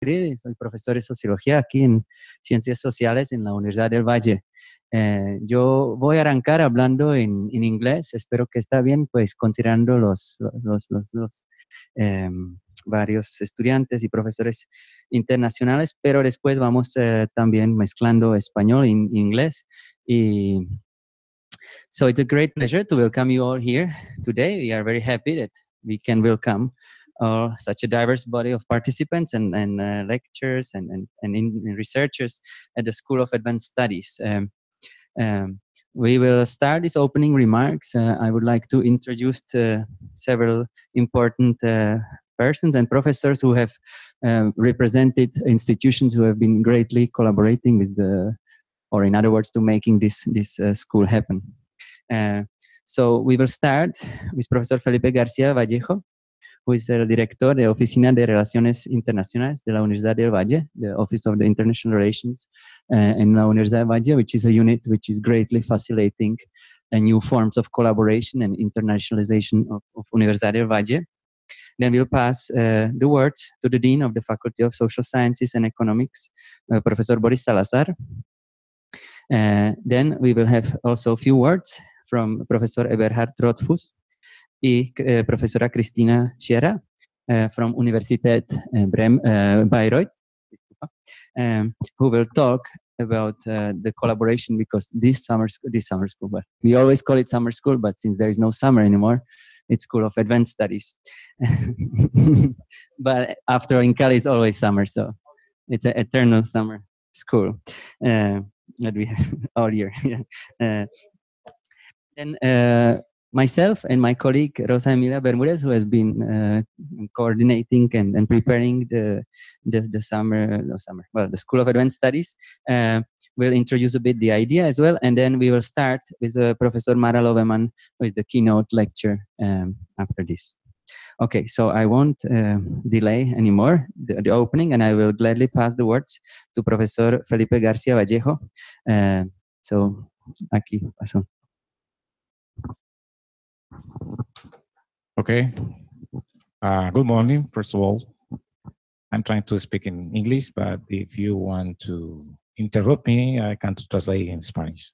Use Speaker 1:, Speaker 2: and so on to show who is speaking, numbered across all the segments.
Speaker 1: Soy profesor de sociología aquí en Ciencias Sociales en la Universidad del Valle. Yo voy a arrancar hablando en inglés, espero que está bien, pues considerando los varios estudiantes y profesores internacionales, pero después vamos también mezclando español e inglés. So it's a great pleasure to welcome you all here today. We are very happy that we can welcome such a diverse body of participants and lecturers and researchers at the School of Advanced Studies. We will start these opening remarks. I would like to introduce several important persons and professors who have represented institutions who have been greatly collaborating with or in other words, to making this school happen. So we will start with Professor Felipe García Vallejo, who is el director de Oficina de Relaciones Internacionales de la Universidad del Valle, the Office of the International Relations in la Universidad del Valle, which is a unit which is greatly facilitating new forms of collaboration and internationalization of Universidad del Valle. Then we'll pass the words to the Dean of the Faculty of Social Sciences and Economics, Professor Boris Salazar. Then we will have also a few words from Professor Eberhard Rothfuss y Profesora Cristina Sierra from Universität Bayreuth, who will talk about the collaboration, because this summer school, well, we always call it summer school, but since there is no summer anymore, it's School of Advanced Studies. But after in Cali, it's always summer, so it's an eternal summer school that we have all year. Then myself and my colleague Rosa Emilia Bermudez, who has been coordinating and preparing the School of Advanced Studies, will introduce a bit the idea as well, and then we will start with Professor Mara Loveman, who is the keynote lecture after this. Okay, so I won't delay anymore the opening, and I will gladly pass the words to Professor Felipe García Vallejo. So aquí paso.
Speaker 2: Okay. Good morning, first of all. I'm trying to speak in English, but if you want to interrupt me, I can translate in Spanish.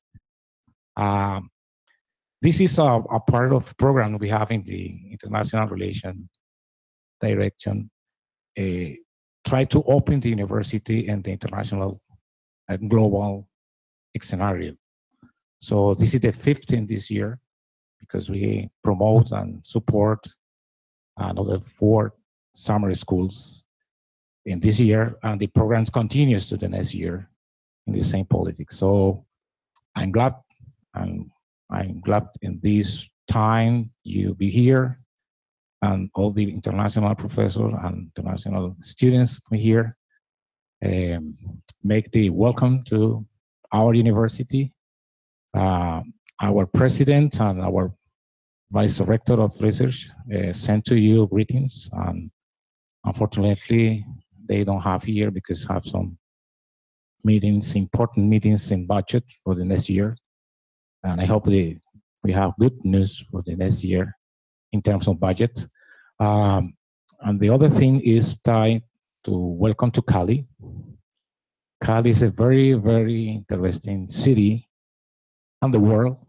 Speaker 2: This is a part of the program we have in the International Relations Direction. Try to open the university and the international global scenario. So this is the 15th this year, because we promote and support another 4 summer schools in this year, and the program continues to the next year in the same politics. So I'm glad in this time you be here, and all the international professors and international students here make the welcome to our university. Our president and our vice director of research sent to you greetings, and unfortunately they don't have here because have some meetings, important meetings in budget for the next year, and I hope we have good news for the next year in terms of budget. And the other thing is tied to welcome to Cali. Cali is a very, very interesting city in the world.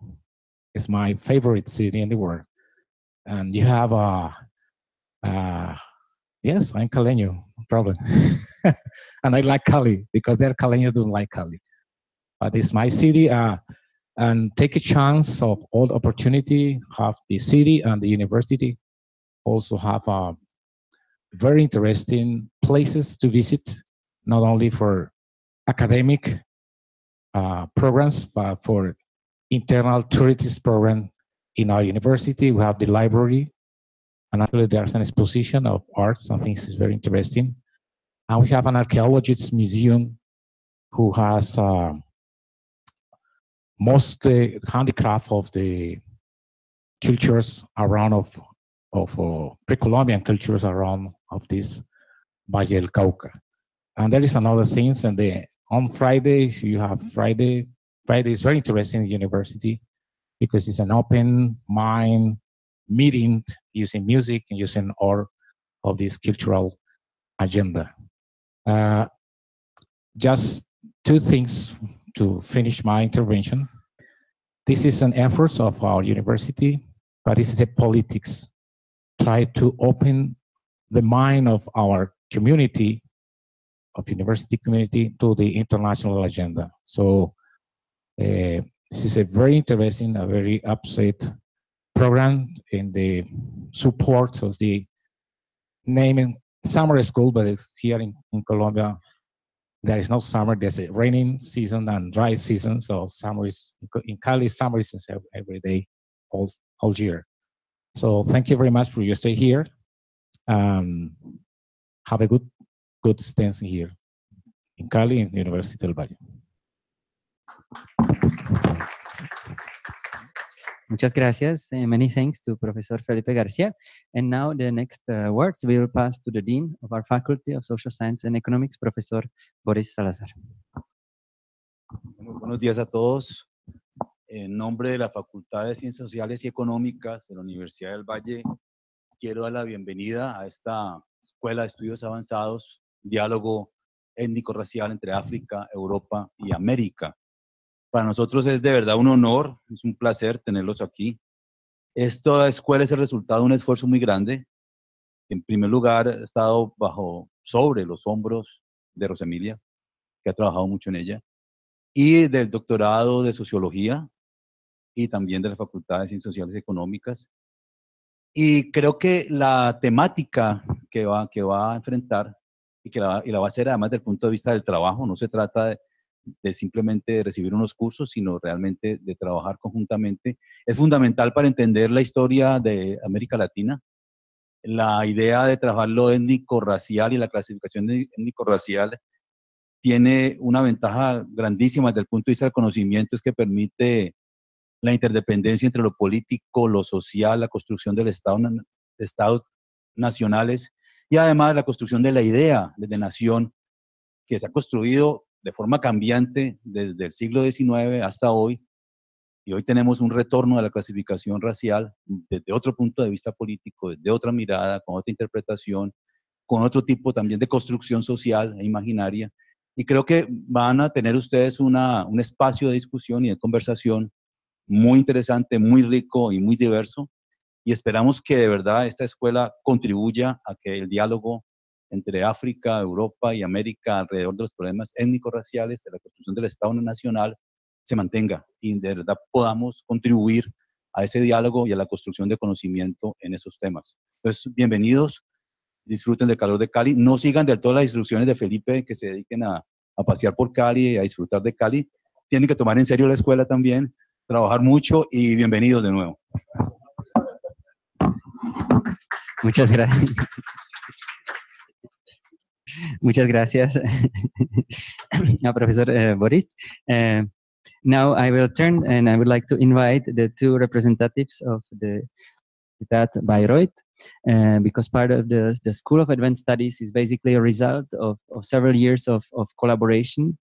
Speaker 2: It's my favorite city in the world. And you have yes, I'm Caleño, no problem. And I like Cali because they're Caleños don't like Cali. But it's my city, and take a chance of all the opportunity, have the city and the university also have very interesting places to visit, not only for academic programs, but for internal tourist program in our university. We have the library, and actually there's an exposition of arts. I think it's very interesting. And we have an archaeologist museum who has most the handicraft of the cultures around of pre-Columbian cultures around of this Valle del Cauca. And there is another things, and on Fridays you have Friday is very interesting in the university because it's an open mind meeting using music and using all of this cultural agenda. Just two things to finish my intervention. This is an effort of our university, but this is a politics. Try to open the mind of our community, of university community, to the international agenda. So this is a very interesting, a very upset program in the support of the naming summer school, but it's here in Colombia, there is no summer. There's a raining season and dry season. So summer is in Cali. Summer is every day, all year. So thank you very much for your stay here. Have a good stance here in Cali, in the University del Valle.
Speaker 1: Muchas gracias. Many thanks to Professor Felipe Garcia. And now the next words we will pass to the Dean of our Faculty of Social Science and Economics, Professor Boris Salazar.
Speaker 3: Buenos días a todos. En nombre de la Facultad de Ciencias Sociales y Económicas de la Universidad del Valle, quiero dar la bienvenida a esta Escuela de Estudios Avanzados, diálogo étnico-racial entre África, Europa y América. Para nosotros es de verdad un honor, es un placer tenerlos aquí. Esta escuela es el resultado de un esfuerzo muy grande. En primer lugar, ha estado sobre los hombros de Rosemilia, que ha trabajado mucho en ella, y del doctorado de Sociología, y también de la Facultad de Ciencias Sociales y Económicas. Y creo que la temática que va a enfrentar, y la va a hacer además desde el punto de vista del trabajo, no se trata de simplemente recibir unos cursos, sino realmente de trabajar conjuntamente. Es fundamental para entender la historia de América Latina. La idea de trabajar lo étnico-racial y la clasificación étnico-racial tiene una ventaja grandísima desde el punto de vista del conocimiento, es que permite la interdependencia entre lo político, lo social, la construcción de estados nacionales y además la construcción de la idea de nación que se ha construido de forma cambiante desde el siglo XIX hasta hoy, y hoy tenemos un retorno a la clasificación racial desde otro punto de vista político, desde otra mirada, con otra interpretación, con otro tipo también de construcción social e imaginaria, y creo que van a tener ustedes un espacio de discusión y de conversación muy interesante, muy rico y muy diverso, y esperamos que de verdad esta escuela contribuya a que el diálogo entre África, Europa y América alrededor de los problemas étnico-raciales, de la construcción del Estado nacional, se mantenga y de verdad podamos contribuir a ese diálogo y a la construcción de conocimiento en esos temas. Entonces, bienvenidos, disfruten del calor de Cali, no sigan del todo las instrucciones de Felipe, que se dediquen a pasear por Cali y a disfrutar de Cali, tienen que tomar en serio la escuela también, trabajar mucho y bienvenidos de nuevo.
Speaker 1: Muchas gracias. Muchas gracias, Professor Boris. Now I will turn and I would like to invite the two representatives of the Universidad Bayreuth, because part of the School of Advanced Studies is basically a result of several years of collaboration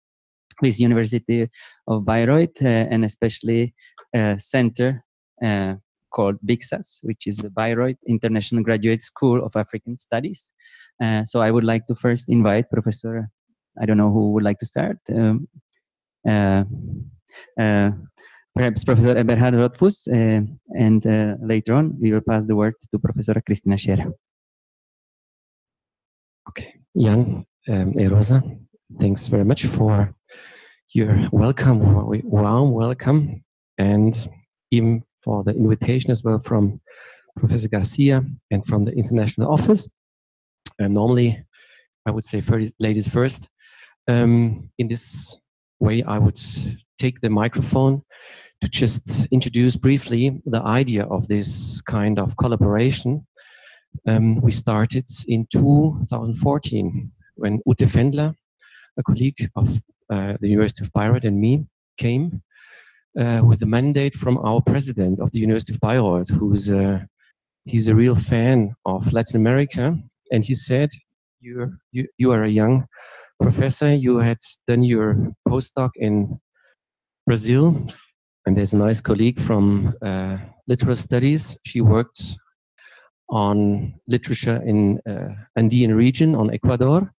Speaker 1: with University of Bayreuth and especially a center called BIXAS, which is the Bayreuth International Graduate School of African Studies. So I would like to first invite Professor, I don't know who would like to start, perhaps Professor Eberhard Rothfuss, and later on we will pass the word to Professor Cristina Scherer.
Speaker 4: Okay, Jan, Rosa, thanks very much for your welcome, warm welcome, and even for the invitation as well from Professor Garcia and from the International Office. Normally, I would say ladies first. In this way, I would take the microphone to just introduce briefly the idea of this kind of collaboration. We started in 2014 when Ute Fendler, a colleague of the University of Bayreuth, and me came with a mandate from our president of the University of Bayreuth, he's a real fan of Latin America, and he said, you are a young professor, you had done your postdoc in Brazil, and there's a nice colleague from Literary Studies. She worked on literature in Andean region, on Ecuador,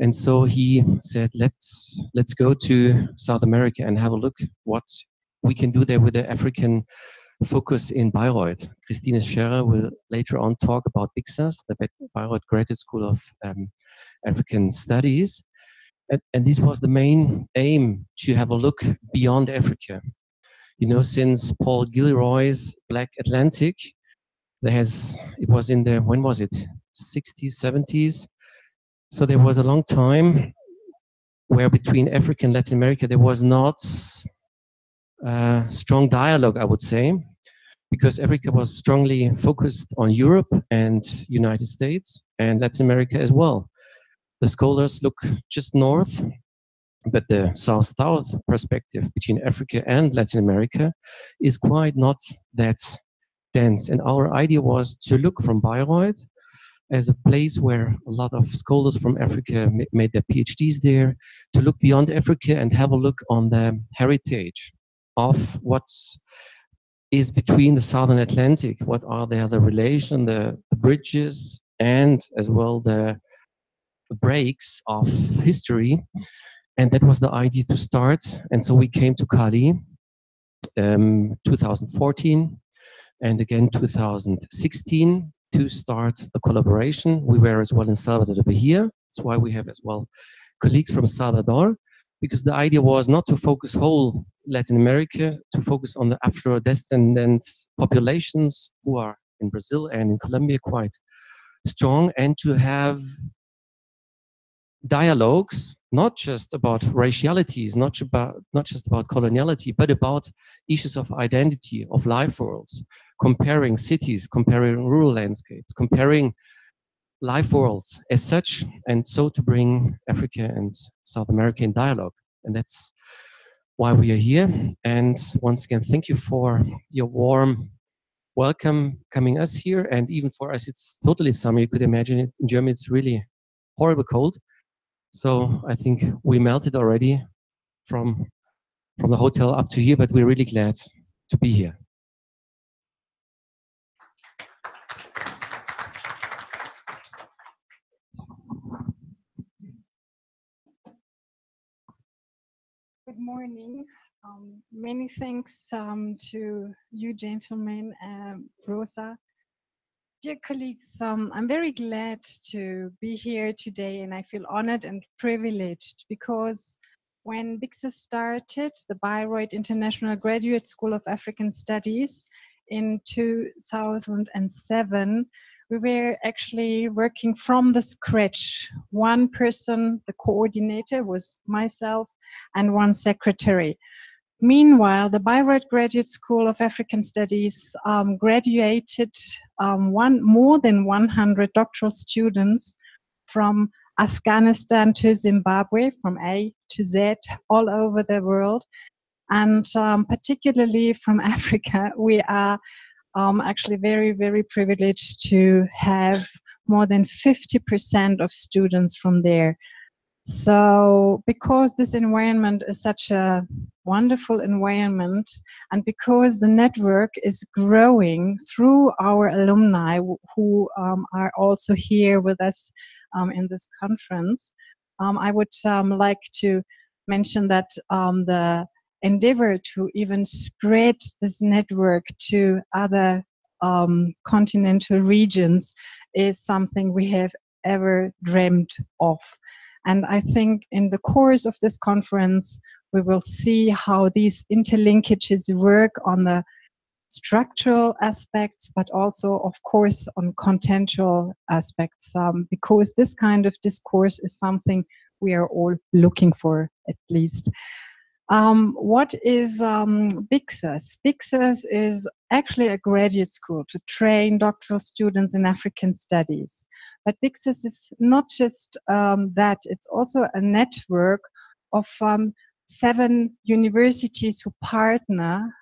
Speaker 4: And so he said, let's go to South America and have a look what we can do there with the African focus in Bayreuth. Christine Scherer will later on talk about BIXAS, the Bayreuth Graduate School of African Studies. And this was the main aim, to have a look beyond Africa. You know, since Paul Gilroy's Black Atlantic, it was in the, when was it? 60s, 70s. So there was a long time where between Africa and Latin America, there was not strong dialogue, I would say, because Africa was strongly focused on Europe and United States and Latin America as well. The scholars look just north, but the south-south perspective between Africa and Latin America is quite not that dense. And our idea was to look from Bayreuth as a place where a lot of scholars from Africa made their PhDs there, to look beyond Africa and have a look on the heritage of what is between the Southern Atlantic. What are the relations, the bridges, and as well the breaks of history. And that was the idea to start. And so we came to Cali 2014 and again 2016 to start a collaboration. We were as well in Salvador de Bahia. That's why we have as well colleagues from Salvador, because the idea was not to focus whole Latin America, to focus on the Afro-descendant populations who are in Brazil and in Colombia quite strong, and to have dialogues, not just about racialities, not just about coloniality, but about issues of identity, of life worlds, comparing cities, comparing rural landscapes, comparing life worlds as such, and so to bring Africa and South America in dialogue. And that's why we are here. And once again, thank you for your warm welcome coming us here. And even for us, it's totally summer. You could imagine it. In Germany, it's really horrible cold. So I think we melted already from the hotel up to here, but we're really glad to be here.
Speaker 5: Good morning. Many thanks to you gentlemen, Rosa. Dear colleagues, I'm very glad to be here today, and I feel honored and privileged because when BIXAS started, the Bayreuth International Graduate School of African Studies, in 2007, we were actually working from the scratch. One person, the coordinator, was myself, and one secretary. Meanwhile, the Bayreuth Graduate School of African Studies graduated more than 100 doctoral students from Afghanistan to Zimbabwe, from A to Z, all over the world. And particularly from Africa, we are actually very, very privileged to have more than 50% of students from there. So because this environment is such a wonderful environment, and because the network is growing through our alumni who are also here with us in this conference, I would like to mention that the endeavor to even spread this network to other continental regions is something we have ever dreamed of. And I think in the course of this conference, we will see how these interlinkages work on the structural aspects, but also, of course, on contextual aspects, because this kind of discourse is something we are all looking for, at least. What is BIXAS? BIXAS is actually a graduate school to train doctoral students in African studies. But BIXAS is not just that, it's also a network of 7 universities who partner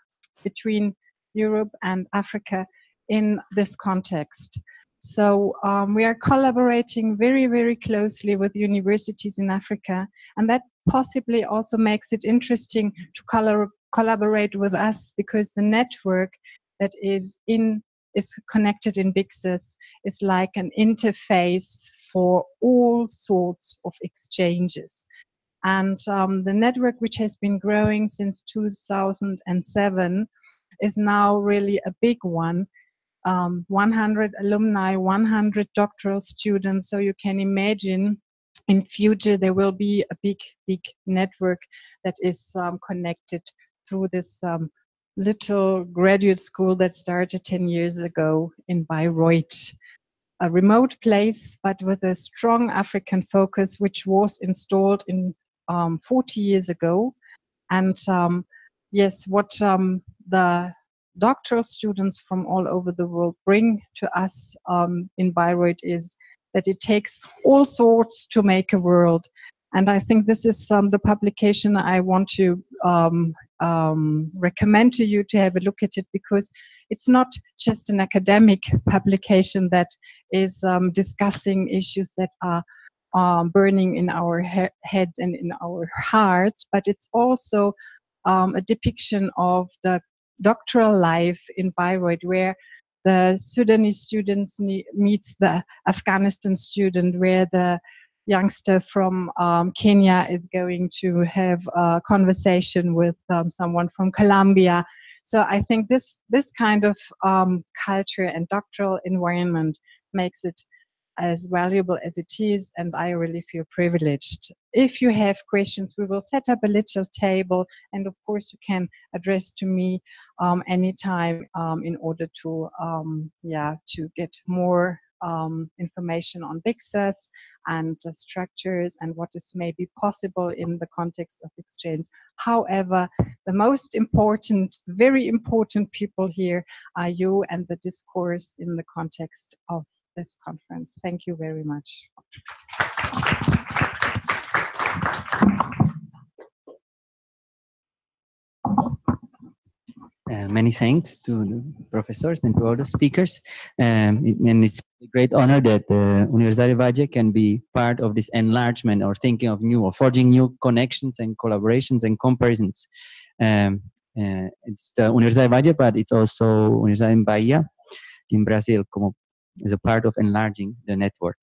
Speaker 5: between Europe and Africa in this context. So we are collaborating very, very closely with universities in Africa, and that possibly also makes it interesting to collaborate with us, because the network that is connected in BIXAS is like an interface for all sorts of exchanges. And the network, which has been growing since 2007, is now really a big one. 100 alumni, 100 doctoral students. So you can imagine in future there will be a big network that is connected through this little graduate school that started 10 years ago in Bayreuth. A remote place, but with a strong African focus, which was installed in 40 years ago. And yes, what the doctoral students from all over the world bring to us in Bayreuth is that it takes all sorts to make a world. And I think this is the publication I want to recommend to you to have a look at it, because it's not just an academic publication that is discussing issues that are burning in our heads and in our hearts, but it's also a depiction of the doctoral life in Bayreuth, where the Sudanese students meets the Afghanistan student, where the youngster from Kenya is going to have a conversation with someone from Colombia. So I think this kind of culture and doctoral environment makes it as valuable as it is, and I really feel privileged. If you have questions, we will set up a little table, and of course you can address to me anytime in order to get more information on BICSAS and structures and what is maybe possible in the context of exchange. However, the most important, very important people here are you and the discourse in the context of this conference. Thank you very much.
Speaker 1: Many thanks to the professors and to all the speakers. And it's a great honor that Universidad del Valle can be part of this enlargement or thinking of new or forging new connections and collaborations and comparisons. It's the Universidad del Valle, but it's also Universidad in Bahia in Brazil as a part of enlarging the network.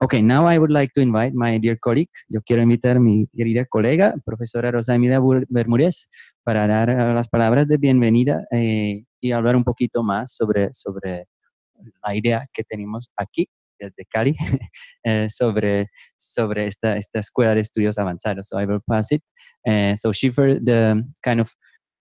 Speaker 1: Okay, now I would like to invite my dear colleague. Yo quiero invitar a mi querida colega, profesora Rosa Emilia Bermúdez, para dar las palabras de bienvenida y hablar un poquito más sobre la idea que tenemos aquí desde Cali sobre esta Escuela de Estudios Avanzados. So I will pass it. So she for the kind of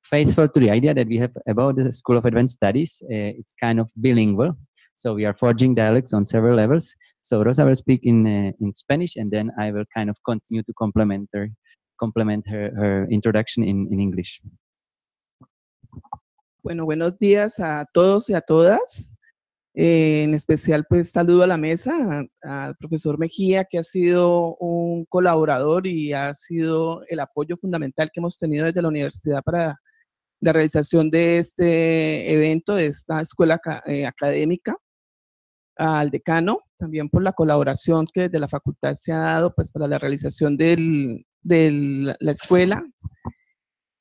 Speaker 1: faithful to the idea that we have about the School of Advanced Studies. It's kind of bilingual. So we are forging dialogues on several levels. So Rosa will speak in Spanish, and then I will kind of continue to complement her introduction in English.
Speaker 6: Bueno, buenos días a todos y a todas. En especial, pues, saludo a la mesa, al profesor Mejía, que ha sido un colaborador y ha sido el apoyo fundamental que hemos tenido desde la universidad para la realización de este evento, de esta escuela académica, al decano, también por la colaboración que desde la facultad se ha dado, pues, para la realización de la escuela,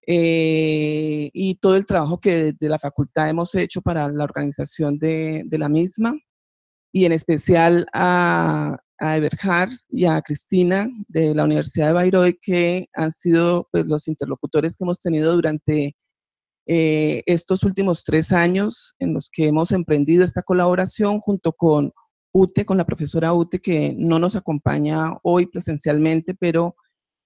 Speaker 6: y todo el trabajo que desde la facultad hemos hecho para la organización de la misma, y en especial a Eberhard y a Cristina de la Universidad de Bayreuth, que han sido, pues, los interlocutores que hemos tenido durante estos últimos 3 años en los que hemos emprendido esta colaboración junto con Ute, con la profesora Ute, que no nos acompaña hoy presencialmente, pero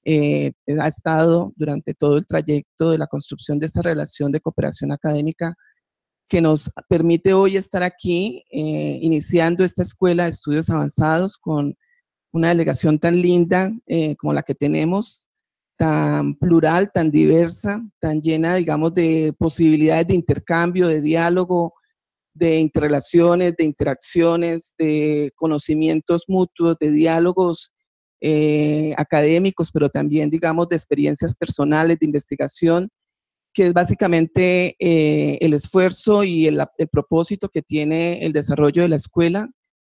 Speaker 6: ha estado durante todo el trayecto de la construcción de esta relación de cooperación académica que nos permite hoy estar aquí iniciando esta Escuela de Estudios Avanzados con una delegación tan linda como la que tenemos, tan plural, tan diversa, tan llena, digamos, de posibilidades de intercambio, de diálogo, de interrelaciones, de interacciones, de conocimientos mutuos, de diálogos académicos, pero también, digamos, de experiencias personales, de investigación, que es básicamente el esfuerzo y el propósito que tiene el desarrollo de la escuela,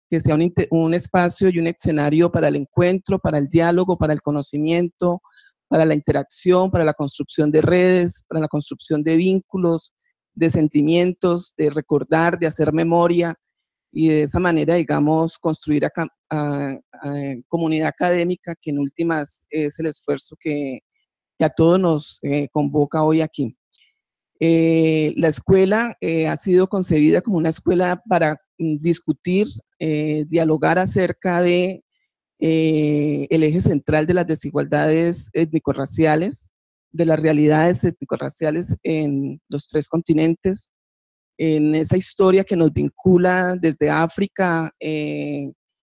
Speaker 6: que sea un espacio y un escenario para el encuentro, para el diálogo, para el conocimiento, para la interacción, para la construcción de redes, para la construcción de vínculos, de sentimientos, de recordar, de hacer memoria y de esa manera, digamos, construir comunidad académica, que en últimas es el esfuerzo que a todos nos convoca hoy aquí. La escuela ha sido concebida como una escuela para discutir, dialogar acerca de el eje central de las desigualdades étnico-raciales, de las realidades étnico-raciales en los 3 continentes, en esa historia que nos vincula desde África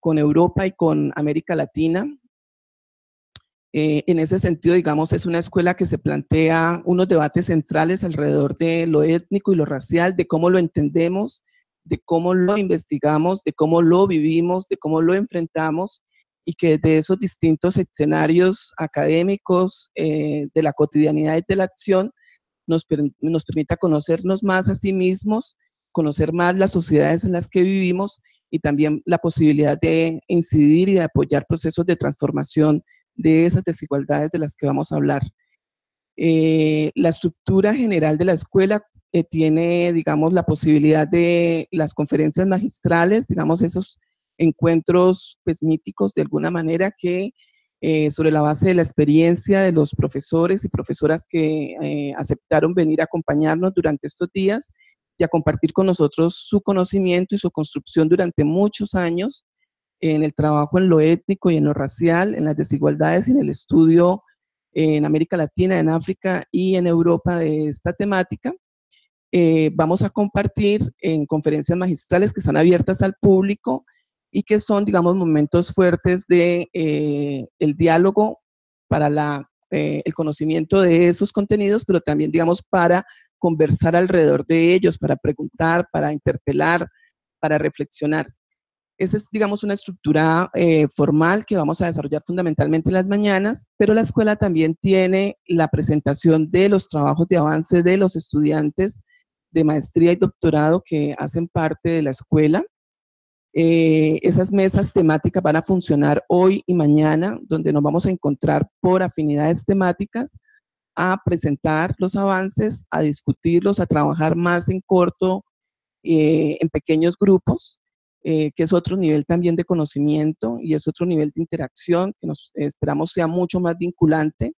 Speaker 6: con Europa y con América Latina. En ese sentido, digamos, es una escuela que se plantea unos debates centrales alrededor de lo étnico y lo racial, de cómo lo entendemos, de cómo lo investigamos, de cómo lo vivimos, de cómo lo enfrentamos, y que desde esos distintos escenarios académicos de la cotidianidad y de la acción nos permita conocernos más a sí mismos, conocer más las sociedades en las que vivimos y también la posibilidad de incidir y de apoyar procesos de transformación de esas desigualdades de las que vamos a hablar. La estructura general de la escuela tiene, digamos, la posibilidad de las conferencias magistrales, digamos, esos encuentros pues, míticos de alguna manera que sobre la base de la experiencia de los profesores y profesoras que aceptaron venir a acompañarnos durante estos días y a compartir con nosotros su conocimiento y su construcción durante muchos años en el trabajo en lo étnico y en lo racial, en las desigualdades y en el estudio en América Latina, en África y en Europa de esta temática. Vamos a compartir en conferencias magistrales que están abiertas al público y que son, digamos, momentos fuertes de el diálogo para el conocimiento de esos contenidos, pero también, digamos, para conversar alrededor de ellos, para preguntar, para interpelar, para reflexionar. Esa es, digamos, una estructura formal que vamos a desarrollar fundamentalmente en las mañanas, pero la escuela también tiene la presentación de los trabajos de avance de los estudiantes de maestría y doctorado que hacen parte de la escuela. Esas mesas temáticas van a funcionar hoy y mañana, donde nos vamos a encontrar por afinidades temáticas a presentar los avances, a discutirlos, a trabajar más en corto, en pequeños grupos, que es otro nivel también de conocimiento y es otro nivel de interacción que nos esperamos sea mucho más vinculante.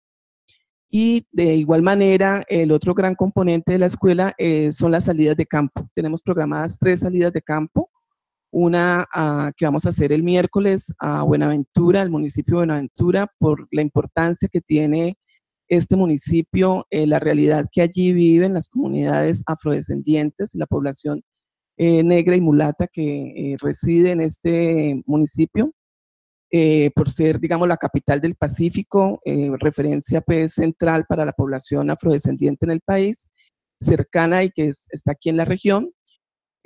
Speaker 6: Y de igual manera, el otro gran componente de la escuela son las salidas de campo. Tenemos programadas 3 salidas de campo. Una que vamos a hacer el miércoles a Buenaventura, al municipio de Buenaventura, por la importancia que tiene este municipio, la realidad que allí viven las comunidades afrodescendientes y la población negra y mulata que reside en este municipio, por ser, digamos, la capital del Pacífico, referencia pues, central para la población afrodescendiente en el país, cercana y que está aquí en la región.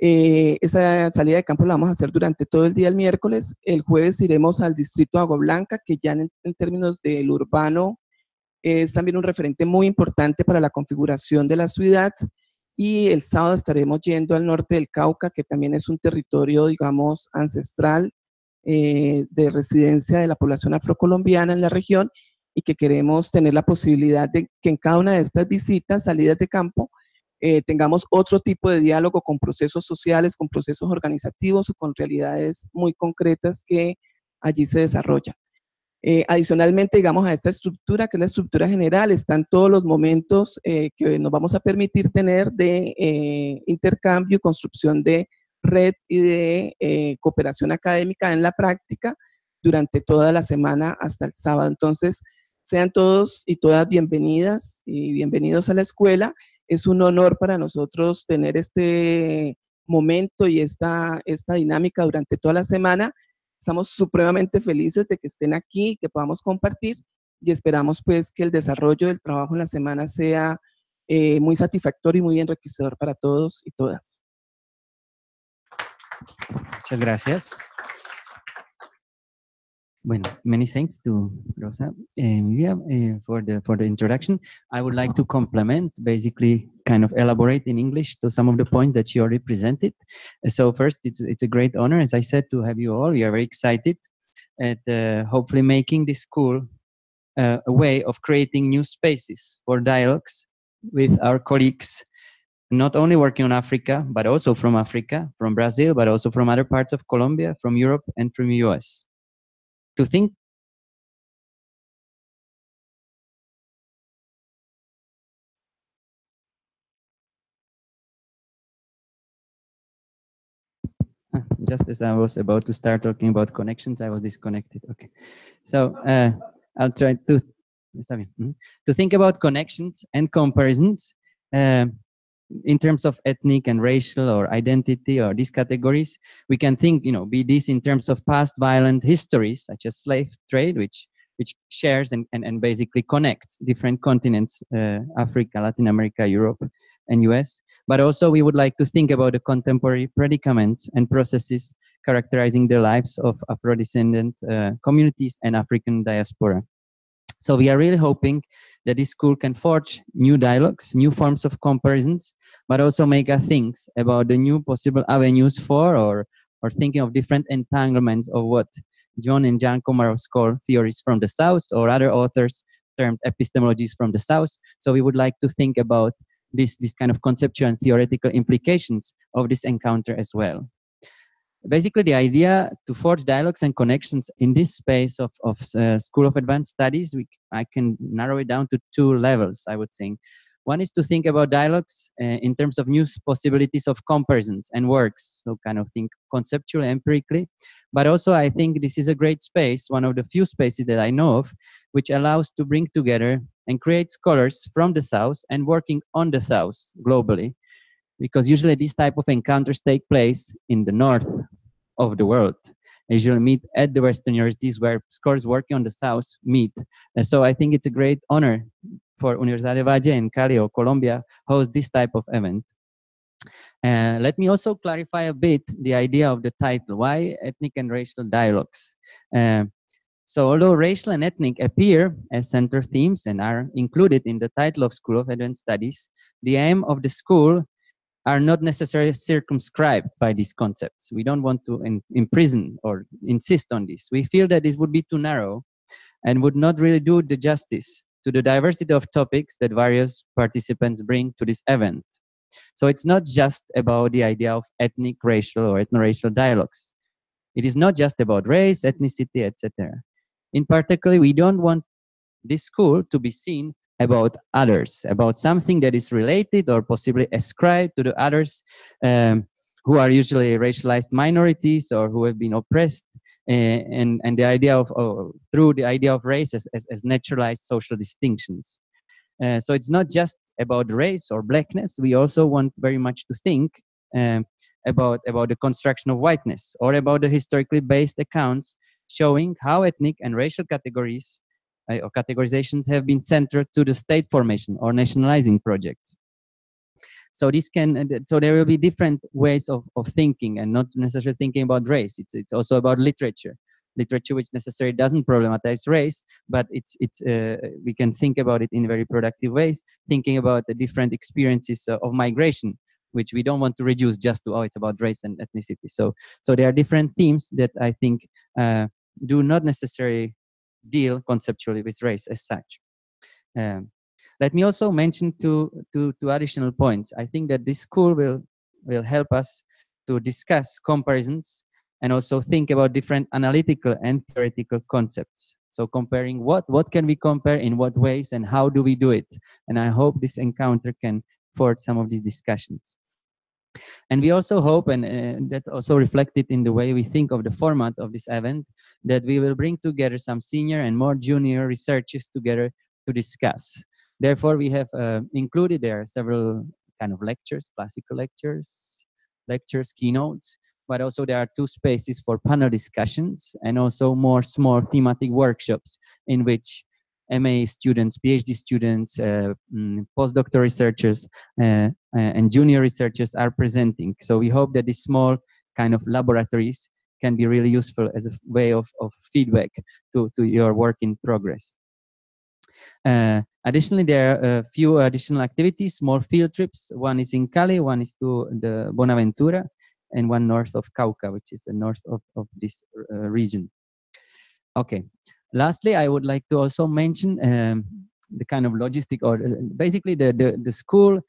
Speaker 6: Esa salida de campo la vamos a hacer durante todo el día el miércoles. El jueves iremos al distrito de Agua Blanca, que ya en términos del urbano es también un referente muy importante para la configuración de la ciudad. Y el sábado estaremos yendo al norte del Cauca, que también es un territorio, digamos, ancestral de residencia de la población afrocolombiana en la región y que queremos tener la posibilidad de que en cada una de estas visitas, salidas de campo, tengamos otro tipo de diálogo con procesos sociales, con procesos organizativos o con realidades muy concretas que allí se desarrollan. Adicionalmente, digamos, a esta estructura, que es la estructura general, están todos los momentos que nos vamos a permitir tener de intercambio y construcción de red y de cooperación académica en la práctica durante toda la semana hasta el sábado. Entonces, sean todos y todas bienvenidas y bienvenidos a la escuela. Es un honor para nosotros tener este momento y esta dinámica durante toda la semana. Estamos supremamente felices de que estén aquí, que podamos compartir y esperamos pues que el desarrollo del trabajo en la semana sea muy satisfactorio y muy enriquecedor para todos y todas.
Speaker 1: Muchas gracias. Bueno, many thanks to Rosa for the introduction. I would like to complement, basically kind of elaborate in English to some of the points that she already presented. So first, it's a great honor, as I said, to have you all. We are very excited at hopefully making this school a way of creating new spaces for dialogues with our colleagues not only working on Africa, but also from Africa, from Brazil, but also from other parts of Colombia, from Europe, and from US. To think just as I was about to start talking about connections, I was disconnected. Okay, so I'll try to to think about connections and comparisons in terms of ethnic and racial or identity or these categories. We can think, be this in terms of past violent histories such as slave trade, which shares and basically connects different continents, Africa, Latin America, Europe, and US. But also we would like to think about the contemporary predicaments and processes characterizing the lives of Afro-descendant communities and African diaspora. So we are really hoping that this school can forge new dialogues, new forms of comparisons, but also make us think about the new possible avenues for or thinking of different entanglements of what John and Jan Komarovs call theories from the South, or other authors termed epistemologies from the South. So we would like to think about this kind of conceptual and theoretical implications of this encounter as well. Basically, the idea to forge dialogues and connections in this space of School of Advanced Studies, I can narrow it down to two levels, I would think. One is to think about dialogues in terms of new possibilities of comparisons and works, so kind of think conceptually, empirically. But also, I think this is a great space, one of the few spaces that I know of, which allows to bring together and create scholars from the South and working on the South globally, because usually these type of encounters take place in the north of the world. They usually meet at the Western universities where scholars working on the South meet. And so I think it's a great honor for Universidad del Valle in Cali or Colombia host this type of event. Let me also clarify a bit the idea of the title. Why ethnic and racial dialogues? So although racial and ethnic appear as center themes and are included in the title of School of Advanced Studies, the aim of the school are not necessarily circumscribed by these concepts. We don't want to imprison or insist on this. We feel that this would be too narrow and would not really do the justice to the diversity of topics that various participants bring to this event. So it's not just about the idea of ethnic, racial, or ethno-racial dialogues. It is not just about race, ethnicity, etc. In particular, we don't want this school to be seen about others, about something that is related or possibly ascribed to the others, who are usually racialized minorities or who have been oppressed, and the idea of, through the idea of race as naturalized social distinctions. So it's not just about race or blackness. We also want very much to think about the construction of whiteness, or about the historically based accounts showing how ethnic and racial categories or categorizations have been central to the state formation or nationalizing projects. So so there will be different ways of thinking, and not necessarily thinking about race. It's also about literature which necessarily doesn't problematize race, but we can think about it in very productive ways, thinking about the different experiences of migration, which we don't want to reduce just to, it's about race and ethnicity. So there are different themes that I think do not necessarily deal conceptually with race as such. Let me also mention two additional points. I think that this school will help us to discuss comparisons and also think about different analytical and theoretical concepts. So comparing what can we compare, in what ways, and how do we do it? And I hope this encounter can forward some of these discussions. And we also hope, and that's also reflected in the way we think of the format of this event, that we will bring together some senior and more junior researchers together to discuss. Therefore, we have included there several kind of lectures, classical lectures, keynotes, but also there are two spaces for panel discussions and also more small thematic workshops in which MA students, PhD students, postdoctoral researchers, and junior researchers are presenting. So we hope that these small kind of laboratories can be really useful as a way of feedback to your work in progress. Additionally, there are a few additional activities, small field trips. One is in Cali, one is to the Buenaventura, and one north of Cauca, which is the north of this region. Okay. Lastly, I would like to also mention the kind of logistic, or basically the school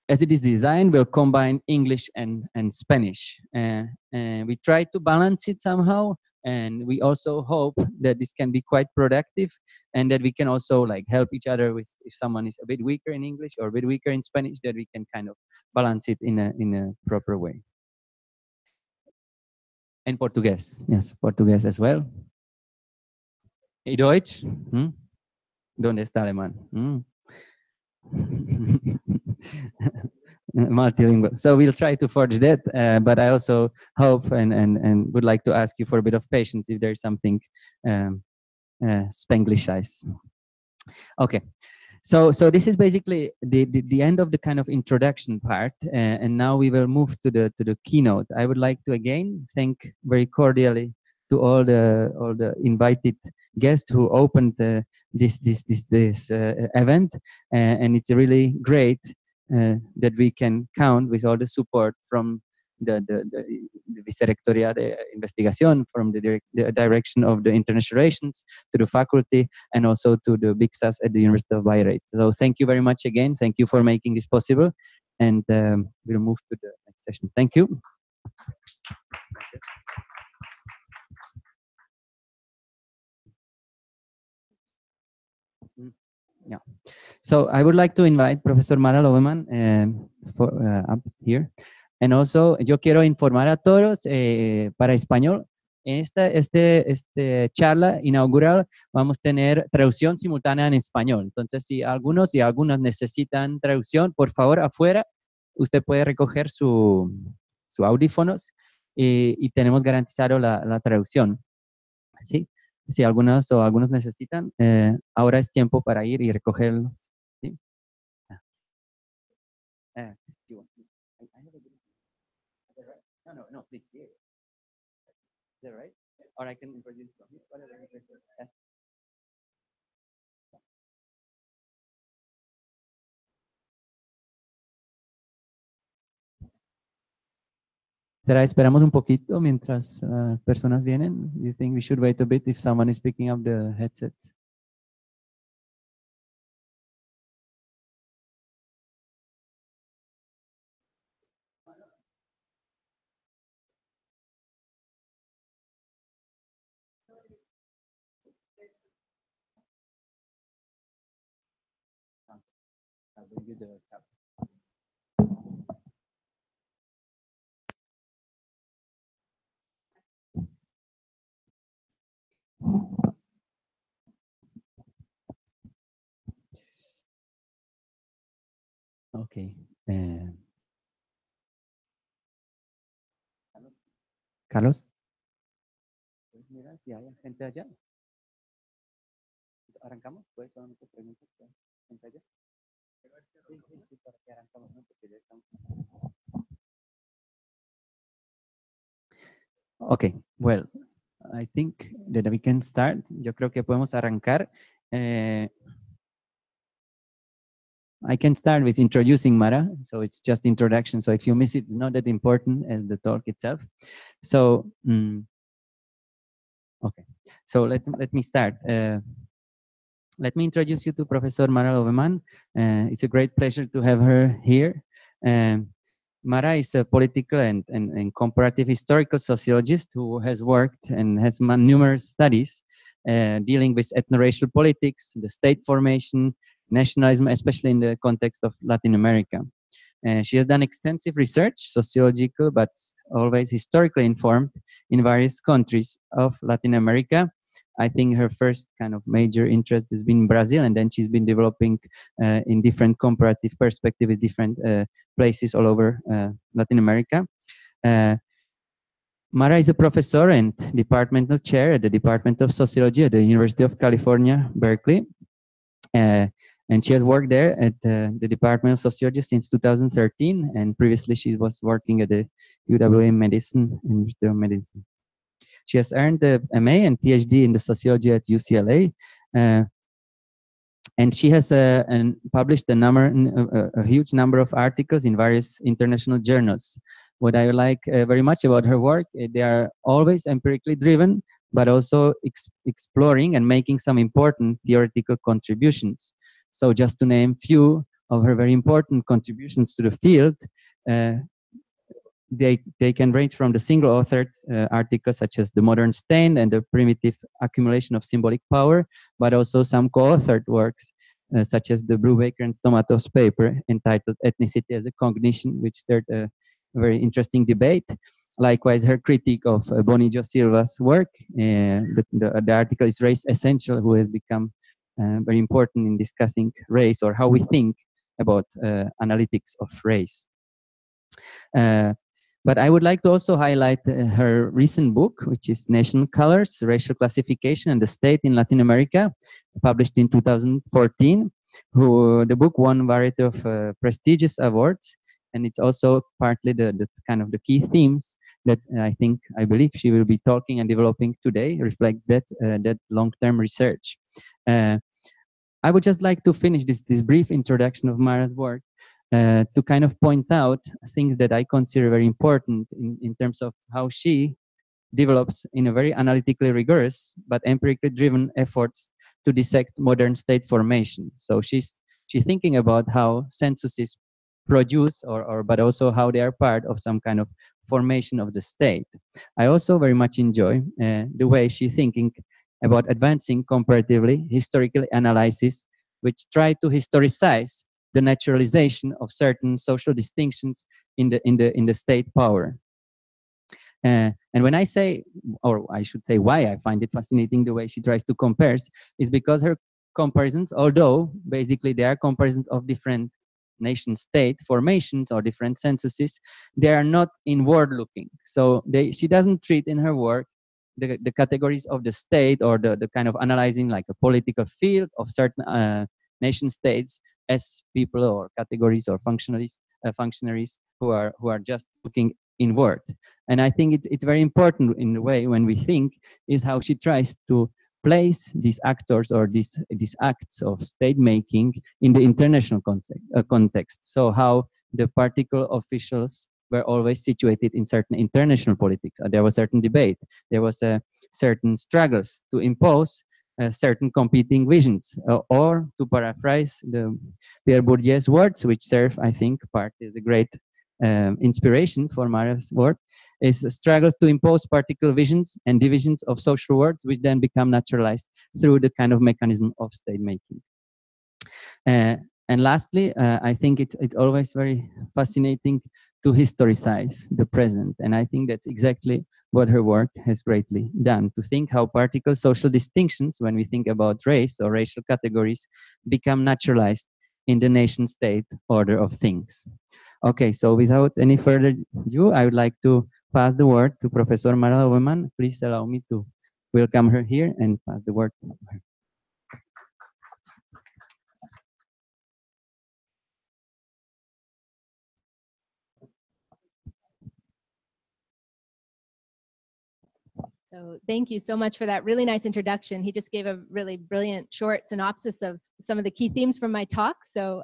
Speaker 1: as it is designed, will combine English and Spanish. We try to balance it somehow, and we also hope that this can be quite productive, and that we can also like help each other with if someone is a bit weaker in English or a bit weaker in Spanish, that we can kind of balance it in a proper way. And Portuguese, yes, Portuguese as well. Y Deutsch? Hmm? ¿Dónde está alemán? Hmm. Multilingual. So we'll try to forge that, but I also hope and would like to ask you for a bit of patience if there's something Spanglishized. Okay. So this is basically the end of the kind of introduction part, and now we will move to the keynote. I would like to again thank very cordially to all the invited guests who opened this event, and it's really great that we can count with all the support from the Vicerrectoría de Investigación, from the direction of the international relations, to the faculty, and also to the Big SAS at the University of Bayreuth. So thank you very much again. Thank you for making this possible, and we'll move to the next session. Thank you. Yeah. So I would like to invite Professor Mara Loveman up here. And also, yo quiero informar a todos para español. En esta charla inaugural vamos a tener traducción simultánea en español. Entonces, si algunos y algunas necesitan traducción, por favor, afuera, usted puede recoger su audífonos y tenemos garantizado la traducción. ¿Sí? Si algunas o algunos necesitan, ahora es tiempo para ir y recogerlos. ¿Sí? No, please. Is that right? Or I can introduce from here. Whatever. Yeah. ¿Será esperamos un poquito mientras personas vienen? Do you think we should wait a bit if someone is picking up the headsets? I'll bring you the cup. Okay. Carlos. Pues mira, si hay gente allá. ¿Arrancamos? Pues solamente preguntas. ¿Gente allá? Sí, para que arrancamos, ¿no? Porque ya estamos. Okay, well, I think that we can start. Yo creo que podemos arrancar. I can start with introducing Mara, so it's just introduction. So if you miss it, it's not that important as the talk itself. So, okay. So let me start. Let me introduce you to Professor Mara Loveman. It's a great pleasure to have her here. Mara is a political and comparative historical sociologist who has worked and has numerous studies dealing with ethno-racial politics, the state formation, nationalism, especially in the context of Latin America. She has done extensive research, sociological, but always historically informed in various countries of Latin America. I think her first kind of major interest has been Brazil, and then she's been developing in different comparative perspective with different places all over Latin America. Mara is a professor and departmental chair at the Department of Sociology at the University of California, Berkeley. And she has worked there at the Department of Sociology since 2013, and previously she was working at the UWM Medicine, University of Medicine. She has earned a MA and PhD in the sociology at UCLA, and she has published a huge number of articles in various international journals. What I like very much about her work, they are always empirically driven, but also exploring and making some important theoretical contributions. So just to name few, of her very important contributions to the field, they can range from the single-authored articles such as The Modern Stain and the Primitive Accumulation of Symbolic Power, but also some co-authored works such as the Brubaker and Stomatos paper entitled Ethnicity as a Cognition, which stirred a very interesting debate. Likewise, her critique of Bonillo Silva's work, the article is Race Essential, who has become very important in discussing race or how we think about analytics of race. But I would like to also highlight her recent book, which is National Colors, Racial Classification and the State in Latin America, published in 2014. The book won a variety of prestigious awards, and it's also partly the kind of the key themes that I believe she will be talking and developing today reflect that long-term research. I would just like to finish this brief introduction of Mara's work to kind of point out things that I consider very important in terms of how she develops in a very analytically rigorous but empirically driven efforts to dissect modern state formation. So she's thinking about how censuses produce but also how they are part of some kind of formation of the state. I also very much enjoy the way she's thinking about advancing comparatively historical analysis, which try to historicize the naturalization of certain social distinctions in the state power. And when I say, or I should say why I find it fascinating the way she tries to compare, is because her comparisons, although basically they are comparisons of different nation state formations or different censuses, they are not inward looking. So she doesn't treat in her work the categories of the state or the kind of analyzing like a political field of certain nation states as people or categories or functionaries who are just looking inward. And I think it's very important in the way when we think is how she tries to place these actors or these acts of state making in the international context. So how the particular officials were always situated in certain international politics. There was certain debate. There was certain struggles to impose certain competing visions, or to paraphrase the Pierre Bourdieu's words, which serve, I think, partly as a great inspiration for Mara's work, is struggles to impose particular visions and divisions of social worlds, which then become naturalized through the kind of mechanism of state making. And lastly, I think it's always very fascinating to historicize the present. And I think that's exactly what her work has greatly done, to think how particular social distinctions, when we think about race or racial categories, become naturalized in the nation-state order of things. Okay, so without any further ado, I would like to pass the word to Professor Mara Doberman. Please allow me to welcome her here and pass the word to her.
Speaker 7: So thank you so much for that really nice introduction. He just gave a really brilliant short synopsis of some of the key themes from my talk. So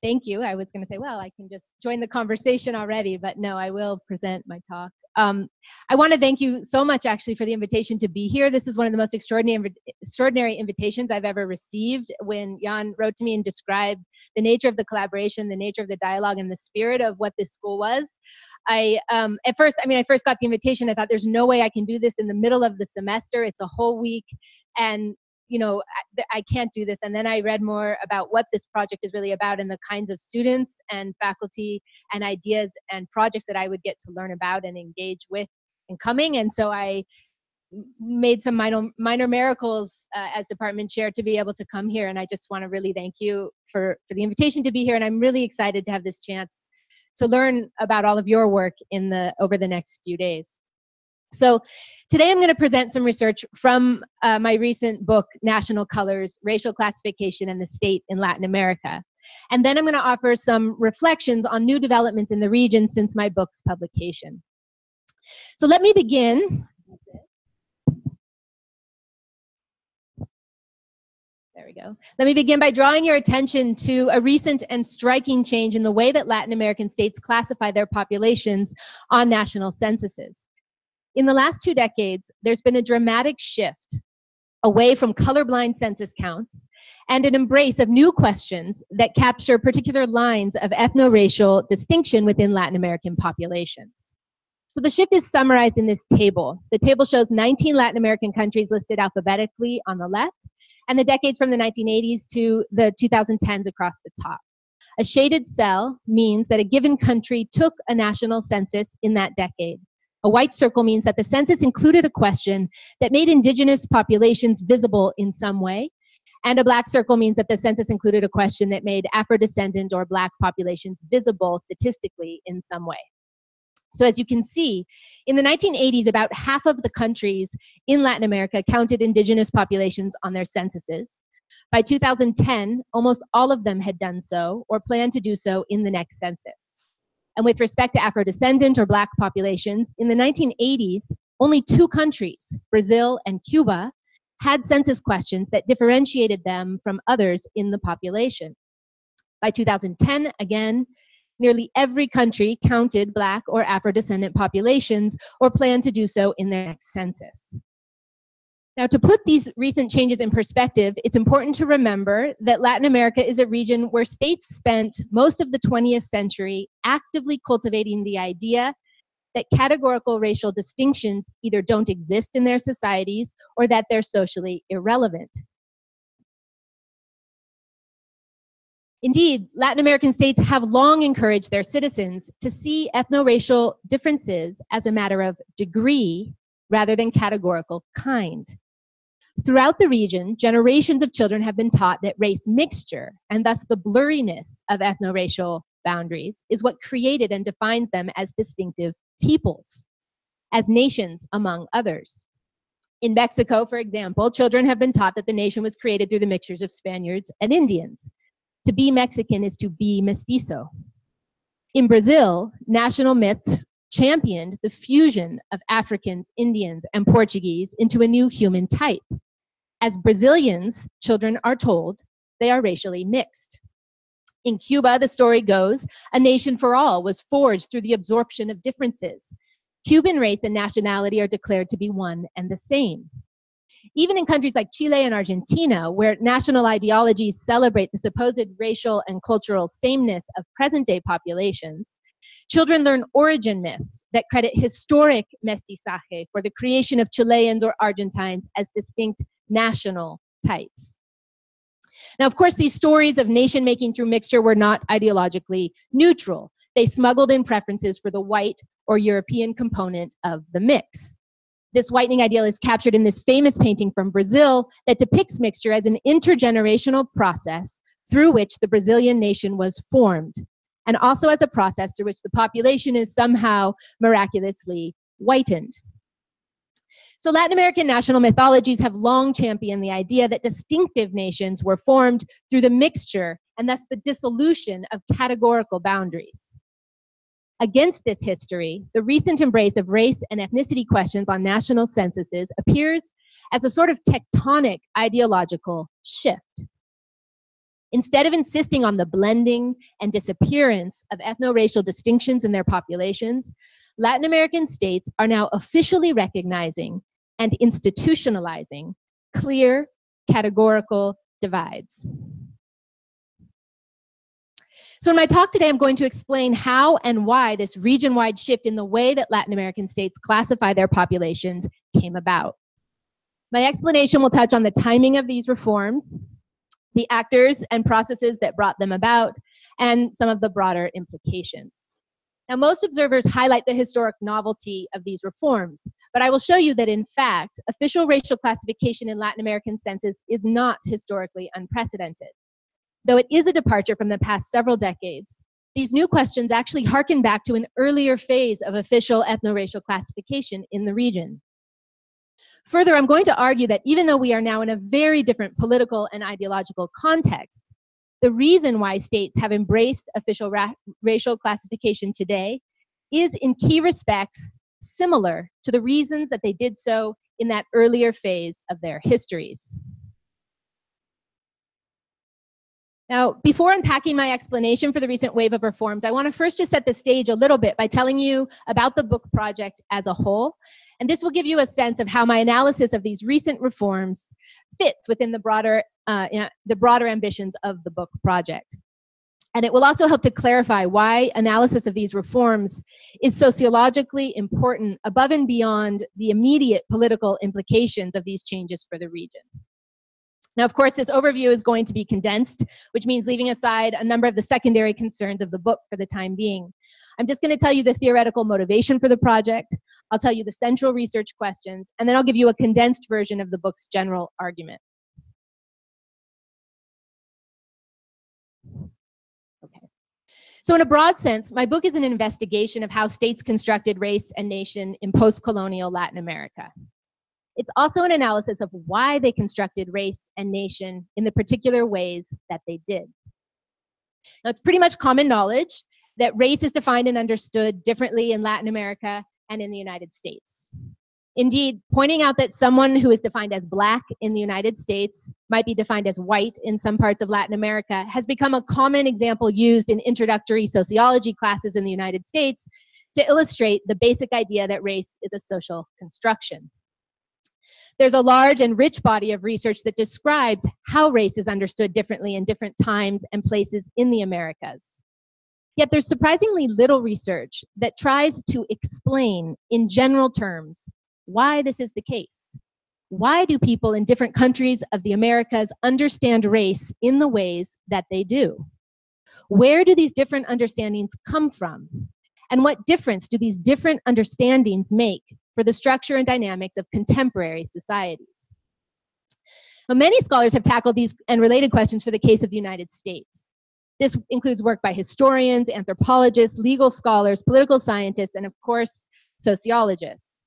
Speaker 7: thank you. I was going to say, well, I can just join the conversation already, but no, I will present my talk. I want to thank you so much, actually, for the invitation to be here. This is one of the most extraordinary invitations I've ever received. When Jan wrote to me and described the nature of the collaboration, the nature of the dialogue, and the spirit of what this school was, I first got the invitation. I thought, there's no way I can do this in the middle of the semester. It's a whole week, and I can't do this. And then I read more about what this project is really about and the kinds of students and faculty and ideas and projects that I would get to learn about and engage with in coming. And so I made some minor miracles as department chair to be able to come here. And I just want to really thank you for the invitation to be here. And I'm really excited to have this chance to learn about all of your work over the next few days. So today I'm going to present some research from my recent book, National Colors, Racial Classification and the State in Latin America. And then I'm going to offer some reflections on new developments in the region since my book's publication. So let me begin. There we go. Let me begin by drawing your attention to a recent and striking change in the way that Latin American states classify their populations on national censuses. In the last 2 decades, there's been a dramatic shift away from colorblind census counts, and an embrace of new questions that capture particular lines of ethno-racial distinction within Latin American populations. So the shift is summarized in this table. The table shows 19 Latin American countries listed alphabetically on the left, and the decades from the 1980s to the 2010s across the top. A shaded cell means that a given country took a national census in that decade. A white circle means that the census included a question that made indigenous populations visible in some way, and a black circle means that the census included a question that made Afro-descendant or black populations visible statistically in some way. So as you can see, in the 1980s, about half of the countries in Latin America counted indigenous populations on their censuses. By 2010, almost all of them had done so or planned to do so in the next census. And with respect to Afro-descendant or black populations, in the 1980s, only 2 countries, Brazil and Cuba, had census questions that differentiated them from others in the population. By 2010, again, nearly every country counted black or Afro-descendant populations or planned to do so in their next census. Now, to put these recent changes in perspective, it's important to remember that Latin America is a region where states spent most of the 20th century actively cultivating the idea that categorical racial distinctions either don't exist in their societies or that they're socially irrelevant. Indeed, Latin American states have long encouraged their citizens to see ethno-racial differences as a matter of degree rather than categorical kind. Throughout the region, generations of children have been taught that race mixture, and thus the blurriness of ethno-racial boundaries, is what created and defines them as distinctive peoples, as nations among others. In Mexico, for example, children have been taught that the nation was created through the mixtures of Spaniards and Indians. To be Mexican is to be mestizo. In Brazil, national myths championed the fusion of Africans, Indians, and Portuguese into a new human type. As Brazilians, children are told they are racially mixed. In Cuba, the story goes, a nation for all was forged through the absorption of differences. Cuban race and nationality are declared to be one and the same. Even in countries like Chile and Argentina, where national ideologies celebrate the supposed racial and cultural sameness of present-day populations, children learn origin myths that credit historic mestizaje for the creation of Chileans or Argentines as distinct national types. Now, of course, these stories of nation-making through mixture were not ideologically neutral. They smuggled in preferences for the white or European component of the mix. This whitening ideal is captured in this famous painting from Brazil that depicts mixture as an intergenerational process through which the Brazilian nation was formed, and also as a process through which the population is somehow miraculously whitened. So Latin American national mythologies have long championed the idea that distinctive nations were formed through the mixture and thus the dissolution of categorical boundaries. Against this history, the recent embrace of race and ethnicity questions on national censuses appears as a sort of tectonic ideological shift. Instead of insisting on the blending and disappearance of ethno-racial distinctions in their populations, Latin American states are now officially recognizing and institutionalizing clear categorical divides. So in my talk today, I'm going to explain how and why this region-wide shift in the way that Latin American states classify their populations came about. My explanation will touch on the timing of these reforms, the actors and processes that brought them about, and some of the broader implications. Now, most observers highlight the historic novelty of these reforms, but I will show you that, in fact, official racial classification in Latin American census is not historically unprecedented. Though it is a departure from the past several decades, these new questions actually harken back to an earlier phase of official ethno-racial classification in the region. Further, I'm going to argue that even though we are now in a very different political and ideological context, the reason why states have embraced official racial classification today is in key respects similar to the reasons that they did so in that earlier phase of their histories. Now, before unpacking my explanation for the recent wave of reforms, I want to first just set the stage a little bit by telling you about the book project as a whole, And this will give you a sense of how my analysis of these recent reforms fits within the broader ambitions of the book project. And it will also help to clarify why analysis of these reforms is sociologically important above and beyond the immediate political implications of these changes for the region. Now, of course, this overview is going to be condensed, which means leaving aside a number of the secondary concerns of the book for the time being. I'm just going to tell you the theoretical motivation for the project. I'll tell you the central research questions, and then I'll give you a condensed version of the book's general argument. Okay. So in a broad sense, my book is an investigation of how states constructed race and nation in post-colonial Latin America. It's also an analysis of why they constructed race and nation in the particular ways that they did. Now, it's pretty much common knowledge that race is defined and understood differently in Latin America and in the United States. Indeed, pointing out that someone who is defined as Black in the United States might be defined as white in some parts of Latin America has become a common example used in introductory sociology classes in the United States to illustrate the basic idea that race is a social construction. There's a large and rich body of research that describes how race is understood differently in different times and places in the Americas. Yet there's surprisingly little research that tries to explain in general terms why this is the case. Why do people in different countries of the Americas understand race in the ways that they do? Where do these different understandings come from? And what difference do these different understandings make for the structure and dynamics of contemporary societies? Now, many scholars have tackled these and related questions for the case of the United States. This includes work by historians, anthropologists, legal scholars, political scientists, and of course, sociologists.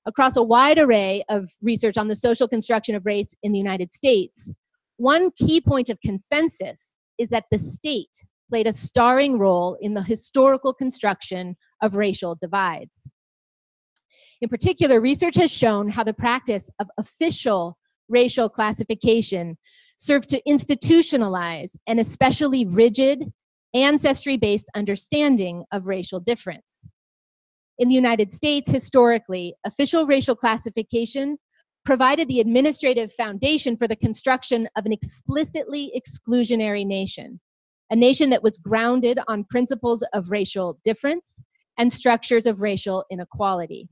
Speaker 7: Across a wide array of research on the social construction of race in the United States, one key point of consensus is that the state played a starring role in the historical construction of racial divides. In particular, research has shown how the practice of official racial classification served to institutionalize an especially rigid, ancestry-based understanding of racial difference. In the United States, historically, official racial classification provided the administrative foundation for the construction of an explicitly exclusionary nation, a nation that was grounded on principles of racial difference and structures of racial inequality.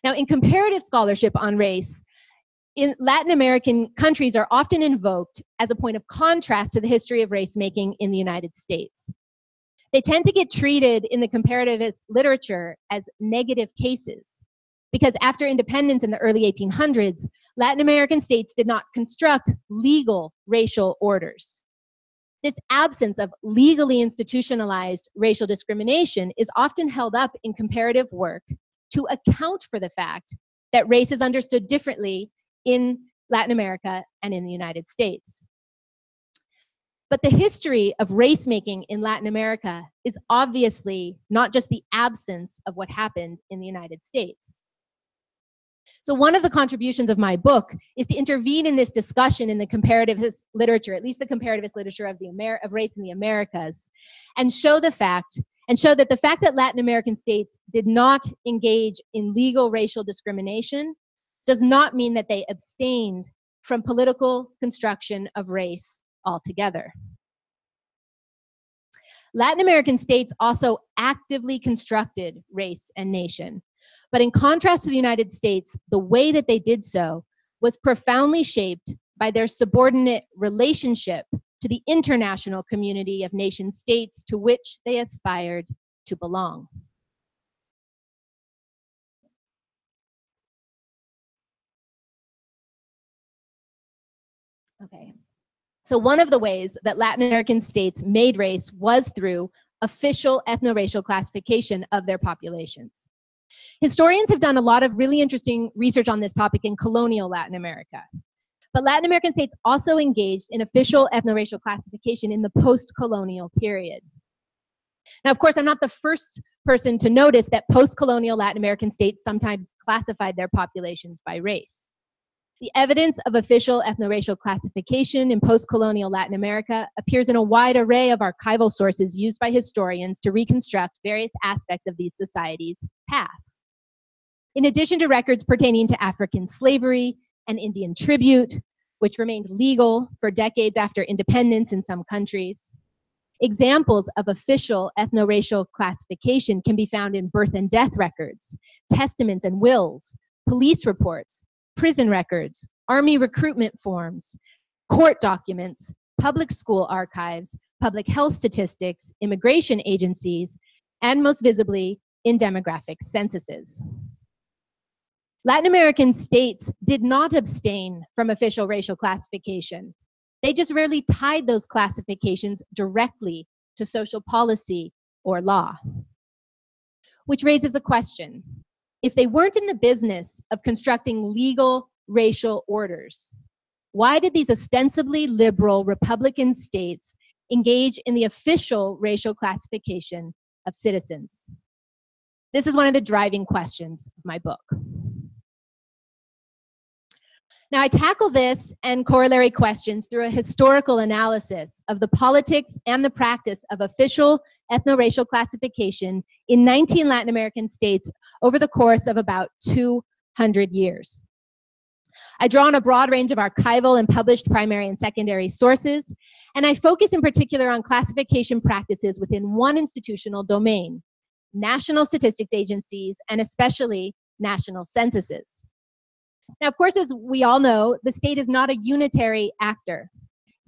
Speaker 7: Now, in comparative scholarship on race, in Latin American countries are often invoked as a point of contrast to the history of race making in the United States. They tend to get treated in the comparativist literature as negative cases, because after independence in the early 1800s, Latin American states did not construct legal racial orders. This absence of legally institutionalized racial discrimination is often held up in comparative work to account for the fact that race is understood differently in Latin America and in the United States. But the history of race making in Latin America is obviously not just the absence of what happened in the United States. So one of the contributions of my book is to intervene in this discussion in the comparativist literature, at least the comparativist literature of race in the Americas, and show that the fact that Latin American states did not engage in legal racial discrimination does not mean that they abstained from political construction of race altogether. Latin American states also actively constructed race and nation. But in contrast to the United States, the way that they did so was profoundly shaped by their subordinate relationship to the international community of nation states to which they aspired to belong. Okay. So one of the ways that Latin American states made race was through official ethno-racial classification of their populations. Historians have done a lot of really interesting research on this topic in colonial Latin America. But Latin American states also engaged in official ethno-racial classification in the post-colonial period. Now, of course, I'm not the first person to notice that post-colonial Latin American states sometimes classified their populations by race. The evidence of official ethno-racial classification in post-colonial Latin America appears in a wide array of archival sources used by historians to reconstruct various aspects of these societies' past. in addition to records pertaining to African slavery and Indian tribute, which remained legal for decades after independence in some countries. Examples of official ethno-racial classification can be found in birth and death records, testaments and wills, police reports, prison records, army recruitment forms, court documents, public school archives, public health statistics, immigration agencies, and most visibly in demographic censuses. Latin American states did not abstain from official racial classification. They just rarely tied those classifications directly to social policy or law. Which raises a question. If they weren't in the business of constructing legal racial orders, why did these ostensibly liberal Republican states engage in the official racial classification of citizens? This is one of the driving questions of my book. Now, I tackle this and corollary questions through a historical analysis of the politics and the practice of official ethno-racial classification in 19 Latin American states over the course of about 200 years. I draw on a broad range of archival and published primary and secondary sources, and I focus in particular on classification practices within one institutional domain, national statistics agencies, and especially national censuses. Now, of course, as we all know, the state is not a unitary actor.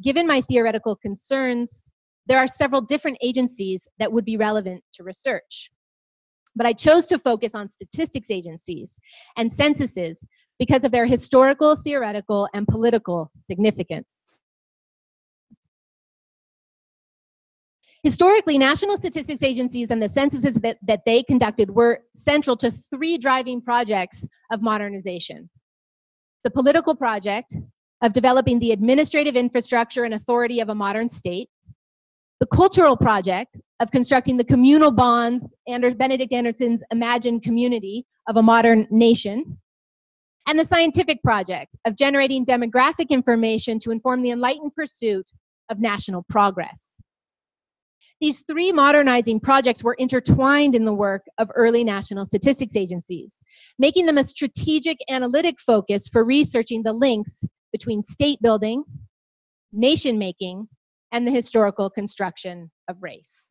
Speaker 7: Given my theoretical concerns, there are several different agencies that would be relevant to research. But I chose to focus on statistics agencies and censuses because of their historical, theoretical, and political significance. Historically, national statistics agencies and the censuses that they conducted were central to three driving projects of modernization. The political project of developing the administrative infrastructure and authority of a modern state, the cultural project of constructing the communal bonds and Benedict Anderson's imagined community of a modern nation, and the scientific project of generating demographic information to inform the enlightened pursuit of national progress. These three modernizing projects were intertwined in the work of early national statistics agencies, making them a strategic analytic focus for researching the links between state building, nation making, and the historical construction of race.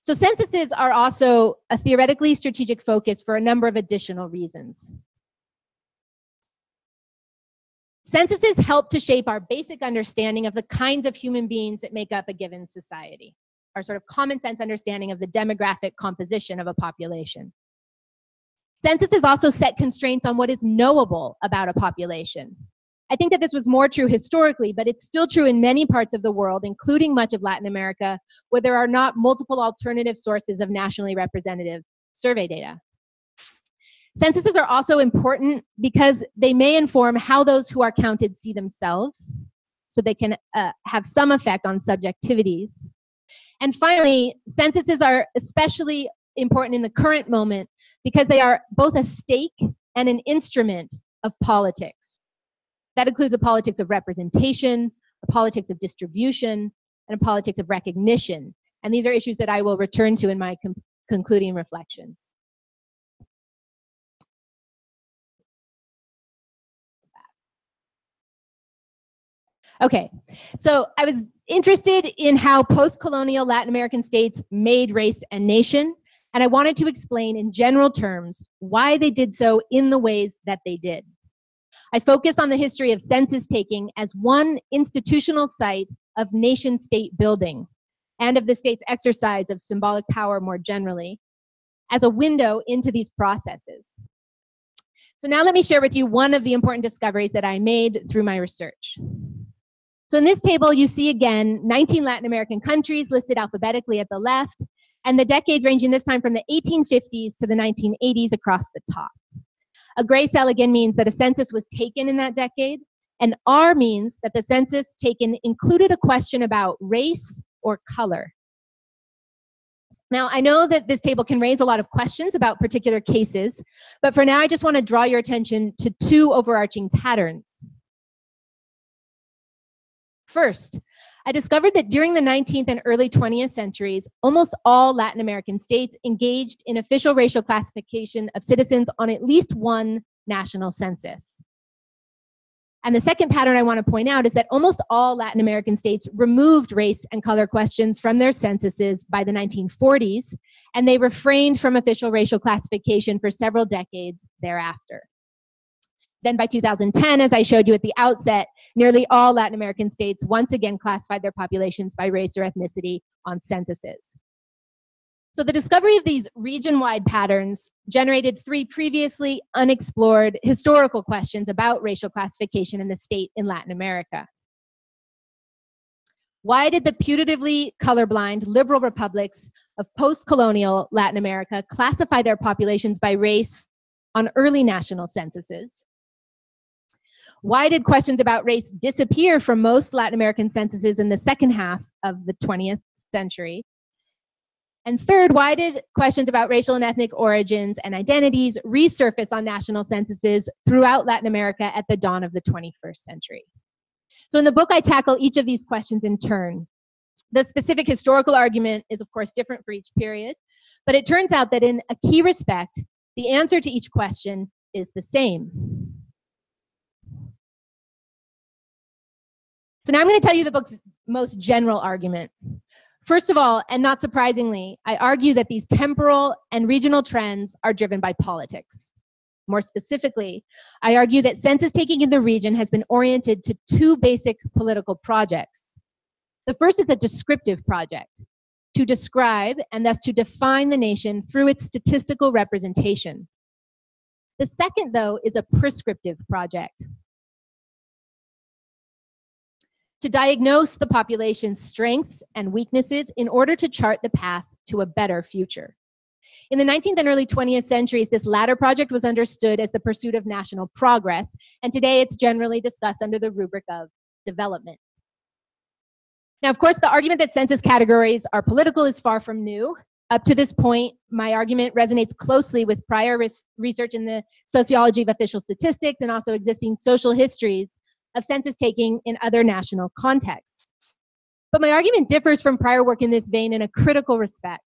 Speaker 7: So censuses are also a theoretically strategic focus for a number of additional reasons. Censuses help to shape our basic understanding of the kinds of human beings that make up a given society, our sort of common sense understanding of the demographic composition of a population. Censuses also set constraints on what is knowable about a population. I think that this was more true historically, but it's still true in many parts of the world, including much of Latin America, where there are not multiple alternative sources of nationally representative survey data. Censuses are also important because they may inform how those who are counted see themselves, so they can have some effect on subjectivities. And finally, censuses are especially important in the current moment because they are both a stake and an instrument of politics. That includes a politics of representation, a politics of distribution, and a politics of recognition. And these are issues that I will return to in my concluding reflections. Okay, so I was interested in how post-colonial Latin American states made race and nation, and I wanted to explain in general terms why they did so in the ways that they did. I focused on the history of census taking as one institutional site of nation-state building and of the state's exercise of symbolic power more generally as a window into these processes. So now let me share with you one of the important discoveries that I made through my research. So in this table, you see again 19 Latin American countries listed alphabetically at the left, and the decades ranging this time from the 1850s to the 1980s across the top. A gray cell again means that a census was taken in that decade, and R means that the census taken included a question about race or color. Now, I know that this table can raise a lot of questions about particular cases, but for now, I just want to draw your attention to two overarching patterns. First, I discovered that during the 19th and early 20th centuries, almost all Latin American states engaged in official racial classification of citizens on at least one national census. And the second pattern I want to point out is that almost all Latin American states removed race and color questions from their censuses by the 1940s, and they refrained from official racial classification for several decades thereafter. Then by 2010, as I showed you at the outset, nearly all Latin American states once again classified their populations by race or ethnicity on censuses. So the discovery of these region-wide patterns generated three previously unexplored historical questions about racial classification in the state in Latin America. Why did the putatively colorblind liberal republics of post-colonial Latin America classify their populations by race on early national censuses? Why did questions about race disappear from most Latin American censuses in the second half of the 20th century? And third, why did questions about racial and ethnic origins and identities resurface on national censuses throughout Latin America at the dawn of the 21st century? So in the book, I tackle each of these questions in turn. The specific historical argument is, of course, different for each period, but it turns out that in a key respect, the answer to each question is the same. So now I'm going to tell you the book's most general argument. First of all, and not surprisingly, I argue that these temporal and regional trends are driven by politics. More specifically, I argue that census taking in the region has been oriented to two basic political projects. The first is a descriptive project, to describe and thus to define the nation through its statistical representation. The second, though, is a prescriptive project, to diagnose the population's strengths and weaknesses in order to chart the path to a better future. In the 19th and early 20th centuries, this latter project was understood as the pursuit of national progress, and today it's generally discussed under the rubric of development. Now, of course, the argument that census categories are political is far from new. Up to this point, my argument resonates closely with prior research in the sociology of official statistics and also existing social histories of census taking in other national contexts. But my argument differs from prior work in this vein in a critical respect.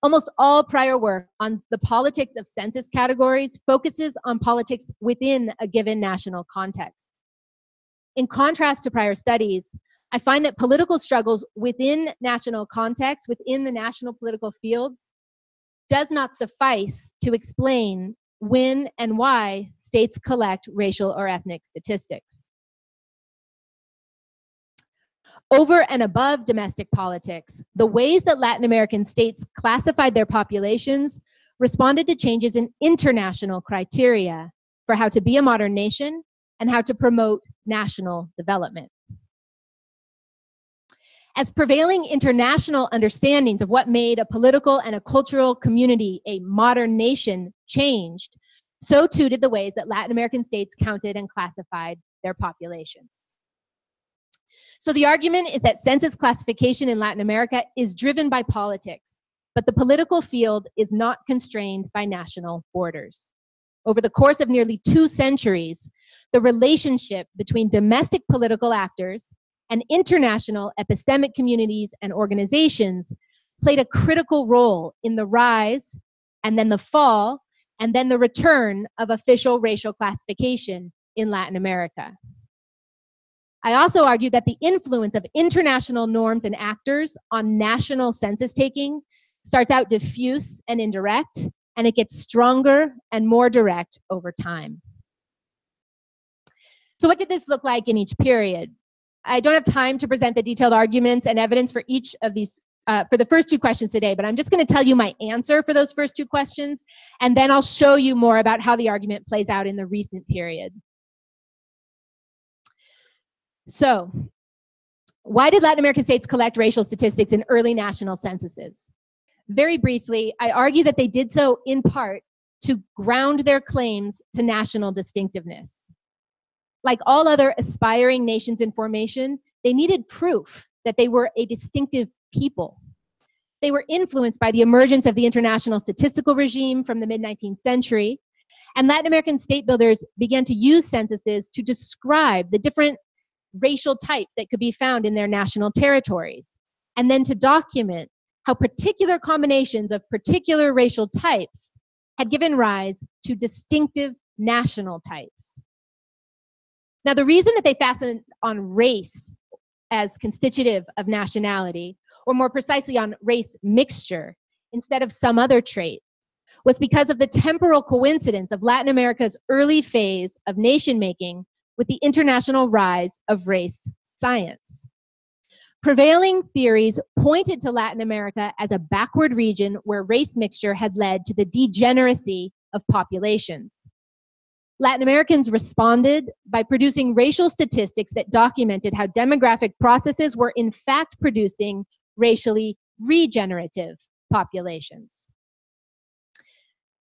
Speaker 7: Almost all prior work on the politics of census categories focuses on politics within a given national context. In contrast to prior studies, I find that political struggles within national contexts, within the national political fields, does not suffice to explain when and why states collect racial or ethnic statistics. Over and above domestic politics, the ways that Latin American states classified their populations responded to changes in international criteria for how to be a modern nation and how to promote national development. As prevailing international understandings of what made a political and a cultural community a modern nation changed, so too did the ways that Latin American states counted and classified their populations. So the argument is that census classification in Latin America is driven by politics, but the political field is not constrained by national borders. Over the course of nearly 2 centuries, the relationship between domestic political actors and international epistemic communities and organizations played a critical role in the rise and then the fall and then the return of official racial classification in Latin America. I also argue that the influence of international norms and actors on national census taking starts out diffuse and indirect, and it gets stronger and more direct over time. So what did this look like in each period? I don't have time to present the detailed arguments and evidence for each of these, for the first 2 questions today, but I'm just going to tell you my answer for those first 2 questions, and then I'll show you more about how the argument plays out in the recent period. So, why did Latin American states collect racial statistics in early national censuses? Very briefly, I argue that they did so in part to ground their claims to national distinctiveness. Like all other aspiring nations in formation, they needed proof that they were a distinctive people. They were influenced by the emergence of the international statistical regime from the mid-19th century, and Latin American state builders began to use censuses to describe the different racial types that could be found in their national territories, and then to document how particular combinations of particular racial types had given rise to distinctive national types. Now, the reason that they fastened on race as constitutive of nationality, or more precisely on race mixture instead of some other trait, was because of the temporal coincidence of Latin America's early phase of nation-making with the international rise of race science. Prevailing theories pointed to Latin America as a backward region where race mixture had led to the degeneracy of populations. Latin Americans responded by producing racial statistics that documented how demographic processes were in fact producing racially regenerative populations.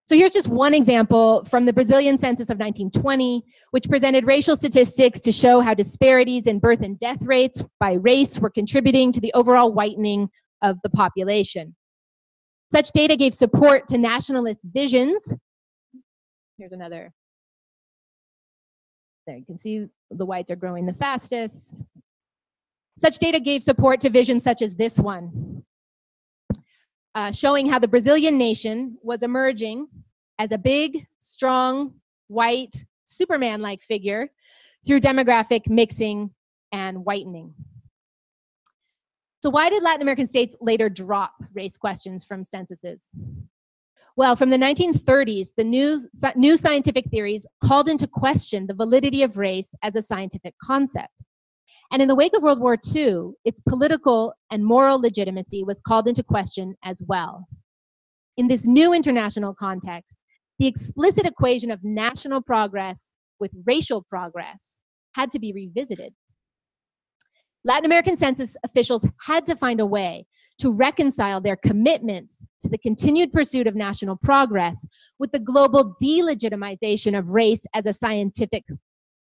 Speaker 7: So here's just one example from the Brazilian census of 1920, which presented racial statistics to show how disparities in birth and death rates by race were contributing to the overall whitening of the population. Such data gave support to nationalist visions. Here's another. There you can see the whites are growing the fastest. Such data gave support to visions such as this one, showing how the Brazilian nation was emerging as a big, strong, white, Superman-like figure through demographic mixing and whitening. So why did Latin American states later drop race questions from censuses? Well, from the 1930s, the new scientific theories called into question the validity of race as a scientific concept. And in the wake of World War II, its political and moral legitimacy was called into question as well. In this new international context, the explicit equation of national progress with racial progress had to be revisited. Latin American census officials had to find a way to reconcile their commitments to the continued pursuit of national progress with the global delegitimization of race as a scientific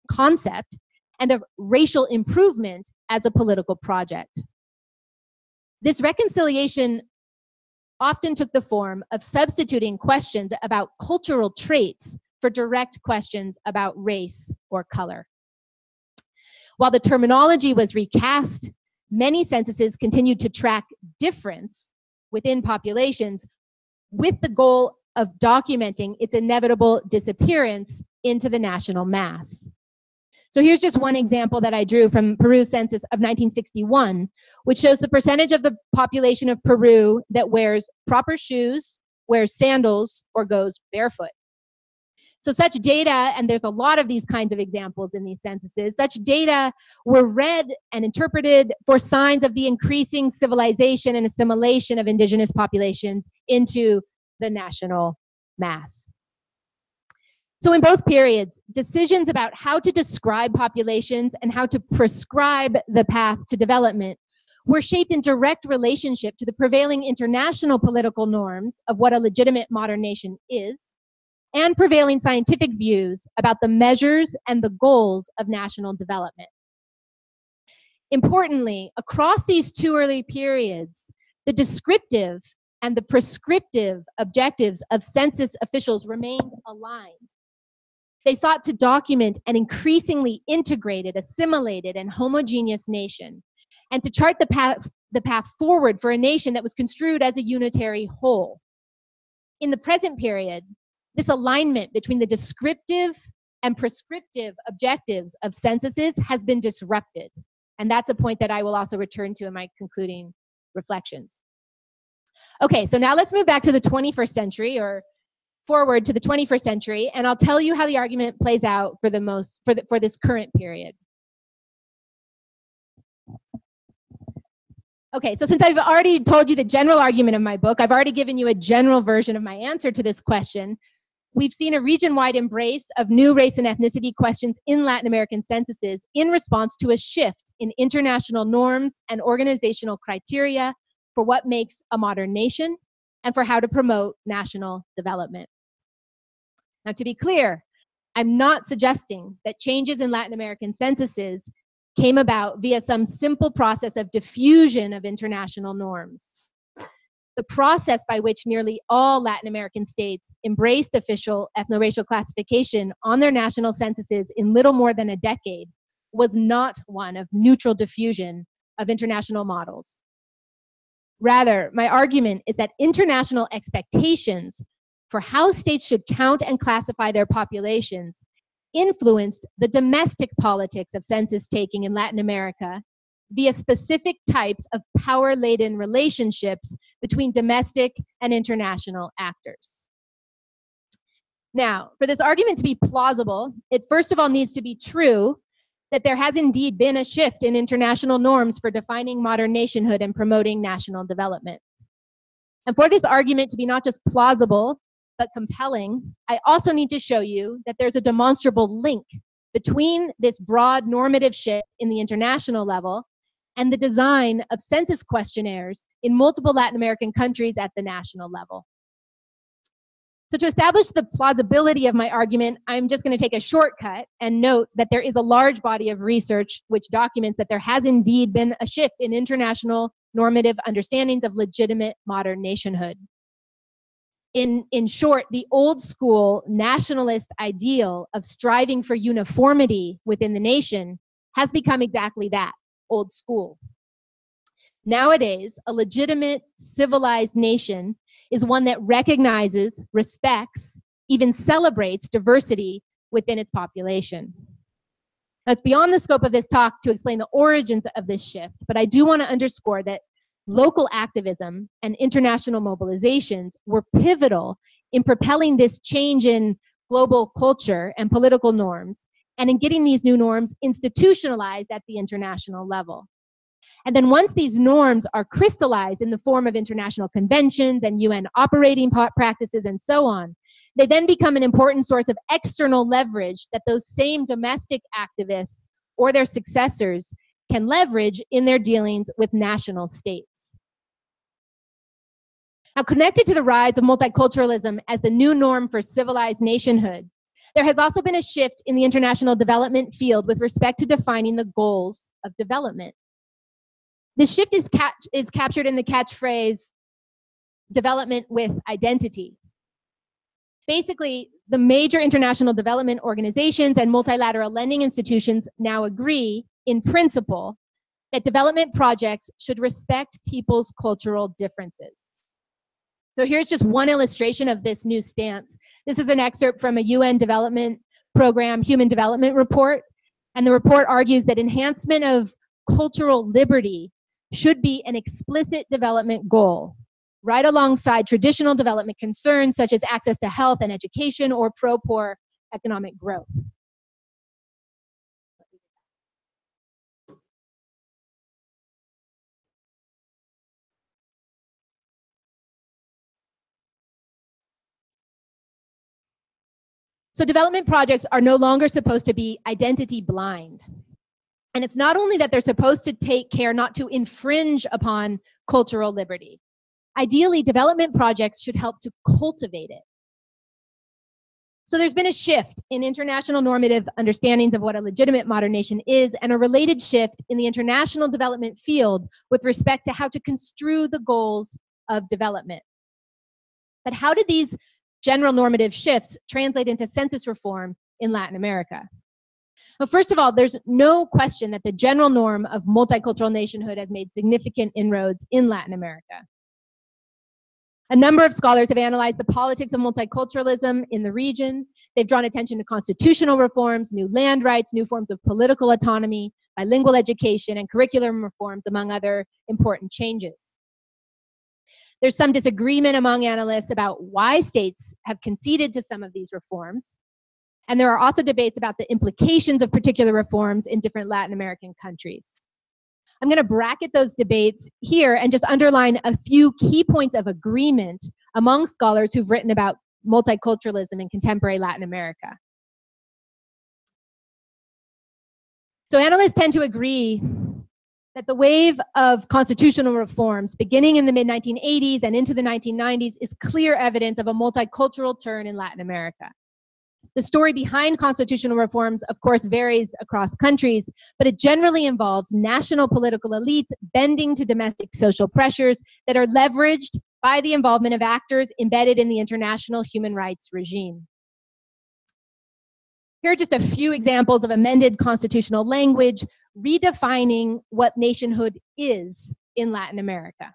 Speaker 7: concept and of racial improvement as a political project. This reconciliation often took the form of substituting questions about cultural traits for direct questions about race or color. While the terminology was recast, many censuses continued to track difference within populations with the goal of documenting its inevitable disappearance into the national mass. So here's just one example that I drew from Peru's census of 1961, which shows the percentage of the population of Peru that wears proper shoes, wears sandals, or goes barefoot. So such data, and there's a lot of these kinds of examples in these censuses, such data were read and interpreted for signs of the increasing civilization and assimilation of indigenous populations into the national mass. So in both periods, decisions about how to describe populations and how to prescribe the path to development were shaped in direct relationship to the prevailing international political norms of what a legitimate modern nation is, and prevailing scientific views about the measures and the goals of national development. Importantly, across these two early periods, the descriptive and the prescriptive objectives of census officials remained aligned. They sought to document an increasingly integrated, assimilated, and homogeneous nation, and to chart the path forward for a nation that was construed as a unitary whole. In the present period, this alignment between the descriptive and prescriptive objectives of censuses has been disrupted. And that's a point that I will also return to in my concluding reflections. Okay, so now let's move back to the 21st century, or forward to the 21st century, and I'll tell you how the argument plays out for this current period. Okay, so since I've already told you the general argument of my book, I've already given you a general version of my answer to this question. We've seen a region-wide embrace of new race and ethnicity questions in Latin American censuses in response to a shift in international norms and organizational criteria for what makes a modern nation and for how to promote national development. Now, to be clear, I'm not suggesting that changes in Latin American censuses came about via some simple process of diffusion of international norms. The process by which nearly all Latin American states embraced official ethno-racial classification on their national censuses in little more than a decade was not one of neutral diffusion of international models. Rather, my argument is that international expectations for how states should count and classify their populations influenced the domestic politics of census taking in Latin America via specific types of power-laden relationships between domestic and international actors. Now, for this argument to be plausible, it first of all needs to be true that there has indeed been a shift in international norms for defining modern nationhood and promoting national development. And for this argument to be not just plausible, but compelling, I also need to show you that there's a demonstrable link between this broad normative shift in the international level and the design of census questionnaires in multiple Latin American countries at the national level. So to establish the plausibility of my argument, I'm just going to take a shortcut and note that there is a large body of research which documents that there has indeed been a shift in international normative understandings of legitimate modern nationhood. In short, the old school nationalist ideal of striving for uniformity within the nation has become exactly that, old school. Nowadays, a legitimate civilized nation is one that recognizes, respects, even celebrates diversity within its population. Now, it's beyond the scope of this talk to explain the origins of this shift, but I do want to underscore that local activism and international mobilizations were pivotal in propelling this change in global culture and political norms, and in getting these new norms institutionalized at the international level. And then once these norms are crystallized in the form of international conventions and UN operating practices and so on, they then become an important source of external leverage that those same domestic activists or their successors can leverage in their dealings with national states. Now, connected to the rise of multiculturalism as the new norm for civilized nationhood, there has also been a shift in the international development field with respect to defining the goals of development. This shift is captured in the catchphrase, development with identity. Basically, the major international development organizations and multilateral lending institutions now agree, in principle, that development projects should respect people's cultural differences. So here's just one illustration of this new stance. This is an excerpt from a UN Development Program Human Development Report, and the report argues that enhancement of cultural liberty should be an explicit development goal, right alongside traditional development concerns such as access to health and education or pro-poor economic growth. So development projects are no longer supposed to be identity blind. And it's not only that they're supposed to take care not to infringe upon cultural liberty. Ideally, development projects should help to cultivate it. So there's been a shift in international normative understandings of what a legitimate modern nation is, and a related shift in the international development field with respect to how to construe the goals of development. But how did these general normative shifts translate into census reform in Latin America? Well, first of all, there's no question that the general norm of multicultural nationhood has made significant inroads in Latin America. A number of scholars have analyzed the politics of multiculturalism in the region. They've drawn attention to constitutional reforms, new land rights, new forms of political autonomy, bilingual education, and curriculum reforms, among other important changes. There's some disagreement among analysts about why states have conceded to some of these reforms. And there are also debates about the implications of particular reforms in different Latin American countries. I'm going to bracket those debates here and just underline a few key points of agreement among scholars who've written about multiculturalism in contemporary Latin America. So analysts tend to agree that the wave of constitutional reforms beginning in the mid-1980s and into the 1990s is clear evidence of a multicultural turn in Latin America. The story behind constitutional reforms, of course, varies across countries, but it generally involves national political elites bending to domestic social pressures that are leveraged by the involvement of actors embedded in the international human rights regime. Here are just a few examples of amended constitutional language redefining what nationhood is in Latin America.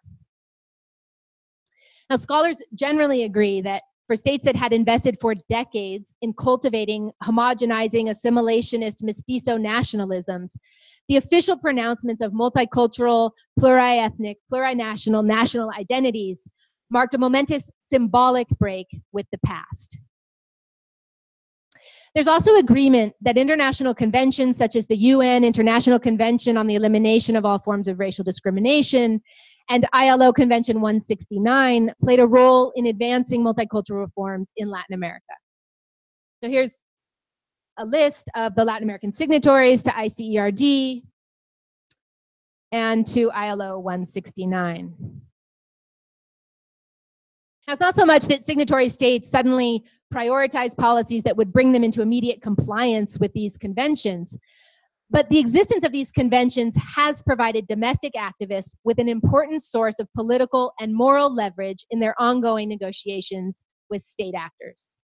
Speaker 7: Now, scholars generally agree that for states that had invested for decades in cultivating homogenizing, assimilationist, mestizo nationalisms, the official pronouncements of multicultural, pluriethnic, plurinational, national identities marked a momentous symbolic break with the past. There's also agreement that international conventions such as the UN International Convention on the Elimination of All Forms of Racial Discrimination and ILO Convention 169 played a role in advancing multicultural reforms in Latin America. So here's a list of the Latin American signatories to ICERD and to ILO 169. Now, it's not so much that signatory states suddenly prioritize policies that would bring them into immediate compliance with these conventions, but the existence of these conventions has provided domestic activists with an important source of political and moral leverage in their ongoing negotiations with state actors.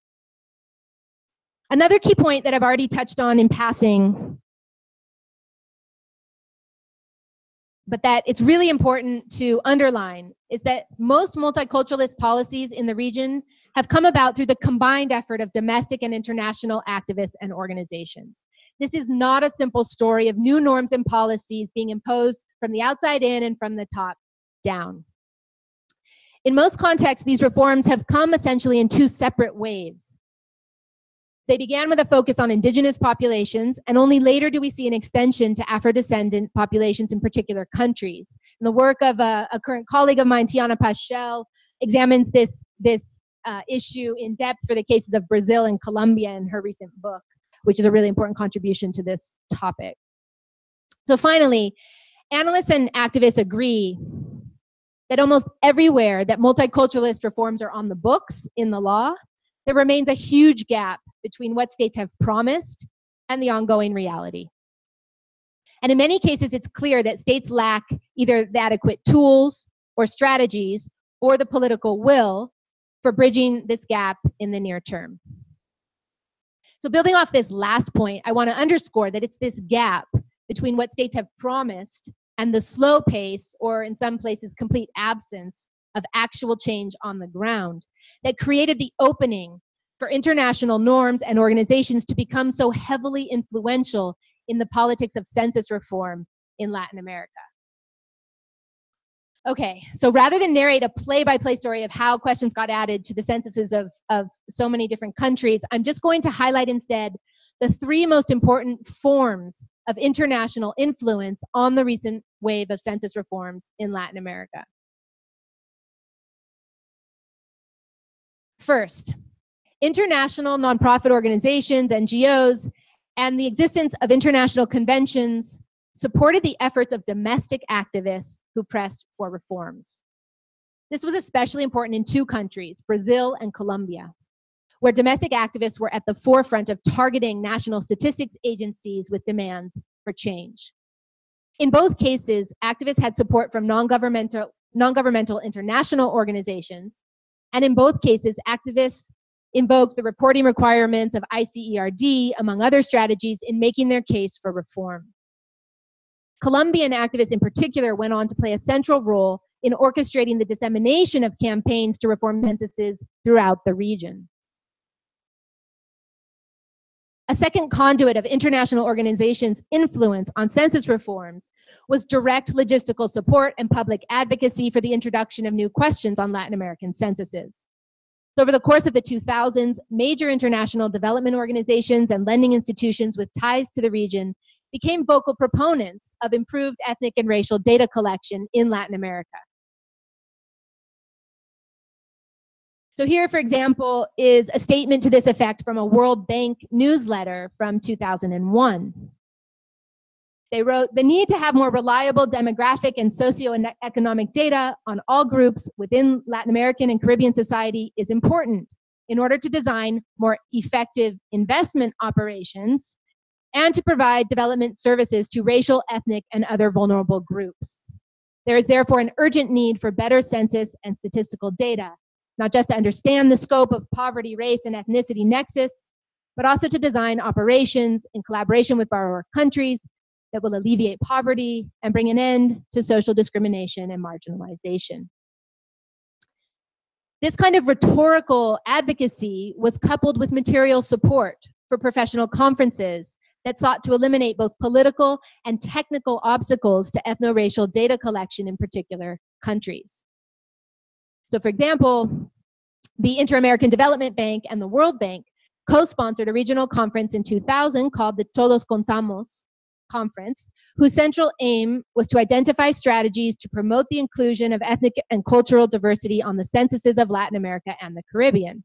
Speaker 7: Another key point that I've already touched on in passing, but that it's really important to underline, is that most multiculturalist policies in the region have come about through the combined effort of domestic and international activists and organizations. This is not a simple story of new norms and policies being imposed from the outside in and from the top down. In most contexts, these reforms have come essentially in two separate waves. They began with a focus on indigenous populations, and only later do we see an extension to Afro-descendant populations in particular countries. And the work of a current colleague of mine, Tiana Paschel, examines this issue in depth for the cases of Brazil and Colombia in her recent book, which is a really important contribution to this topic. So finally, analysts and activists agree that almost everywhere that multiculturalist reforms are on the books in the law, there remains a huge gap between what states have promised and the ongoing reality. And in many cases, it's clear that states lack either the adequate tools or strategies or the political will for bridging this gap in the near term. So building off this last point, I want to underscore that it's this gap between what states have promised and the slow pace, or in some places, complete absence of actual change on the ground that created the opening for international norms and organizations to become so heavily influential in the politics of census reform in Latin America. Okay, so rather than narrate a play-by-play story of how questions got added to the censuses of so many different countries, I'm just going to highlight instead the three most important forms of international influence on the recent wave of census reforms in Latin America. First, international nonprofit organizations, NGOs, and the existence of international conventions supported the efforts of domestic activists who pressed for reforms. This was especially important in two countries, Brazil and Colombia, where domestic activists were at the forefront of targeting national statistics agencies with demands for change. In both cases, activists had support from non-governmental international organizations, and in both cases, activists invoked the reporting requirements of ICERD, among other strategies, in making their case for reform. Colombian activists in particular went on to play a central role in orchestrating the dissemination of campaigns to reform censuses throughout the region. A second conduit of international organizations' influence on census reforms was direct logistical support and public advocacy for the introduction of new questions on Latin American censuses. So over the course of the 2000s, major international development organizations and lending institutions with ties to the region became vocal proponents of improved ethnic and racial data collection in Latin America. So here, for example, is a statement to this effect from a World Bank newsletter from 2001. They wrote, "The need to have more reliable demographic and socioeconomic data on all groups within Latin American and Caribbean society is important in order to design more effective investment operations and to provide development services to racial, ethnic, and other vulnerable groups. There is therefore an urgent need for better census and statistical data, not just to understand the scope of poverty, race, and ethnicity nexus, but also to design operations in collaboration with borrower countries that will alleviate poverty and bring an end to social discrimination and marginalization. This kind of rhetorical advocacy was coupled with material support for professional conferences that sought to eliminate both political and technical obstacles to ethno-racial data collection in particular countries. So for example, the Inter-American Development Bank and the World Bank co-sponsored a regional conference in 2000 called the Todos Contamos Conference, whose central aim was to identify strategies to promote the inclusion of ethnic and cultural diversity on the censuses of Latin America and the Caribbean.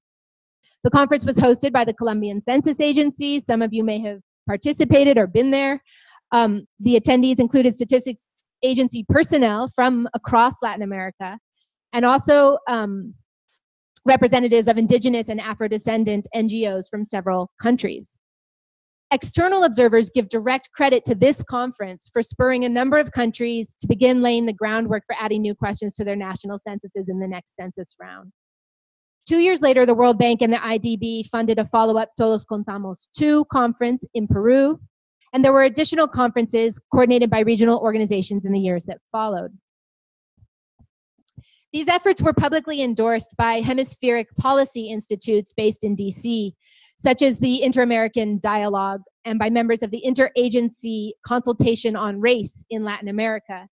Speaker 7: The conference was hosted by the Colombian Census Agency. Some of you may have participated or been there. The attendees included statistics agency personnel from across Latin America, and also representatives of indigenous and Afro-descendant NGOs from several countries. External observers give direct credit to this conference for spurring a number of countries to begin laying the groundwork for adding new questions to their national censuses in the next census round. 2 years later, the World Bank and the IDB funded a follow-up Todos Contamos II conference in Peru, and there were additional conferences coordinated by regional organizations in the years that followed. These efforts were publicly endorsed by hemispheric policy institutes based in DC, such as the Inter-American Dialogue, and by members of the Interagency Consultation on Race in Latin America.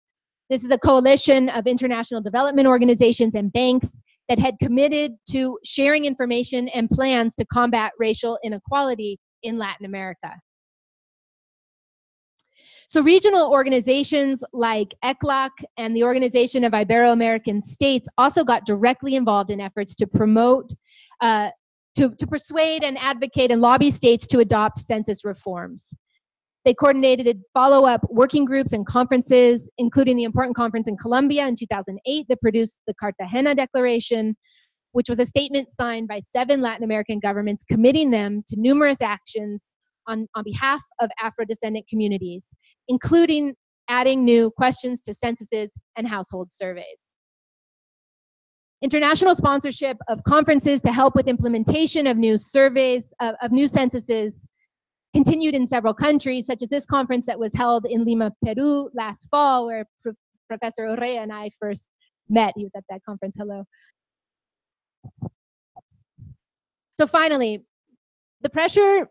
Speaker 7: This is a coalition of international development organizations and banks that had committed to sharing information and plans to combat racial inequality in Latin America. So regional organizations like ECLAC and the Organization of Ibero-American States also got directly involved in efforts to promote, to persuade and advocate and lobby states to adopt census reforms. They coordinated follow-up working groups and conferences, including the important conference in Colombia in 2008 that produced the Cartagena Declaration, which was a statement signed by 7 Latin American governments committing them to numerous actions on behalf of Afro-descendant communities, including adding new questions to censuses and household surveys. International sponsorship of conferences to help with implementation of new surveys, of new censuses, continued in several countries, such as this conference that was held in Lima, Peru last fall, where Professor Urrea and I first met. He was at that conference. Hello. So finally, the pressure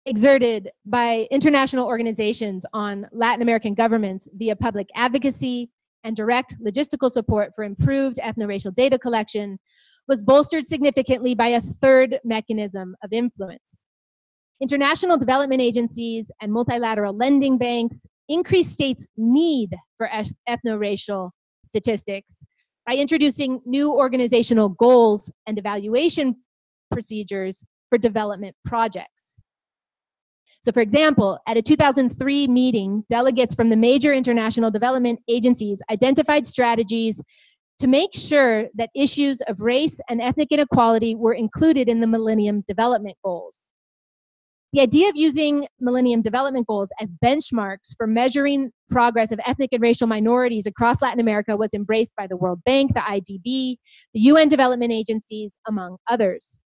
Speaker 7: exerted by international organizations on Latin American governments via public advocacy and direct logistical support for improved ethno-racial data collection was bolstered significantly by a third mechanism of influence. International development agencies and multilateral lending banks increased states' need for ethno-racial statistics by introducing new organizational goals and evaluation procedures for development projects. So for example, at a 2003 meeting, delegates from the major international development agencies identified strategies to make sure that issues of race and ethnic inequality were included in the Millennium Development Goals. The idea of using Millennium Development Goals as benchmarks for measuring progress of ethnic and racial minorities across Latin America was embraced by the World Bank, the IDB, the UN development agencies, among others.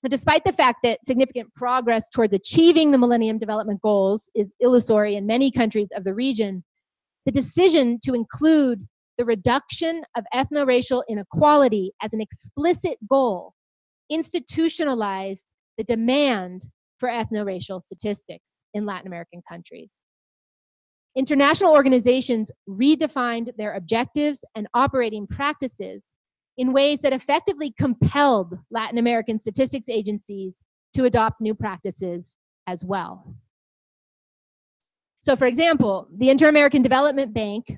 Speaker 7: But despite the fact that significant progress towards achieving the Millennium Development Goals is illusory in many countries of the region, the decision to include the reduction of ethno-racial inequality as an explicit goal institutionalized the demand for ethno-racial statistics in Latin American countries. International organizations redefined their objectives and operating practices in ways that effectively compelled Latin American statistics agencies to adopt new practices as well. So for example, the Inter-American Development Bank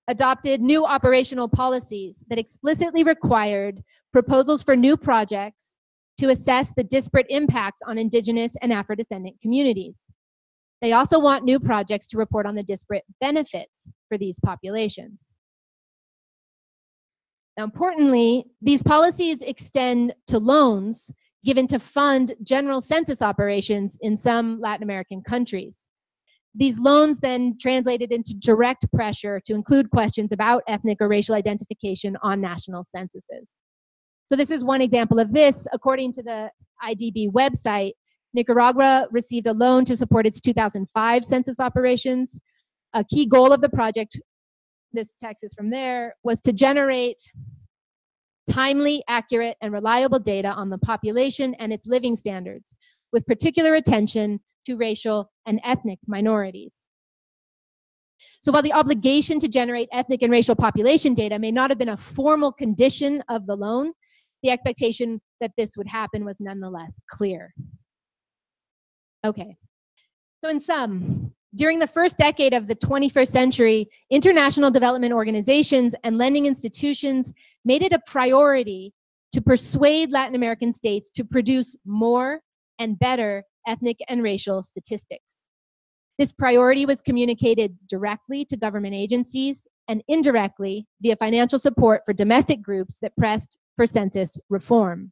Speaker 7: adopted new operational policies that explicitly required proposals for new projects to assess the disparate impacts on indigenous and Afro-descendant communities. They also want new projects to report on the disparate benefits for these populations. Now, importantly, these policies extend to loans given to fund general census operations in some Latin American countries. These loans then translated into direct pressure to include questions about ethnic or racial identification on national censuses. So this is one example of this. According to the IDB website, Nicaragua received a loan to support its 2005 census operations. A key goal of the project, this text is from there, was to generate timely, accurate, and reliable data on the population and its living standards, with particular attention to racial and ethnic minorities. So while the obligation to generate ethnic and racial population data may not have been a formal condition of the loan, the expectation that this would happen was nonetheless clear. Okay, so in sum, during the first decade of the 21st century, international development organizations and lending institutions made it a priority to persuade Latin American states to produce more and better ethnic and racial statistics. This priority was communicated directly to government agencies and indirectly via financial support for domestic groups that pressed for census reform.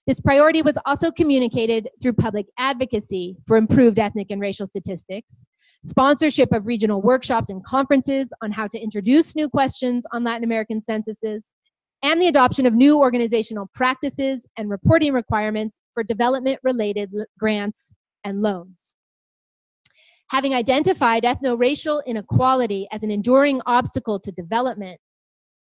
Speaker 7: This priority was also communicated through public advocacy for improved ethnic and racial statistics, sponsorship of regional workshops and conferences on how to introduce new questions on Latin American censuses, and the adoption of new organizational practices and reporting requirements for development-related grants and loans. Having identified ethno-racial inequality as an enduring obstacle to development,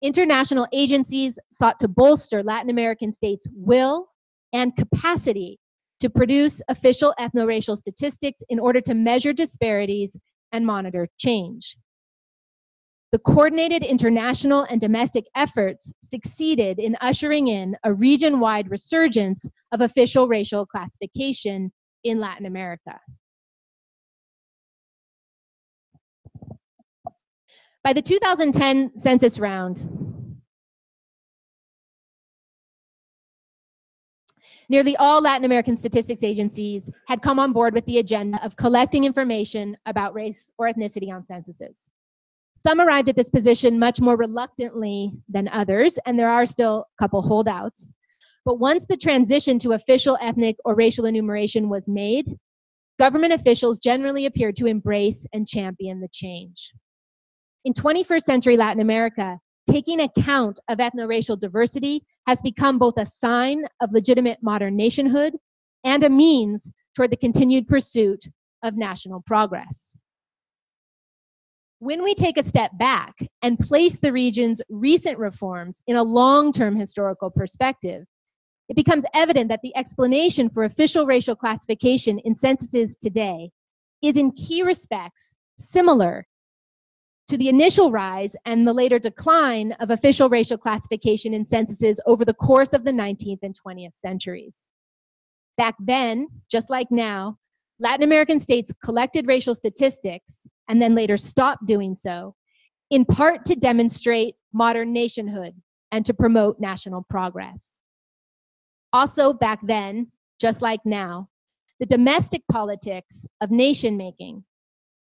Speaker 7: international agencies sought to bolster Latin American states' will and capacity to produce official ethno-racial statistics in order to measure disparities and monitor change. The coordinated international and domestic efforts succeeded in ushering in a region-wide resurgence of official racial classification in Latin America. By the 2010 census round, nearly all Latin American statistics agencies had come on board with the agenda of collecting information about race or ethnicity on censuses. Some arrived at this position much more reluctantly than others, and there are still a couple holdouts. But once the transition to official ethnic or racial enumeration was made, government officials generally appeared to embrace and champion the change. In 21st century Latin America, taking account of ethno-racial diversity has become both a sign of legitimate modern nationhood and a means toward the continued pursuit of national progress. When we take a step back and place the region's recent reforms in a long-term historical perspective, it becomes evident that the explanation for official racial classification in censuses today is in key respects similar to the initial rise and the later decline of official racial classification in censuses over the course of the 19th and 20th centuries. Back then, just like now, Latin American states collected racial statistics and then later stopped doing so, in part to demonstrate modern nationhood and to promote national progress. Also back then, just like now, the domestic politics of nation-making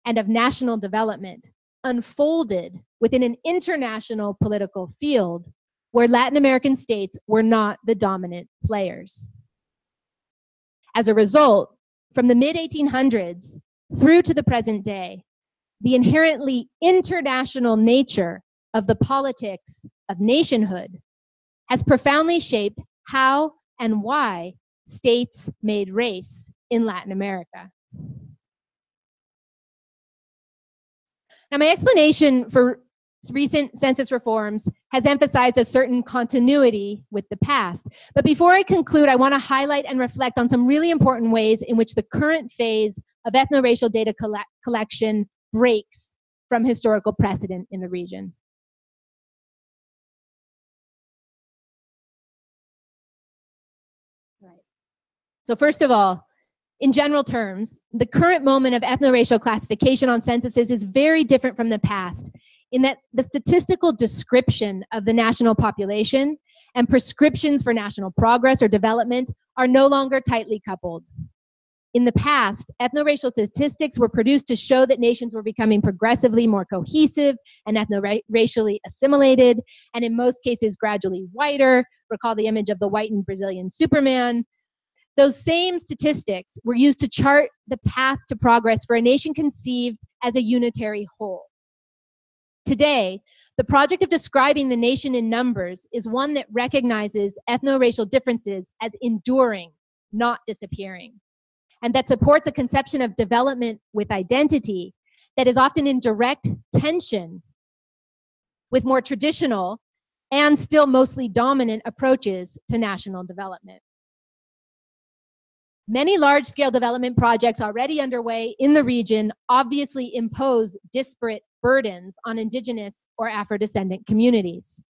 Speaker 7: and of national development unfolded within an international political field where Latin American states were not the dominant players. As a result, from the mid-1800s through to the present day, the inherently international nature of the politics of nationhood has profoundly shaped how and why states made race in Latin America. Now, my explanation for recent census reforms has emphasized a certain continuity with the past. But before I conclude, I want to highlight and reflect on some really important ways in which the current phase of ethno-racial data collection breaks from historical precedent in the region. Right. So first of all, in general terms, the current moment of ethno-racial classification on censuses is very different from the past in that the statistical description of the national population and prescriptions for national progress or development are no longer tightly coupled. In the past, ethno-racial statistics were produced to show that nations were becoming progressively more cohesive and ethno-racially assimilated, and in most cases gradually whiter. Recall the image of the whitened Brazilian Superman. Those same statistics were used to chart the path to progress for a nation conceived as a unitary whole. Today, The project of describing the nation in numbers is one that recognizes ethno-racial differences as enduring, not disappearing, and that supports a conception of development with identity that is often in direct tension with more traditional and still mostly dominant approaches to national development. Many large-scale development projects already underway in the region obviously impose disparate burdens on indigenous or Afro-descendant communities.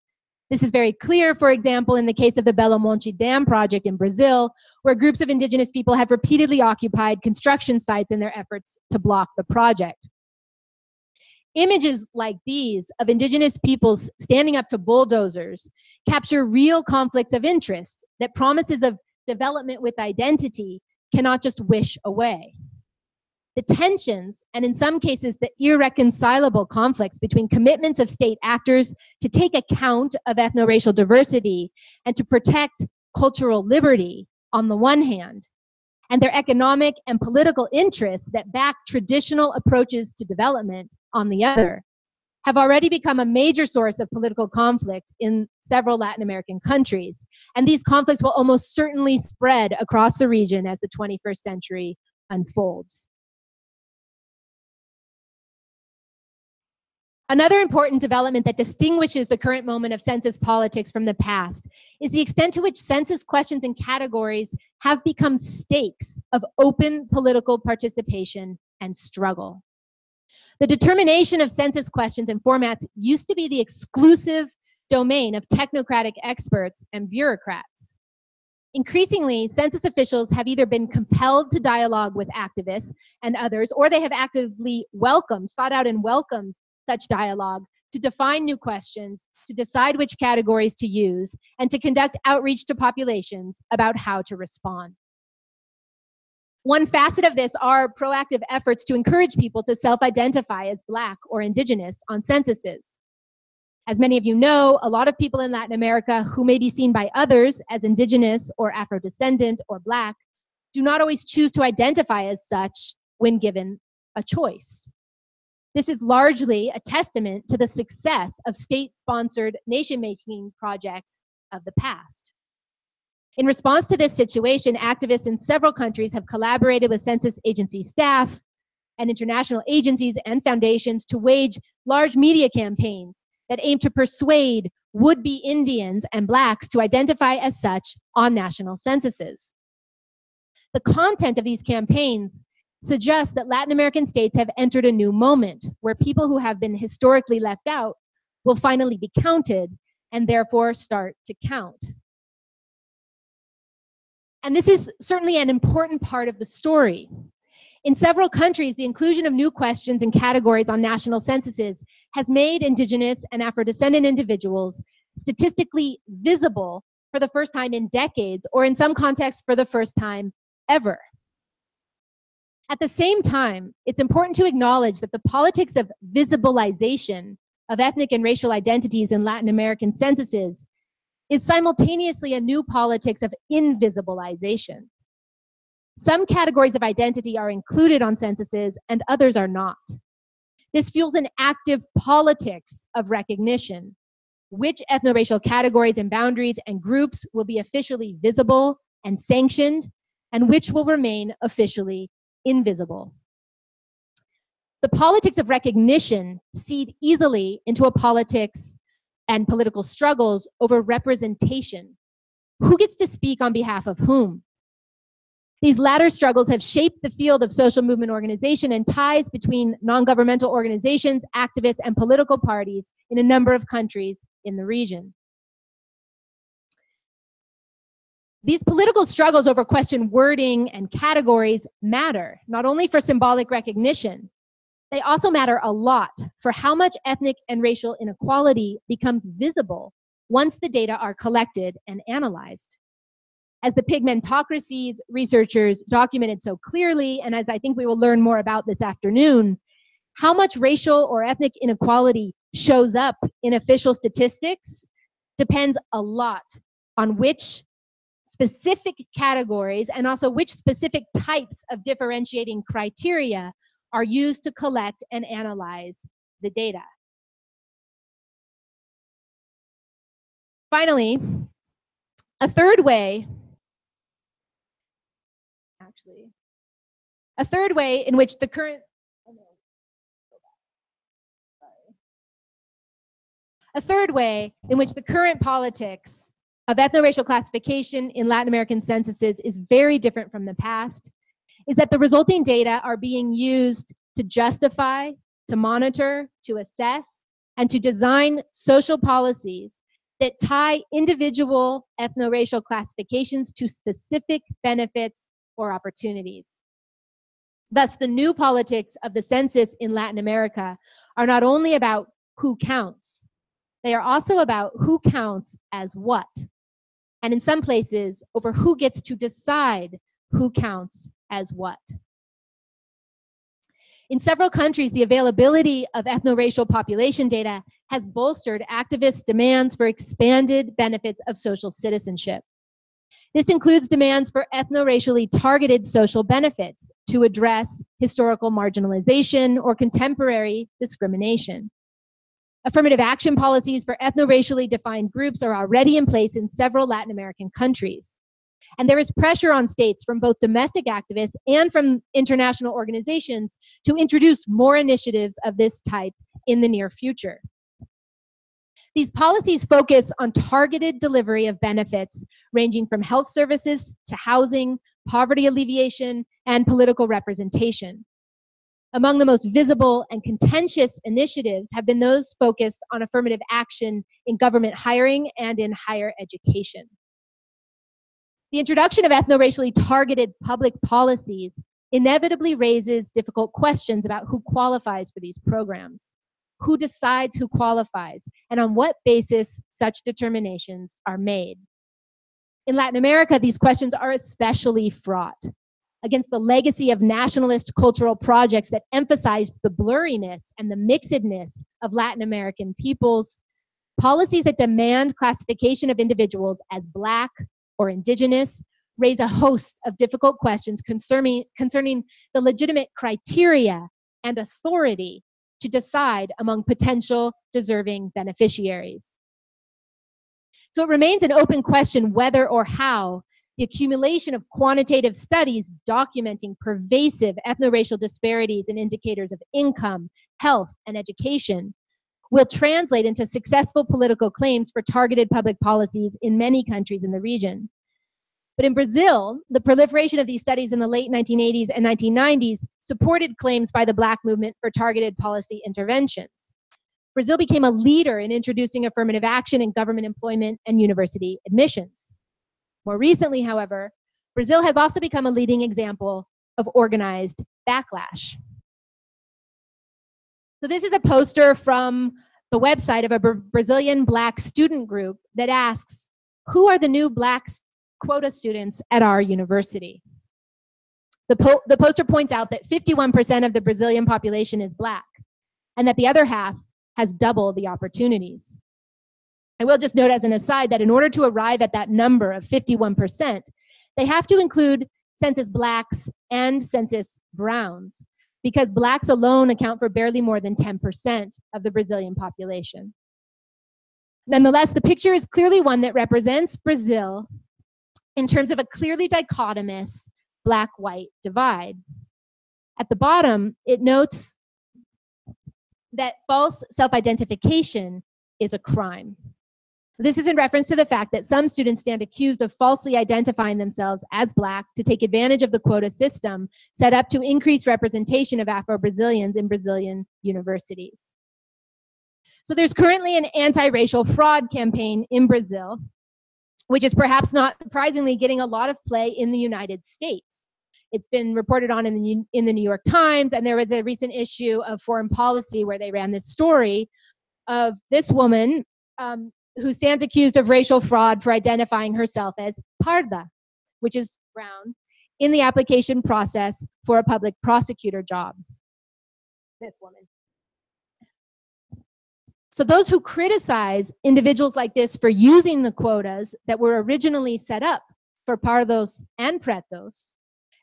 Speaker 7: This is very clear, for example, in the case of the Belo Monte Dam project in Brazil, where groups of indigenous people have repeatedly occupied construction sites in their efforts to block the project. Images like these of indigenous peoples standing up to bulldozers capture real conflicts of interest that promises of development with identity cannot just wish away. The tensions, and in some cases the irreconcilable conflicts between commitments of state actors to take account of ethno-racial diversity and to protect cultural liberty on the one hand, and their economic and political interests that back traditional approaches to development on the other, have already become a major source of political conflict in several Latin American countries. And these conflicts will almost certainly spread across the region as the 21st century unfolds. Another important development that distinguishes the current moment of census politics from the past is the extent to which census questions and categories have become stakes of open political participation and struggle. The determination of census questions and formats used to be the exclusive domain of technocratic experts and bureaucrats. Increasingly, census officials have either been compelled to dialogue with activists and others, or they have actively sought out and welcomed such dialogue to define new questions, to decide which categories to use, and to conduct outreach to populations about how to respond. One facet of this are proactive efforts to encourage people to self-identify as Black or Indigenous on censuses. As many of you know, a lot of people in Latin America who may be seen by others as Indigenous or Afro-descendant or Black do not always choose to identify as such when given a choice. This is largely a testament to the success of state-sponsored nation-making projects of the past. In response to this situation, activists in several countries have collaborated with census agency staff and international agencies and foundations to wage large media campaigns that aim to persuade would-be Indians and Blacks to identify as such on national censuses. The content of these campaigns suggests that Latin American states have entered a new moment where people who have been historically left out will finally be counted and therefore start to count. And this is certainly an important part of the story. In several countries, the inclusion of new questions and categories on national censuses has made Indigenous and Afro-descendant individuals statistically visible for the first time in decades, or in some contexts for the first time ever. At the same time, it's important to acknowledge that the politics of visibilization of ethnic and racial identities in Latin American censuses is simultaneously a new politics of invisibilization. Some categories of identity are included on censuses and others are not. This fuels an active politics of recognition. Which ethno-racial categories and boundaries and groups will be officially visible and sanctioned, and which will remain officially invisible. The politics of recognition seed easily into a politics and political struggles over representation. Who gets to speak on behalf of whom? These latter struggles have shaped the field of social movement organization and ties between non-governmental organizations, activists, and political parties in a number of countries in the region. These political struggles over question wording and categories matter, not only for symbolic recognition, they also matter a lot for how much ethnic and racial inequality becomes visible once the data are collected and analyzed. As the pigmentocracies researchers documented so clearly, and as I think we will learn more about this afternoon, how much racial or ethnic inequality shows up in official statistics depends a lot on which specific categories and also which specific types of differentiating criteria are used to collect and analyze the data. Finally, a third way in which the current politics of ethno-racial classification in Latin American censuses is very different from the past is that the resulting data are being used to justify, to monitor, to assess, and to design social policies that tie individual ethno-racial classifications to specific benefits or opportunities. Thus, the new politics of the census in Latin America are not only about who counts, they are also about who counts as what, and in some places, over who gets to decide who counts as what. In several countries, the availability of ethno-racial population data has bolstered activist demands for expanded benefits of social citizenship. This includes demands for ethno-racially targeted social benefits to address historical marginalization or contemporary discrimination. Affirmative action policies for ethno-racially defined groups are already in place in several Latin American countries. And there is pressure on states from both domestic activists and from international organizations to introduce more initiatives of this type in the near future. These policies focus on targeted delivery of benefits ranging from health services to housing, poverty alleviation, and political representation. Among the most visible and contentious initiatives have been those focused on affirmative action in government hiring and in higher education. The introduction of ethno-racially targeted public policies inevitably raises difficult questions about who qualifies for these programs, who decides who qualifies, and on what basis such determinations are made. In Latin America, these questions are especially fraught. Against the legacy of nationalist cultural projects that emphasized the blurriness and the mixedness of Latin American peoples, policies that demand classification of individuals as Black or Indigenous raise a host of difficult questions concerning the legitimate criteria and authority to decide among potential deserving beneficiaries. So it remains an open question whether or how the accumulation of quantitative studies documenting pervasive ethno-racial disparities in indicators of income, health, and education will translate into successful political claims for targeted public policies in many countries in the region. But in Brazil, the proliferation of these studies in the late 1980s and 1990s supported claims by the Black movement for targeted policy interventions. Brazil became a leader in introducing affirmative action in government employment and university admissions. More recently, however, Brazil has also become a leading example of organized backlash. So this is a poster from the website of a Brazilian Black student group that asks, who are the new Black quota students at our university? The poster points out that 51% of the Brazilian population is Black, and that the other half has double the opportunities. I will just note as an aside that in order to arrive at that number of 51%, they have to include census Blacks and census Browns, because Blacks alone account for barely more than 10% of the Brazilian population. Nonetheless, the picture is clearly one that represents Brazil in terms of a clearly dichotomous Black-white divide. At the bottom, it notes that false self-identification is a crime. This is in reference to the fact that some students stand accused of falsely identifying themselves as Black to take advantage of the quota system set up to increase representation of Afro-Brazilians in Brazilian universities. So there's currently an anti-racial fraud campaign in Brazil, which is perhaps not surprisingly getting a lot of play in the United States. It's been reported on in the New York Times, and there was a recent issue of Foreign Policy where they ran this story of this woman who stands accused of racial fraud for identifying herself as parda, which is brown, in the application process for a public prosecutor job. This woman. So those who criticize individuals like this for using the quotas that were originally set up for pardos and pretos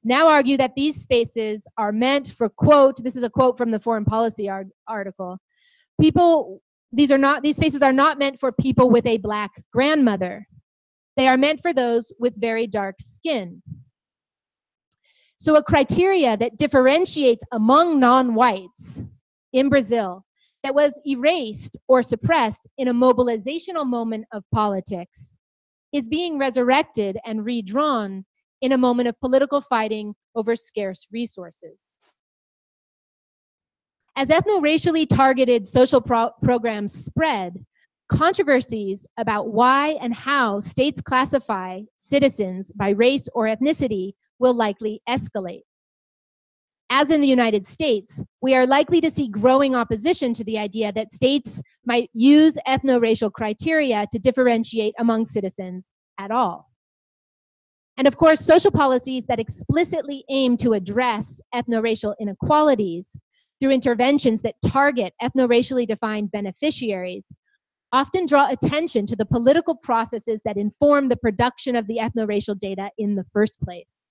Speaker 7: now argue that these spaces are meant for, quote, this is a quote from the Foreign Policy article, people these spaces are not meant for people with a Black grandmother. They are meant for those with very dark skin. So a criteria that differentiates among non-whites in Brazil that was erased or suppressed in a mobilizational moment of politics is being resurrected and redrawn in a moment of political fighting over scarce resources. As ethno-racially targeted social programs spread, controversies about why and how states classify citizens by race or ethnicity will likely escalate. As in the United States, we are likely to see growing opposition to the idea that states might use ethno-racial criteria to differentiate among citizens at all. And of course, social policies that explicitly aim to address ethno-racial inequalities through interventions that target ethno-racially defined beneficiaries often draw attention to the political processes that inform the production of the ethno-racial data in the first place.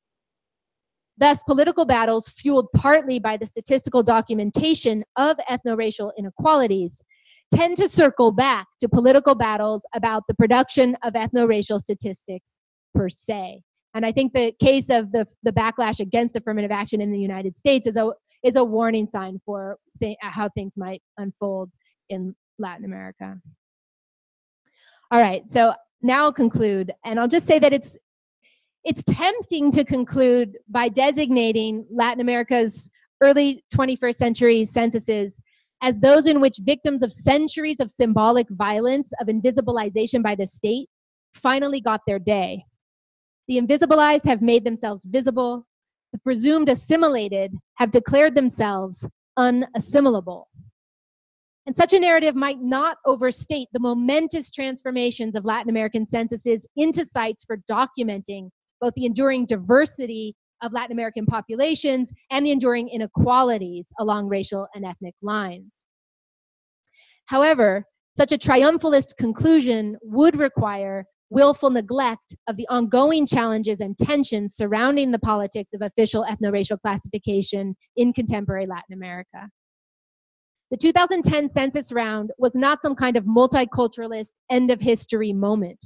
Speaker 7: Thus, political battles fueled partly by the statistical documentation of ethno-racial inequalities tend to circle back to political battles about the production of ethno-racial statistics per se. And I think the case of the backlash against affirmative action in the United States is a warning sign for how things might unfold in Latin America. All right, so now I'll conclude, and I'll just say that it's tempting to conclude by designating Latin America's early 21st century censuses as those in which victims of centuries of symbolic violence, of invisibilization by the state, finally got their day. The invisibilized have made themselves visible. The presumed assimilated have declared themselves unassimilable. And such a narrative might not overstate the momentous transformations of Latin American censuses into sites for documenting both the enduring diversity of Latin American populations and the enduring inequalities along racial and ethnic lines. However, such a triumphalist conclusion would require willful neglect of the ongoing challenges and tensions surrounding the politics of official ethno-racial classification in contemporary Latin America. The 2010 census round was not some kind of multiculturalist end of history moment.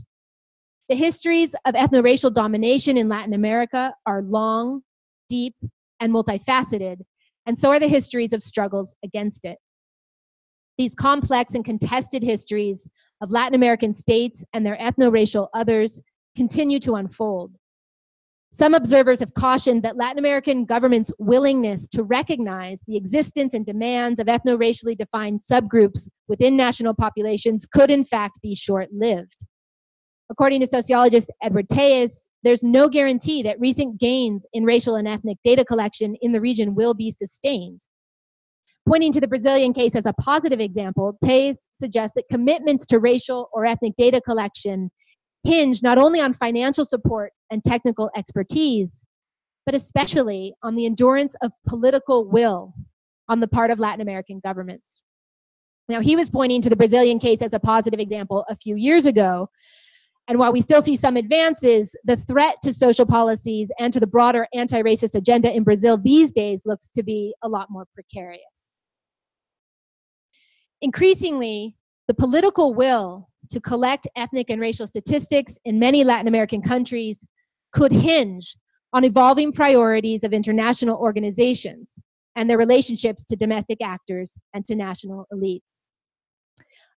Speaker 7: The histories of ethno-racial domination in Latin America are long, deep, and multifaceted, and so are the histories of struggles against it. These complex and contested histories of Latin American states and their ethno-racial others continue to unfold. Some observers have cautioned that Latin American governments' willingness to recognize the existence and demands of ethno-racially defined subgroups within national populations could in fact be short-lived. According to sociologist Edward Tejes, there's no guarantee that recent gains in racial and ethnic data collection in the region will be sustained. Pointing to the Brazilian case as a positive example, Tejes suggests that commitments to racial or ethnic data collection hinge not only on financial support and technical expertise, but especially on the endurance of political will on the part of Latin American governments. Now, he was pointing to the Brazilian case as a positive example a few years ago, and while we still see some advances, the threat to social policies and to the broader anti-racist agenda in Brazil these days looks to be a lot more precarious. Increasingly, the political will to collect ethnic and racial statistics in many Latin American countries could hinge on evolving priorities of international organizations and their relationships to domestic actors and to national elites.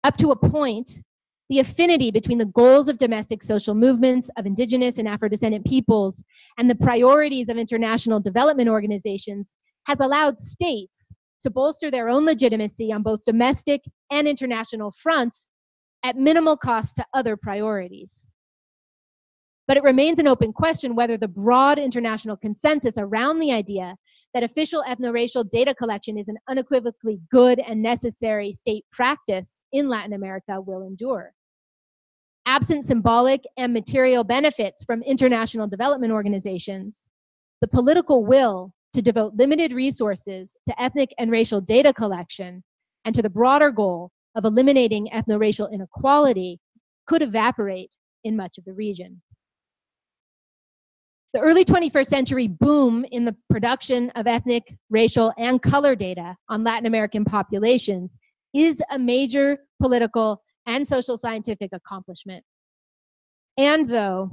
Speaker 7: Up to a point, the affinity between the goals of domestic social movements of indigenous and Afro-descendant peoples and the priorities of international development organizations has allowed states to bolster their own legitimacy on both domestic and international fronts at minimal cost to other priorities. But it remains an open question whether the broad international consensus around the idea that official ethno-racial data collection is an unequivocally good and necessary state practice in Latin America will endure. Absent symbolic and material benefits from international development organizations, the political will to devote limited resources to ethnic and racial data collection and to the broader goal of eliminating ethno-racial inequality could evaporate in much of the region. The early 21st century boom in the production of ethnic, racial, and color data on Latin American populations is a major political and social scientific accomplishment. And though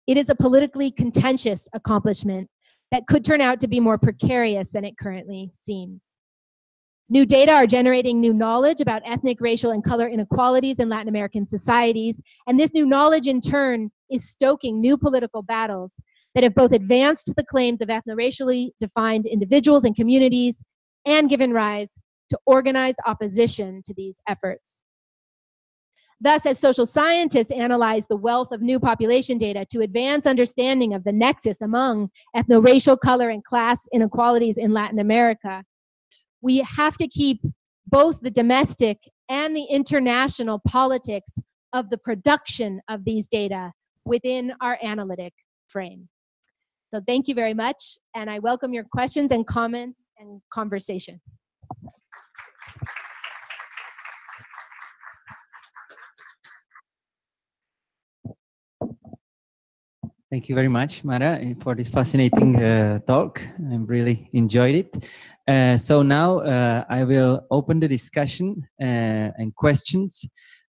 Speaker 7: it is a politically contentious accomplishment that could turn out to be more precarious than it currently seems. New data are generating new knowledge about ethnic, racial, and color inequalities in Latin American societies, and this new knowledge in turn is stoking new political battles that have both advanced the claims of ethno-racially defined individuals and communities and given rise to organized opposition to these efforts. Thus, as social scientists analyze the wealth of new population data to advance understanding of the nexus among ethno-racial, color, and class inequalities in Latin America, we have to keep both the domestic and the international politics of the production of these data within our analytic frame. So thank you very much, and I welcome your questions and comments and conversation.
Speaker 1: Thank you very much, Mara, for this fascinating talk. I really enjoyed it. So now I will open the discussion and questions.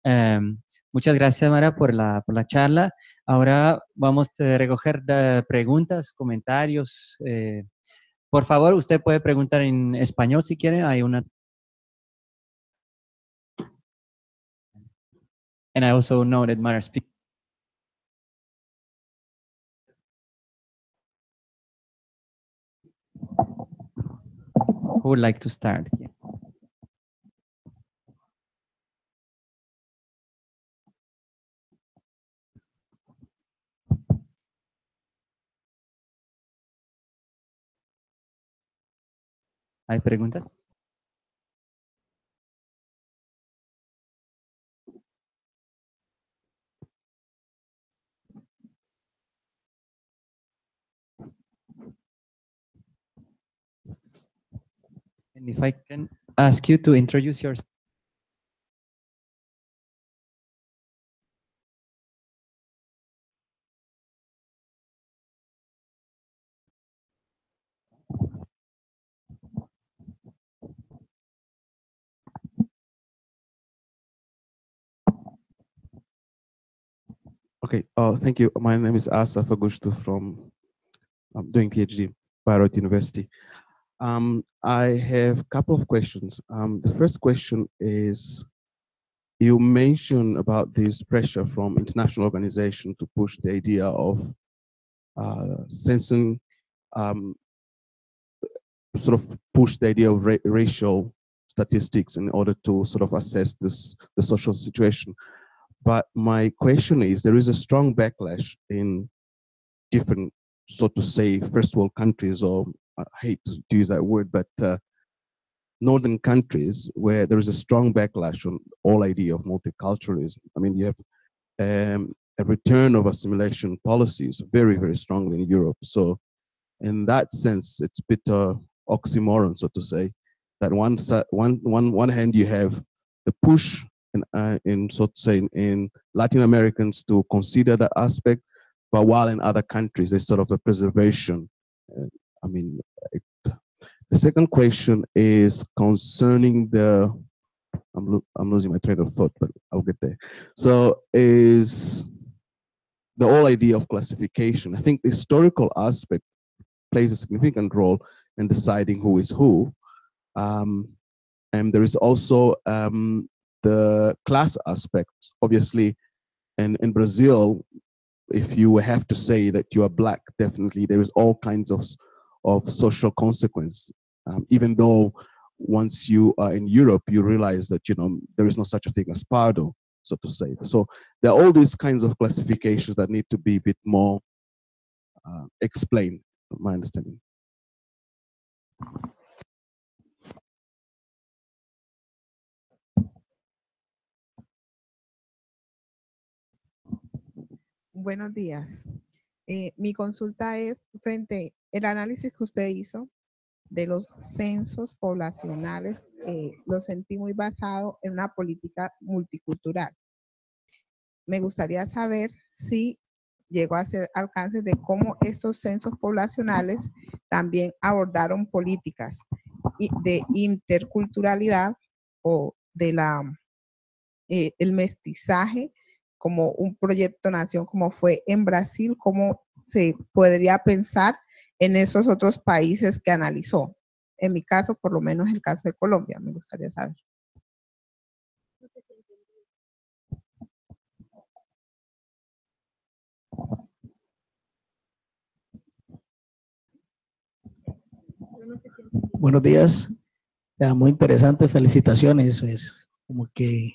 Speaker 1: Muchas gracias, Mara, por la charla. Ahora vamos a recoger preguntas, comentarios. Por favor, usted puede preguntar en español si quiere. Hay una. And I also know that Mara speaks. Who would like to start? ¿Hay preguntas? And if I can ask you to introduce yourself.
Speaker 8: Okay, thank you. My name is Asaf Agusto from doing PhD, Bayreuth University. I have a couple of questions. The first question is, you mentioned about this pressure from international organizations to push the idea of censoring, sort of push the idea of racial statistics in order to sort of assess the social situation. But my question is, there is a strong backlash in different, so to say, first world countries, or I hate to use that word, but northern countries where there is a strong backlash on all idea of multiculturalism. I mean, you have a return of assimilation policies very, very strongly in Europe. So in that sense, it's a bit oxymoron, so to say, that one hand you have the push in so to say in Latin Americans to consider that aspect, but while in other countries there's sort of a preservation. I mean, the second question is concerning the. I'm losing my train of thought, but I'll get there. So is the whole idea of classification. I think the historical aspect plays a significant role in deciding who is who. And there is also the class aspect. Obviously, in Brazil, if you have to say that you are black, definitely there is all kinds of social consequence. Even though once you are in Europe, you realize that there is no such a thing as pardo, so to say. So there are all these kinds of classifications that need to be a bit more explained, my understanding.
Speaker 6: Buenos días. Mi consulta es frente al análisis que usted hizo de los censos poblacionales, lo sentí muy basado en una política multicultural. Me gustaría saber si llegó a hacer alcances de cómo estos censos poblacionales también abordaron políticas de interculturalidad o el mestizaje como un proyecto nación como fue en Brasil, cómo se podría pensar en esos otros países que analizó. En mi caso, por lo menos el caso de Colombia, me gustaría saber.
Speaker 9: Buenos días. Muy interesante, felicitaciones. Es como que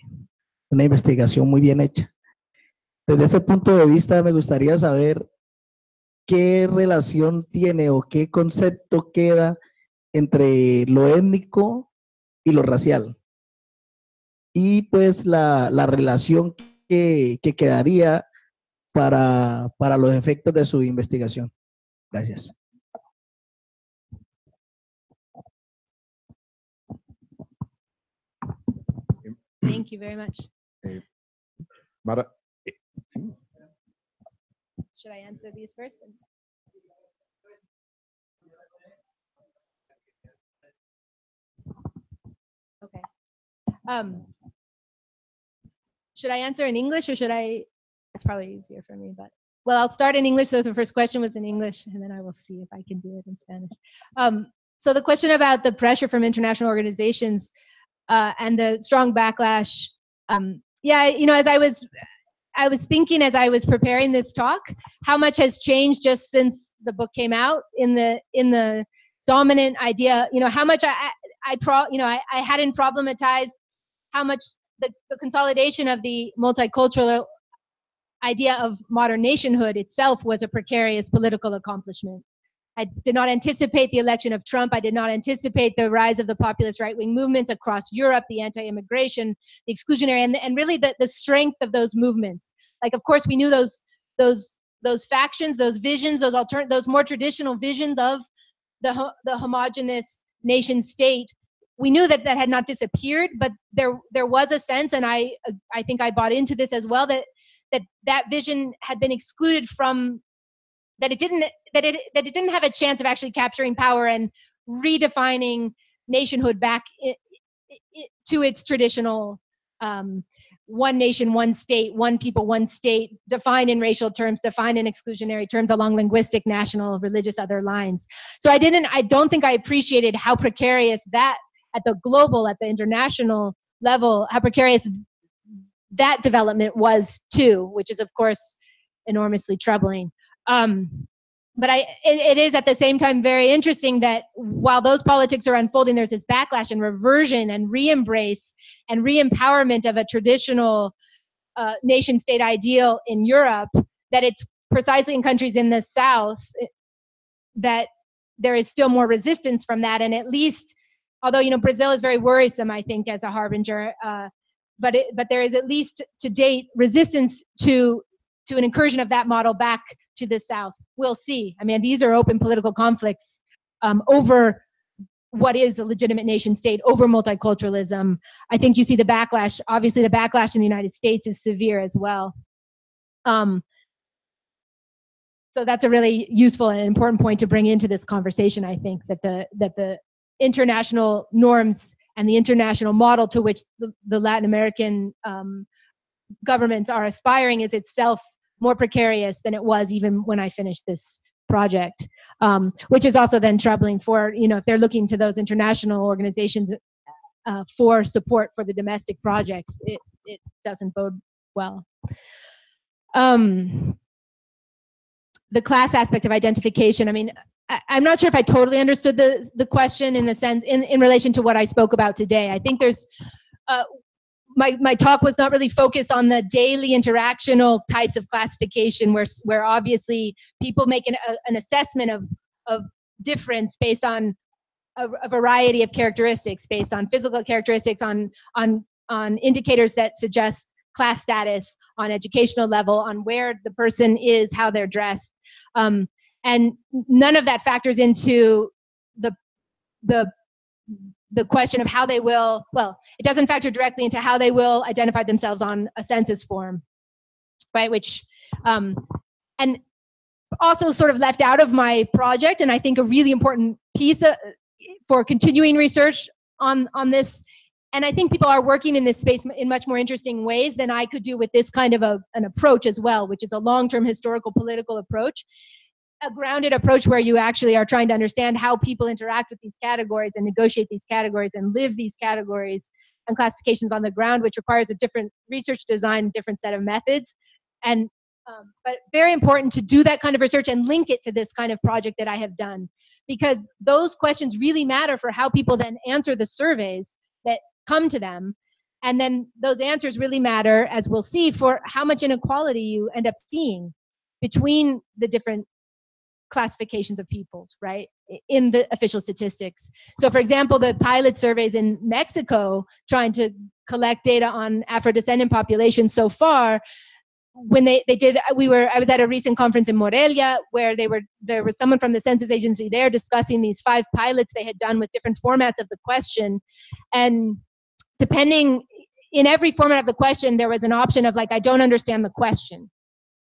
Speaker 9: una investigación muy bien hecha. Desde ese punto de vista, me gustaría saber qué relación tiene o qué concepto queda entre lo étnico y lo racial. Y pues la relación que quedaría para los efectos de su investigación. Gracias.
Speaker 7: Thank you very much.
Speaker 10: Mara,
Speaker 7: Should I answer these first? Okay. Should I answer in English or should I? That's probably easier for me, but well, I'll start in English. So the first question was in English, and then I will see if I can do it in Spanish. So the question about the pressure from international organizations and the strong backlash. Yeah, you know, as I was thinking as I was preparing this talk, how much has changed just since the book came out in the dominant idea. You know, how much I hadn't problematized how much the consolidation of the multicultural idea of modern nationhood itself was a precarious political accomplishment. I did not anticipate the election of Trump. I did not anticipate the rise of the populist right-wing movements across Europe, the anti-immigration, the exclusionary, and really the strength of those movements. Like, of course, we knew those factions, those visions, those more traditional visions of the homogenous nation state. We knew that had not disappeared, but there was a sense, and I think I bought into this as well, that vision had been excluded from, that it didn't have a chance of actually capturing power and redefining nationhood back to its traditional one nation, one state, one people, one state, defined in racial terms, defined in exclusionary terms along linguistic, national, religious, other lines. So I don't think I appreciated how precarious that at the global, at the international level, how precarious that development was too, which is of course enormously troubling. But it is at the same time very interesting that while those politics are unfolding, there's this backlash and reversion and re-embrace and re-empowerment of a traditional nation-state ideal in Europe, that it's precisely in countries in the South that there is still more resistance from that. And at least, although, you know, Brazil is very worrisome, I think, as a harbinger, but there is at least to date resistance to an incursion of that model back to the South. We'll see. I mean, these are open political conflicts over what is a legitimate nation state, over multiculturalism. I think you see the backlash. Obviously, the backlash in the United States is severe as well. So that's a really useful and important point to bring into this conversation. I think that the international norms and the international model to which the Latin American governments are aspiring is itself more precarious than it was even when I finished this project, which is also then troubling for, you know, if they're looking to those international organizations for support for the domestic projects, it doesn't bode well. The class aspect of identification, I mean, I'm not sure if I totally understood the question in the sense, in relation to what I spoke about today. I think there's, my talk was not really focused on the daily interactional types of classification where obviously people make an assessment of difference based on a variety of characteristics, based on physical characteristics, on indicators that suggest class status, on educational level, on where the person is, how they're dressed. And none of that factors into the question of how they will, well, it doesn't factor directly into how they will identify themselves on a census form, right? Which, and also sort of left out of my project, and I think a really important piece for continuing research on this And I think people are working in this space in much more interesting ways than I could do with this kind of an approach as well, which is a long-term historical political approach, a grounded approach where you actually are trying to understand how people interact with these categories and negotiate these categories and live these categories and classifications on the ground, which requires a different research design, different set of methods. And but very important to do that kind of research and link it to this kind of project that I have done, because those questions really matter for how people then answer the surveys that come to them. And then those answers really matter, as we'll see, for how much inequality you end up seeing between the different classifications of peoples, right, in the official statistics. So for example, the pilot surveys in Mexico trying to collect data on Afro-descendant populations so far, when they did, I was at a recent conference in Morelia where there was someone from the census agency there discussing these 5 pilots they had done with different formats of the question. And depending, in every format of the question, there was an option of like, I don't understand the question.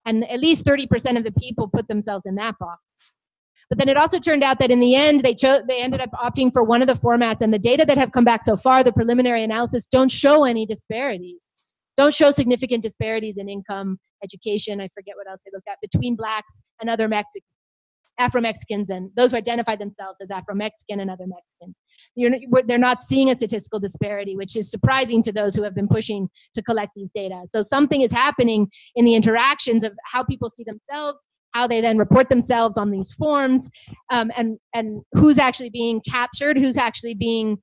Speaker 7: And at least 30% of the people put themselves in that box. But then it also turned out that in the end, they ended up opting for one of the formats, and the data that have come back so far, the preliminary analysis, don't show any disparities. Don't show significant disparities in income, education, I forget what else they looked at, between Blacks and other Afro-Mexicans, and those who identify themselves as Afro-Mexican and other Mexicans. They're not seeing a statistical disparity, which is surprising to those who have been pushing to collect these data. So something is happening in the interactions of how people see themselves, how they then report themselves on these forms, and who's actually being captured, who's actually being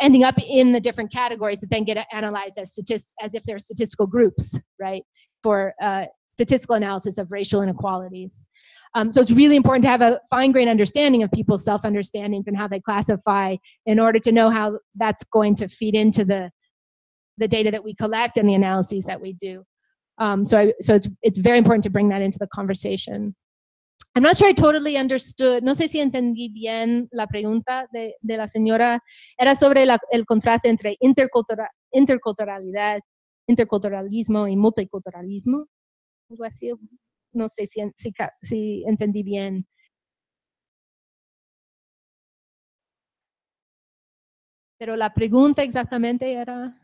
Speaker 7: ending up in the different categories that then get analyzed as if they're statistical groups, right, for statistical analysis of racial inequalities. So it's really important to have a fine-grained understanding of people's self-understandings and how they classify in order to know how that's going to feed into the data that we collect and the analyses that we do. So it's very important to bring that into the conversation. I'm not sure I totally understood, no sé si entendí bien la pregunta de la señora, era sobre el contraste entre interculturalidad, interculturalismo y multiculturalismo, algo así, no sé si entendí bien. Pero la pregunta exactamente era...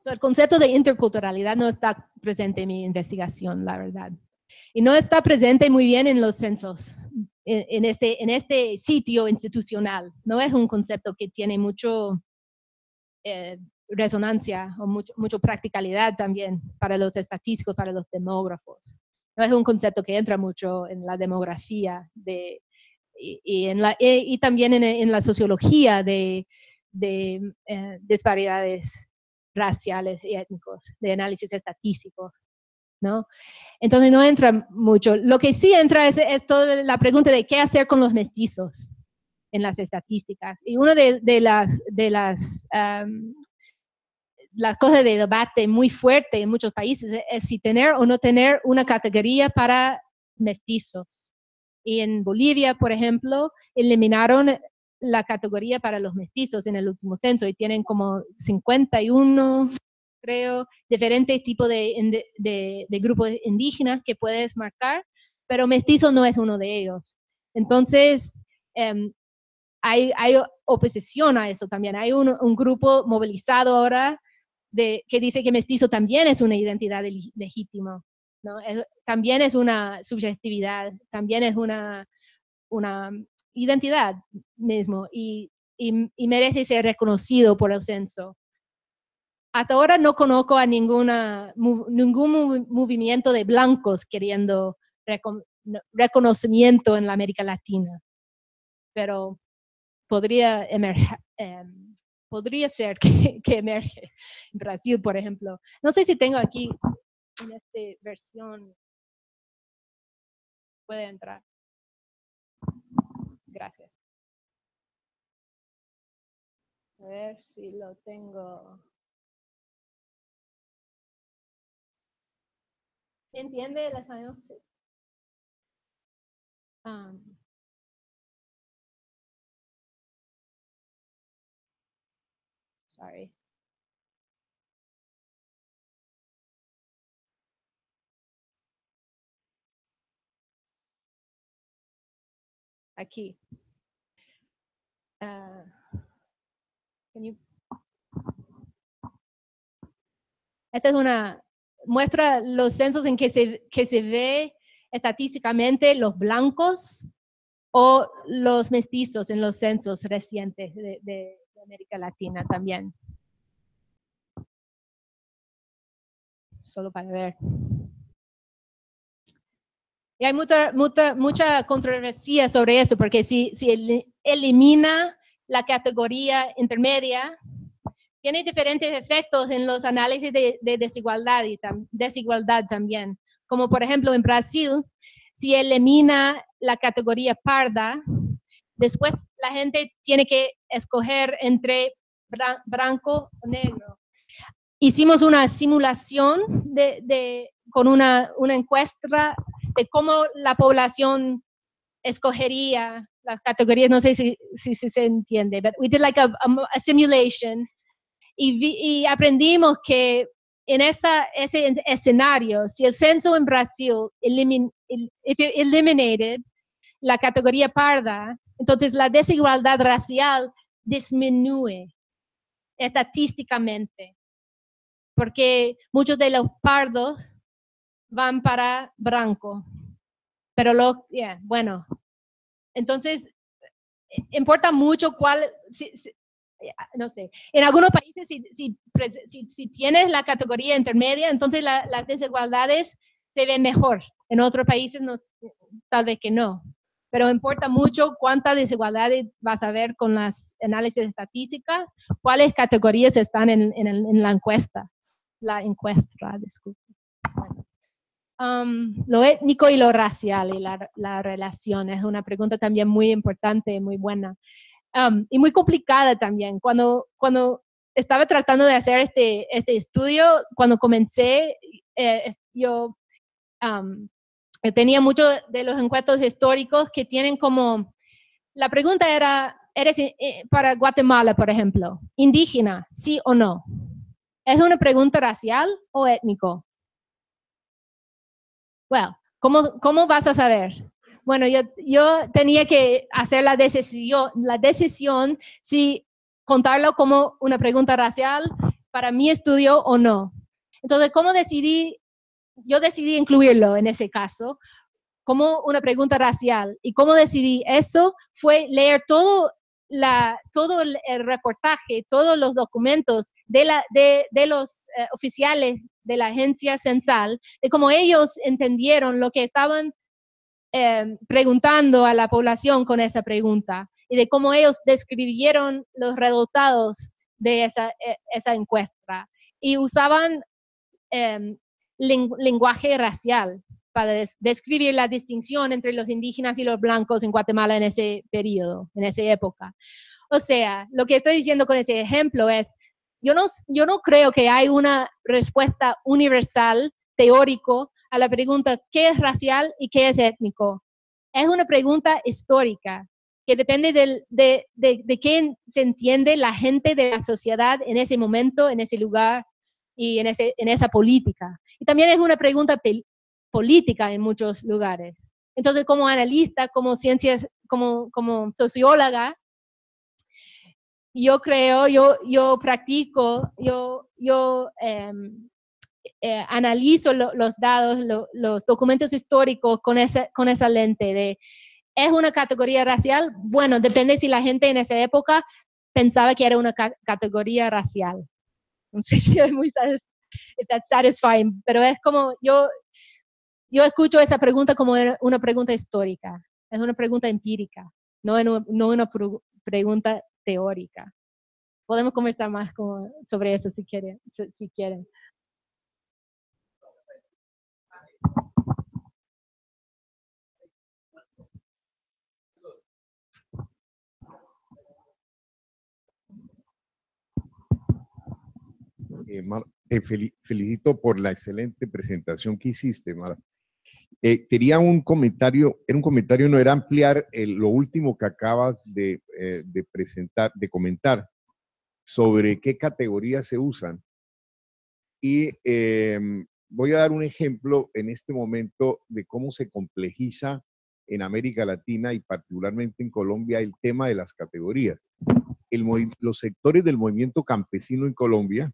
Speaker 7: So, el concepto de interculturalidad no está presente en mi investigación, la verdad. Y no está presente muy bien en los censos, en este sitio institucional. No es un concepto que tiene mucho resonancia o mucho practicalidad también para los estadísticos, para los demógrafos. No es un concepto que entra mucho en la demografía y también en la sociología de disparidades raciales y étnicos, de análisis estadístico, ¿no? Entonces no entra mucho. Lo que sí entra es toda la pregunta de qué hacer con los mestizos en las estadísticas. Y una de las cosas de debate muy fuerte en muchos países es si tener o no tener una categoría para mestizos. Y en Bolivia, por ejemplo, eliminaron la categoría para los mestizos en el último censo y tienen como 51, creo, diferentes tipos de grupos indígenas que puedes marcar, pero mestizo no es uno de ellos. Entonces, hay oposición a eso también. Hay un grupo movilizado ahora que dice que mestizo también es una identidad legítima, ¿no? También es una subjetividad, también es una identidad mismo y merece ser reconocido por el censo. Hasta ahora no conozco a ningún movimiento de blancos queriendo reconocimiento en la América Latina, pero podría ser que emerge en Brasil, por ejemplo. No sé si tengo aquí en esta versión. Puede entrar. Gracias. A ver si lo tengo. ¿Se entiende el español? Sorry. aquí. Esta es una muestra los censos en que se ve estadísticamente los blancos o los mestizos en los censos recientes de América Latina también. Solo para ver. Y hay mucha controversia sobre eso, porque si elimina la categoría intermedia, tiene diferentes efectos en los análisis de desigualdad y desigualdad también. Como por ejemplo en Brasil, si elimina la categoría parda, después la gente tiene que escoger entre blanco o negro. Hicimos una simulación con una encuesta de cómo la población escogería las categorías, no sé si se entiende, but we did like a simulation y aprendimos que en ese escenario, si el censo en Brasil eliminated la categoría parda, entonces la desigualdad racial disminuye estadísticamente, porque muchos de los pardos van para blanco. Pero bueno, entonces importa mucho cuál, no sé, en algunos países si tienes la categoría intermedia, entonces las desigualdades se ven mejor. En otros países tal vez que no. Pero importa mucho cuántas desigualdades vas a ver con las análisis estadísticas, cuáles categorías están en la encuesta. Disculpe. Bueno. Lo étnico y lo racial y la relación es una pregunta también muy importante, muy buena. Y muy complicada también. Cuando estaba tratando de hacer este estudio, cuando comencé, yo tenía muchos de los encuestos históricos que tienen como, la pregunta era, ¿eres para Guatemala, por ejemplo, indígena, sí o no? ¿Es una pregunta racial o étnico? Well, ¿cómo vas a saber? Bueno, yo tenía que hacer la decisión si contarlo como una pregunta racial para mi estudio o no. Entonces, ¿cómo decidí? Yo decidí incluirlo en ese caso como una pregunta racial. ¿Y cómo decidí eso? Fue leer todo el reportaje, todos los documentos de los oficiales de la agencia censal, de cómo ellos entendieron lo que estaban preguntando a la población con esa pregunta y de cómo ellos describieron los resultados de esa encuesta. Y usaban lenguaje racial para describir la distinción entre los indígenas y los blancos en Guatemala en ese periodo, en esa época. O sea, lo que estoy diciendo con ese ejemplo es, yo no creo que hay una respuesta universal, teórico, a la pregunta ¿qué es racial y qué es étnico? Es una pregunta histórica que depende de qué se entiende la gente de la sociedad en ese momento, en ese lugar y en esa política. Y también es una pregunta política en muchos lugares. Entonces, como analista, como como socióloga, yo creo, yo practico, yo analizo los datos, los documentos históricos con esa lente de, ¿es una categoría racial? Bueno, depende si la gente en esa época pensaba que era una categoría racial. No sé si es muy satisfying, pero es como, yo escucho esa pregunta como una pregunta histórica, es una pregunta empírica, no una pregunta teórica. Podemos conversar más sobre eso si quieren.
Speaker 10: Mara, te felicito por la excelente presentación que hiciste, Mara. Quería un comentario, no era ampliar lo último que acabas de presentar, de comentar sobre qué categorías se usan. Y voy a dar un ejemplo en este momento de cómo se complejiza en América Latina y particularmente en Colombia el tema de las categorías. Los sectores del movimiento campesino en Colombia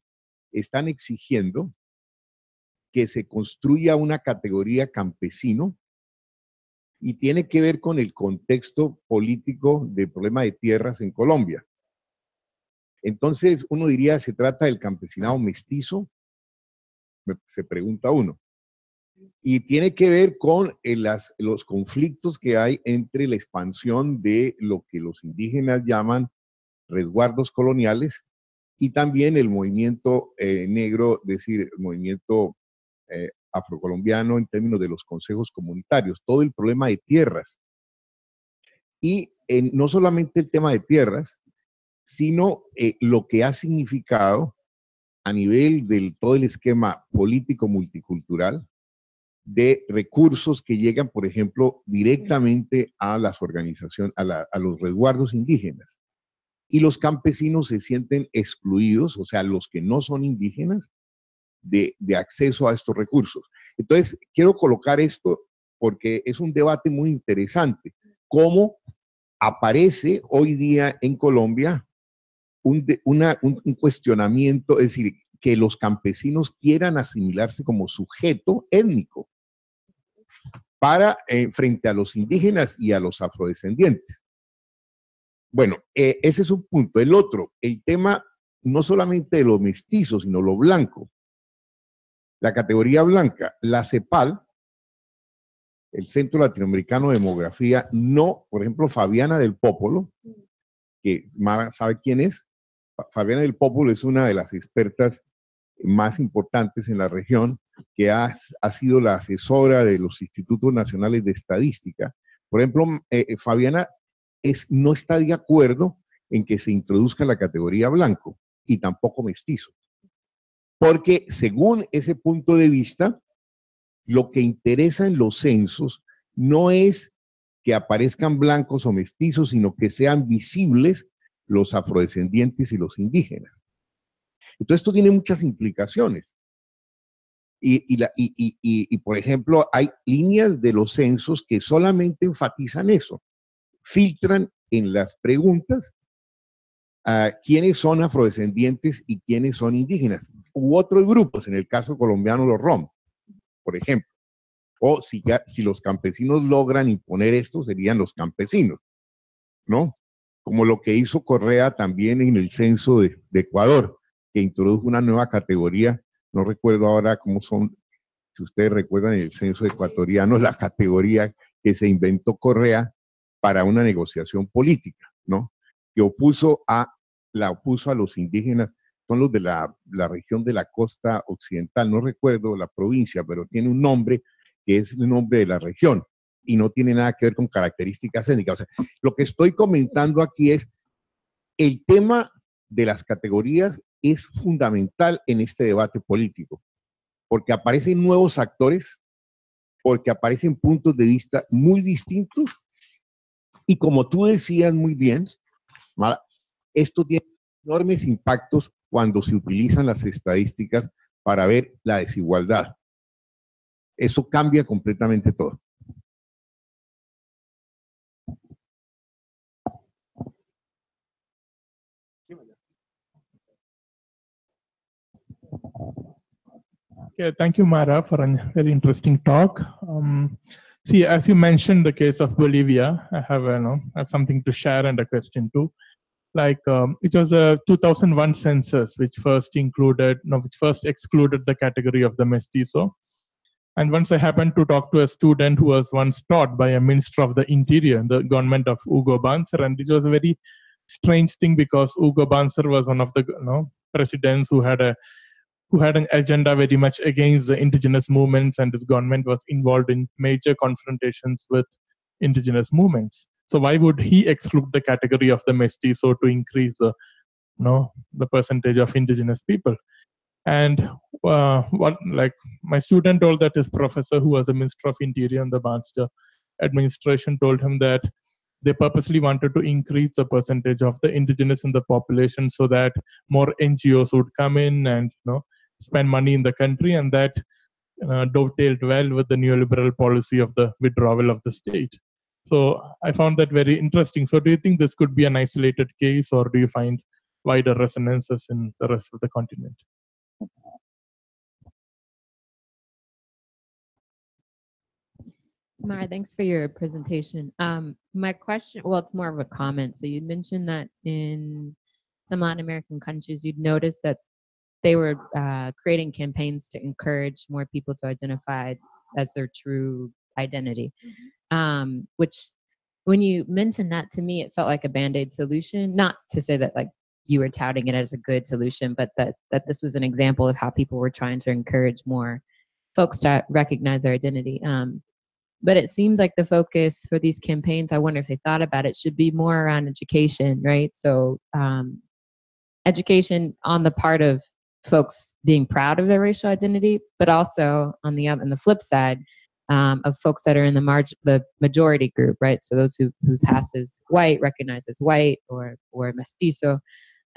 Speaker 10: están exigiendo que se construya una categoría campesino y tiene que ver con el contexto político del problema de tierras en Colombia. Entonces, uno diría, ¿se trata del campesinado mestizo? Se pregunta uno. Y tiene que ver con los conflictos que hay entre la expansión de lo que los indígenas llaman resguardos coloniales y también el movimiento negro, es decir, el movimiento afrocolombiano en términos de los consejos comunitarios, todo el problema de tierras. Y no solamente el tema de tierras, sino lo que ha significado a nivel del todo el esquema político multicultural de recursos que llegan, por ejemplo, directamente a las organizaciones, a los resguardos indígenas. Y los campesinos se sienten excluidos, o sea, los que no son indígenas, de acceso a estos recursos. Entonces, quiero colocar esto porque es un debate muy interesante. ¿Cómo aparece hoy día en Colombia un cuestionamiento, es decir, que los campesinos quieran asimilarse como sujeto étnico frente a los indígenas y a los afrodescendientes? Bueno, ese es un punto. El otro, el tema no solamente de los mestizos, sino lo blanco. La categoría blanca, la CEPAL, el Centro Latinoamericano de Demografía, no, por ejemplo, Fabiana del Popolo, que Mara sabe quién es. Fabiana del Popolo es una de las expertas más importantes en la región, que ha sido la asesora de los Institutos Nacionales de Estadística. Por ejemplo, Fabiana no está de acuerdo en que se introduzca la categoría blanco y tampoco mestizo. Porque según ese punto de vista, lo que interesa en los censos no es que aparezcan blancos o mestizos, sino que sean visibles los afrodescendientes y los indígenas. Entonces, esto tiene muchas implicaciones. Y, por ejemplo, hay líneas de los censos que solamente enfatizan eso. Filtran en las preguntas a quiénes son afrodescendientes y quiénes son indígenas. U otros grupos, en el caso colombiano, los rom, por ejemplo. O si los campesinos logran imponer esto, serían los campesinos, ¿no? Como lo que hizo Correa también en el censo de Ecuador, que introdujo una nueva categoría, no recuerdo ahora cómo son, si ustedes recuerdan en el censo ecuatoriano, la categoría que se inventó Correa para una negociación política, ¿no? Que opuso a los indígenas, son los de la región de la costa occidental, no recuerdo la provincia, pero tiene un nombre que es el nombre de la región y no tiene nada que ver con características étnicas. O sea, lo que estoy comentando aquí es el tema de las categorías es fundamental en este debate político, porque aparecen nuevos actores, porque aparecen puntos de vista muy distintos y como tú decías muy bien, Mara, esto tiene enormes impactos cuando se utilizan las estadísticas para ver la desigualdad. Eso cambia completamente todo.
Speaker 11: Okay, thank you, Mara, for a very interesting talk. See, as you mentioned the case of Bolivia, I have something to share and a question too. Like it was a 2001 census which first excluded the category of the mestizo. And once I happened to talk to a student who was once taught by a minister of the interior in the government of Hugo Banzer, and it was a very strange thing because Hugo Banzer was one of the presidents who had an agenda very much against the indigenous movements, and his government was involved in major confrontations with indigenous movements. So why would he exclude the category of the mestizo to increase the percentage of indigenous people? And my student told that his professor, who was a minister of interior in the Banzer administration, told him that they purposely wanted to increase the percentage of the indigenous in the population so that more NGOs would come in and spend money in the country, and that dovetailed well with the neoliberal policy of the withdrawal of the state. So I found that very interesting. So do you think this could be an isolated case, or do you find wider resonances in the rest of the continent?
Speaker 12: Mara, thanks for your presentation. My question, well, it's more of a comment. So you mentioned that in some Latin American countries, you'd noticed that they were creating campaigns to encourage more people to identify as their true identity. Which, when you mentioned that to me, it felt like a Band-Aid solution. Not to say that like you were touting it as a good solution, but that this was an example of how people were trying to encourage more folks to recognize their identity. But it seems like the focus for these campaigns, I wonder if they thought about it, should be more around education, right? So education on the part of folks being proud of their racial identity, but also on the flip side, of folks that are in the majority group, right? So those who pass as white, recognize as white or mestizo,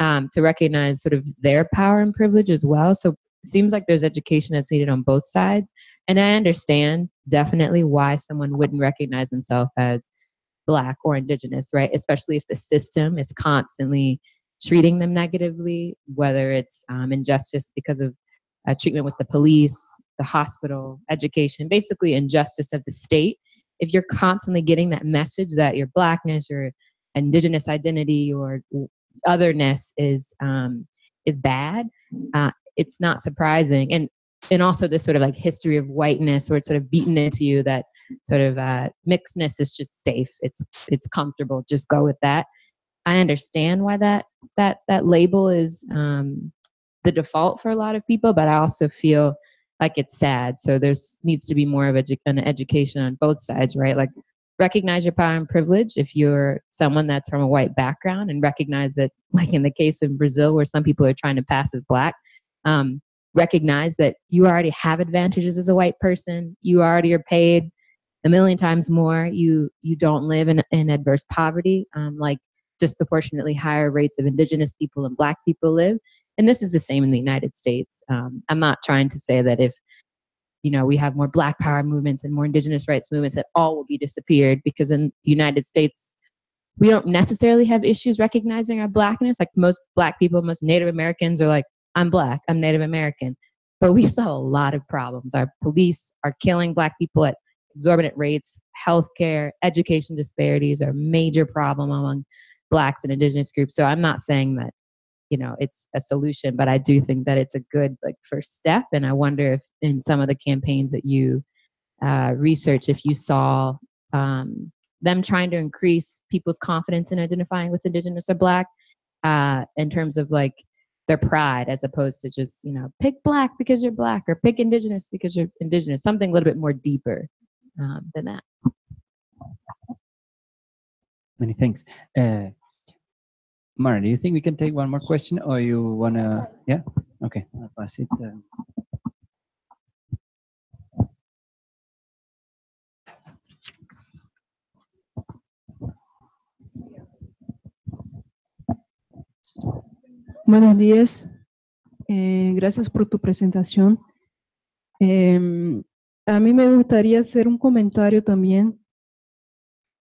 Speaker 12: to recognize sort of their power and privilege as well. So it seems like there's education that's needed on both sides. And I understand definitely why someone wouldn't recognize themselves as Black or Indigenous, right? Especially if the system is constantly treating them negatively, whether it's injustice because of treatment with the police, the hospital, education, basically injustice of the state. If you're constantly getting that message that your Blackness or Indigenous identity or otherness is bad, it's not surprising. And also this sort of like history of whiteness where it's sort of beaten into you that sort of mixedness is just safe. It's comfortable. Just go with that. I understand why that label is the default for a lot of people, but I also feel like it's sad. So there's needs to be more of an education on both sides, right? Like recognize your power and privilege if you're someone that's from a white background, and recognize that, like in the case of Brazil where some people are trying to pass as Black, recognize that you already have advantages as a white person. You already are paid a million times more. You don't live in adverse poverty, like disproportionately higher rates of Indigenous people and Black people live. And this is the same in the United States. I'm not trying to say that if we have more Black power movements and more Indigenous rights movements, that all will be disappeared, because in the United States, we don't necessarily have issues recognizing our Blackness. Like most Black people, most Native Americans are like, I'm Black, I'm Native American. But we still have a lot of problems. Our police are killing Black people at exorbitant rates. Healthcare, education disparities are a major problem among Blacks and Indigenous groups. So I'm not saying that, it's a solution, but I do think that it's a good first step. And I wonder if in some of the campaigns that you research, if you saw them trying to increase people's confidence in identifying with Indigenous or Black, in terms of their pride, as opposed to just, pick Black because you're Black, or pick Indigenous because you're Indigenous, something a little bit more deeper than that.
Speaker 1: Many thanks. Mara, do you think we can take one more question, or you want to? Yeah? Okay, I'll pass it.
Speaker 13: Buenos días. Gracias por tu presentación. A mí me gustaría hacer un comentario también.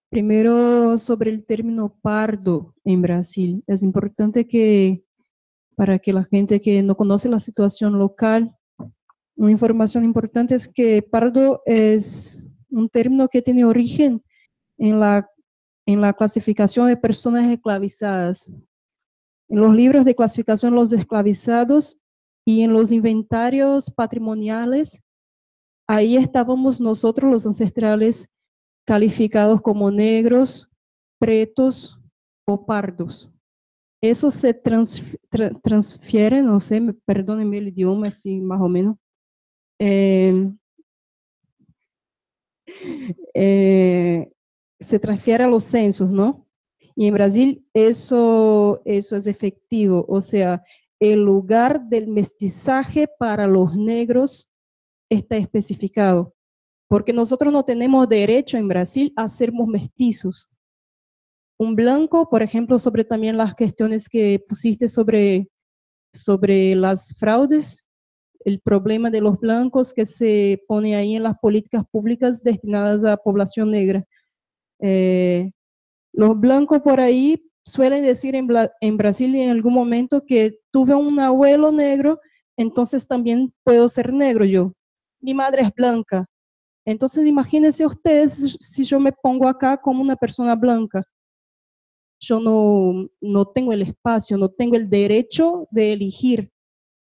Speaker 13: Primero, sobre el término pardo en Brasil. Es importante que, para que la gente que no conoce la situación local, una información importante es que pardo es un término que tiene origen en la clasificación de personas esclavizadas. En los libros de clasificación de los esclavizados y en los inventarios patrimoniales, ahí estábamos nosotros, los ancestrales, calificados como negros, pretos o pardos. Eso se transfiere, no sé, perdónenme el idioma, así más o menos. Se transfiere a los censos, ¿no? Y en Brasil eso es efectivo, o sea, el lugar del mestizaje para los negros está especificado, porque nosotros no tenemos derecho en Brasil a sermos mestizos. Un blanco, por ejemplo, sobre también las cuestiones que pusiste sobre las fraudes, el problema de los blancos que se pone ahí en las políticas públicas destinadas a población negra. Los blancos por ahí suelen decir en Brasil en algún momento que tuve un abuelo negro, entonces también puedo ser negro yo. Mi madre es blanca. Entonces imagínense ustedes si yo me pongo acá como una persona blanca. Yo no tengo el espacio, no tengo el derecho de elegir.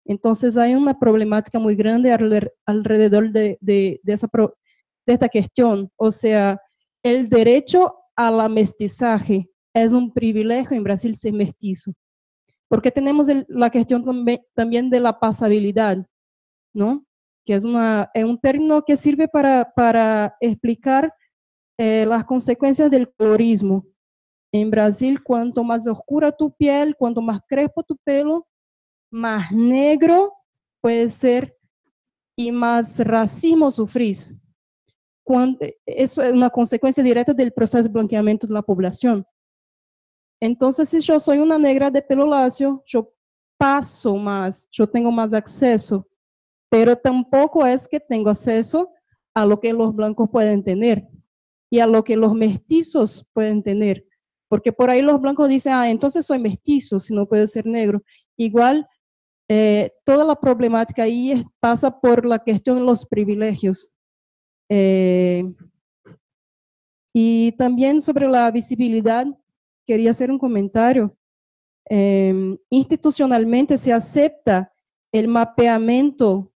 Speaker 13: Entonces hay una problemática muy grande alrededor de esta cuestión. O sea, el derecho a la mestizaje es un privilegio en Brasil ser mestizo, porque tenemos la cuestión también de la pasabilidad, ¿no? Que es un término que sirve para explicar las consecuencias del colorismo. En Brasil, cuanto más oscura tu piel, cuanto más crespo tu pelo, más negro puede ser y más racismo sufrís. Eso es una consecuencia directa del proceso de blanqueamiento de la población. Entonces, si yo soy una negra de pelo lacio, yo paso más, yo tengo más acceso, pero tampoco es que tengo acceso a lo que los blancos pueden tener y a lo que los mestizos pueden tener. Porque por ahí los blancos dicen, entonces soy mestizo si no puedo ser negro. Igual, toda la problemática ahí pasa por la cuestión de los privilegios. Y también sobre la visibilidad, quería hacer un comentario. Institucionalmente se acepta el mapeamiento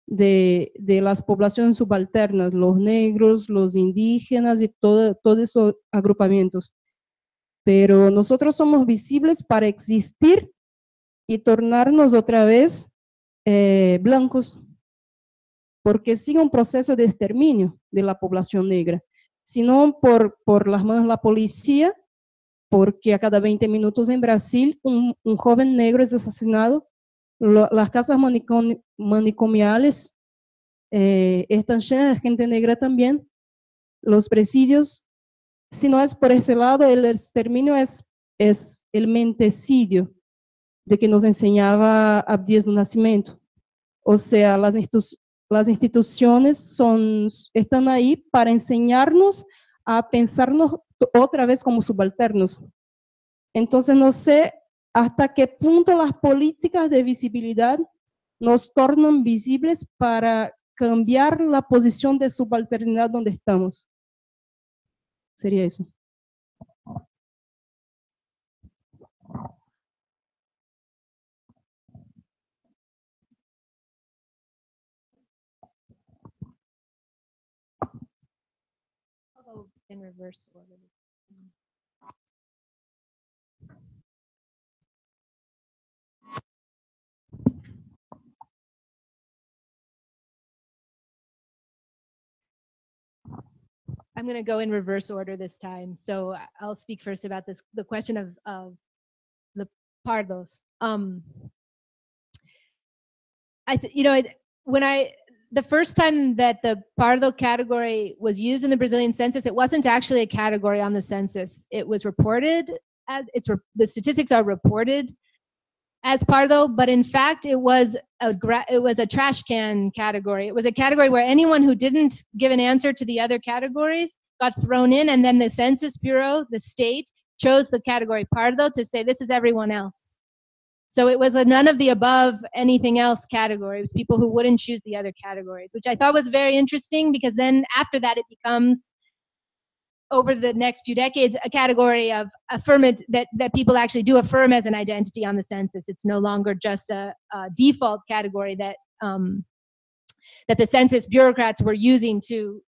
Speaker 13: de las poblaciones subalternas, los negros, los indígenas y todos esos agrupamientos. Pero nosotros somos visibles para existir y tornarnos otra vez blancos, porque sigue un proceso de exterminio de la población negra, sino por las manos de la policía, porque a cada 20 minutos en Brasil un joven negro es asesinado. Las casas manicomiales están llenas de gente negra también. Los presidios, si no es por ese lado, el exterminio es el mentecidio de que nos enseñaba Abdias do Nascimento. O sea, las instituciones están ahí para enseñarnos a pensarnos otra vez como subalternos. Entonces, no sé hasta qué punto las políticas de visibilidad nos tornan visibles para cambiar la posición de subalternidad donde estamos. Sería eso.
Speaker 7: In reverse order. I'm going to go in reverse order this time. So I'll speak first about the question of the pardos. The first time that the pardo category was used in the Brazilian census, it wasn't actually a category on the census. It was reported as the statistics are reported as pardo, but in fact it was a trash can category. It was a category where anyone who didn't give an answer to the other categories got thrown in, and then the Census Bureau, the state, chose the category pardo to say this is everyone else. So it was a none of the above, anything else category. It was people who wouldn't choose the other categories, which I thought was very interesting, because then after that it becomes, over the next few decades, a category of that people actually do affirm as an identity on the census. It's no longer just a default category that the census bureaucrats were using to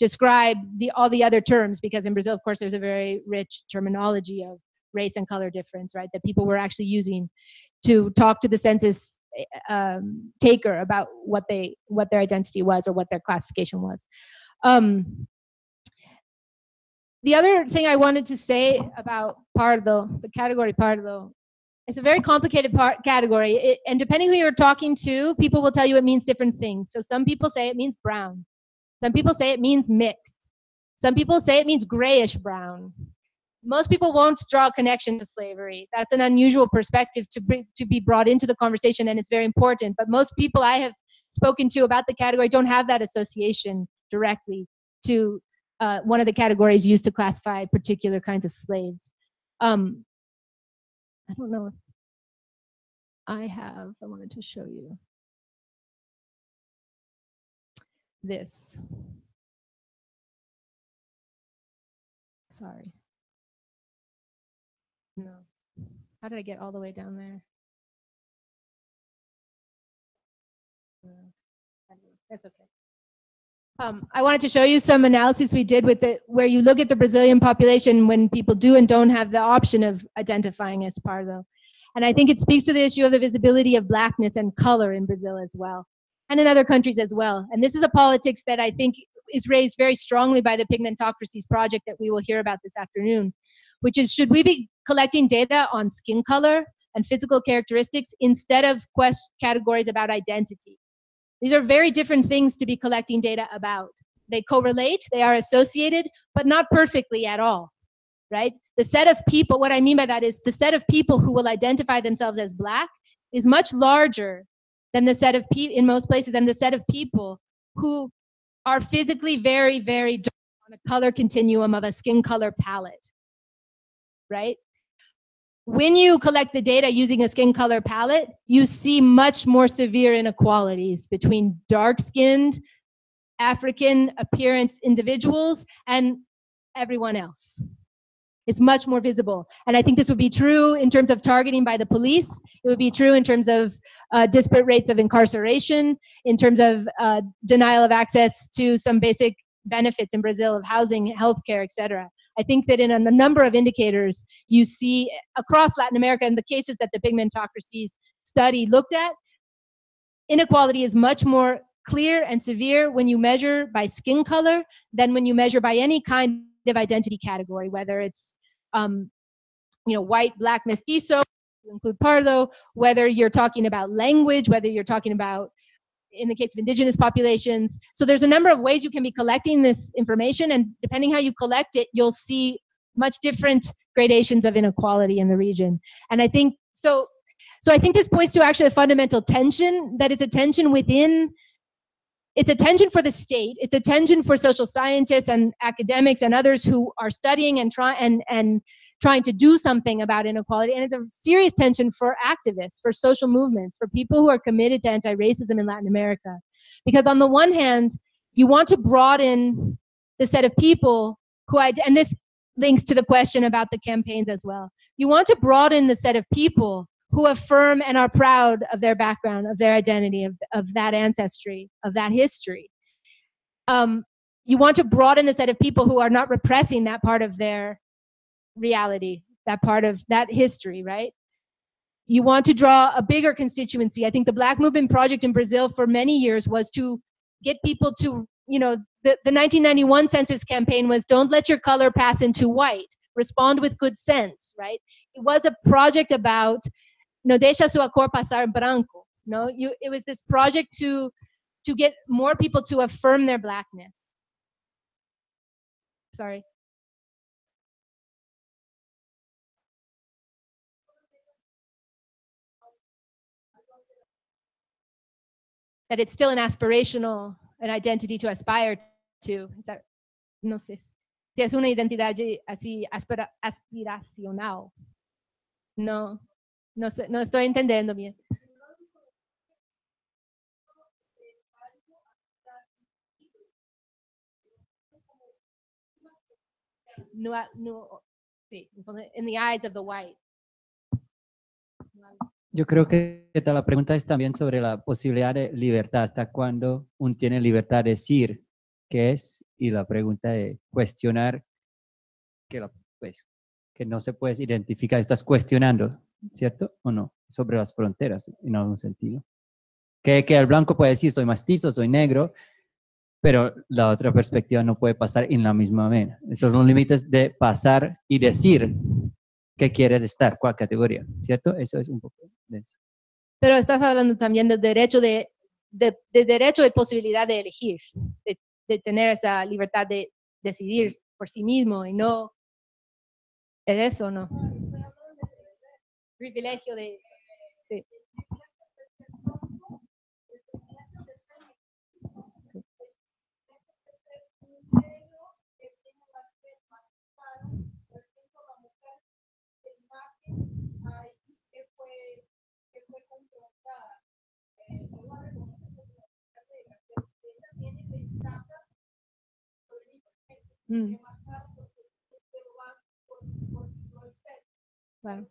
Speaker 7: describe all the other terms, because in Brazil, of course, there's a very rich terminology of race and color difference, right, that people were actually using to talk to the census taker about what their identity was or what their classification was. The other thing I wanted to say about pardo, the category pardo, it's a very complicated category, and depending who you're talking to, people will tell you it means different things. So some people say it means brown. Some people say it means mixed. Some people say it means grayish brown. Most people won't draw a connection to slavery. That's an unusual perspective to be brought into the conversation, and it's very important. But most people I have spoken to about the category don't have that association directly to one of the categories used to classify particular kinds of slaves. I don't know if I wanted to show you this. Sorry. No. How did I get all the way down there? That's okay. I wanted to show you some analysis we did with it, where you look at the Brazilian population when people do and don't have the option of identifying as Pardo. And I think it speaks to the issue of the visibility of blackness and color in Brazil as well, and in other countries as well. And this is a politics that I think is raised very strongly by the Pigmentocracies project that we will hear about this afternoon, which is, should we be collecting data on skin color and physical characteristics instead of categories about identity? These are very different things to be collecting data about. They correlate, they are associated, but not perfectly at all, right? The set of people, what I mean by that is the set of people who will identify themselves as Black is much larger than the set of people, in most places, than the set of people who are physically very, very dark on a color continuum of a skin color palette, right? When you collect the data using a skin color palette, you see much more severe inequalities between dark-skinned, African appearance individuals and everyone else. It's much more visible. And I think this would be true in terms of targeting by the police. It would be true in terms of disparate rates of incarceration, in terms of denial of access to some basic benefits in Brazil of housing, healthcare, et cetera. I think that in a number of indicators you see across Latin America, in the cases that the Pigmentocracies study looked at, inequality is much more clear and severe when you measure by skin color than when you measure by any kind of identity category, whether it's white, Black, mestizo, you include Pardo, whether you're talking about language, whether you're talking about, in the case of indigenous populations. So there's a number of ways you can be collecting this information, and depending how you collect it, you'll see much different gradations of inequality in the region. And I think, so I think this points to actually a fundamental tension, that is a tension within, it's a tension for the state, it's a tension for social scientists and academics and others who are studying and trying to do something about inequality. And it's a serious tension for activists, for social movements, for people who are committed to anti-racism in Latin America. Because on the one hand, you want to broaden the set of people who, and this links to the question about the campaigns as well. You want to broaden the set of people who affirm and are proud of their background, of their identity, of that ancestry, of that history. You want to broaden the set of people who are not repressing that part of their reality, that part of that history, right? You want to draw a bigger constituency. I think the Black Movement Project in Brazil for many years was to get people to, the 1991 census campaign was, don't let your color pass into white, respond with good sense, right? It was a project about, no deixa sua cor passar branco. It was this project to get more people to affirm their Blackness. Sorry. That it's still an identity to aspire to. No sé si es una identidad así aspiracional. No estoy entendiendo bien. Sí, in the eyes of the white.
Speaker 1: Yo creo que la pregunta es también sobre la posibilidad de libertad, hasta cuándo uno tiene libertad de decir qué es, y la pregunta de cuestionar que no se puede identificar, estás cuestionando, ¿cierto? ¿O no? Sobre las fronteras, en algún sentido. Que el blanco puede decir, soy mestizo, soy negro, pero la otra perspectiva no puede pasar en la misma manera. Esos son los límites de pasar y decir qué quieres estar, cuál categoría, ¿cierto? Eso es un poco de eso.
Speaker 7: Pero estás hablando también del derecho de derecho y posibilidad de elegir, de tener esa libertad de decidir por sí mismo, y no es eso, ¿no? Privilegio de... Sí. Mm. Claro.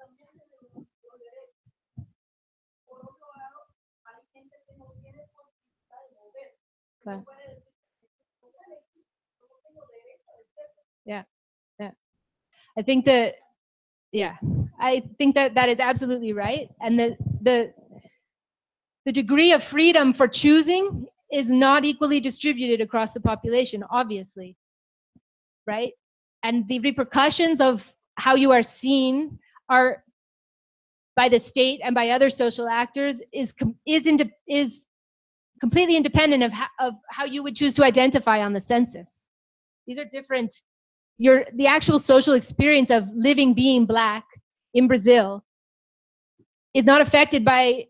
Speaker 7: Claro. Yeah, yeah. I think that, yeah, I think that that is absolutely right. And the degree of freedom for choosing is not equally distributed across the population, obviously, right? And the repercussions of how you are seen are by the state and by other social actors is completely independent of how you would choose to identify on the census. These are different. The actual social experience of living being Black in Brazil is not affected by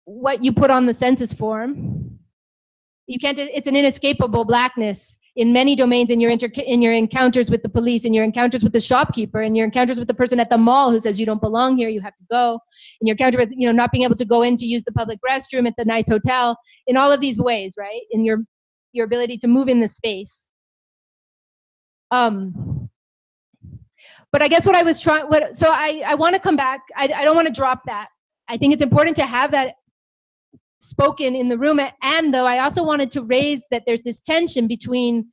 Speaker 7: what you put on the census form. You can't. It's an inescapable Blackness in many domains. In your encounters with the police, in your encounters with the shopkeeper, in your encounters with the person at the mall who says you don't belong here, you have to go. In your encounter with not being able to go in to use the public restroom at the nice hotel. In all of these ways, right? In your ability to move in the space. But I guess what I was trying. So I want to come back. I don't want to drop that. I think it's important to have that spoken in the room, and though I also wanted to raise that there's this tension between,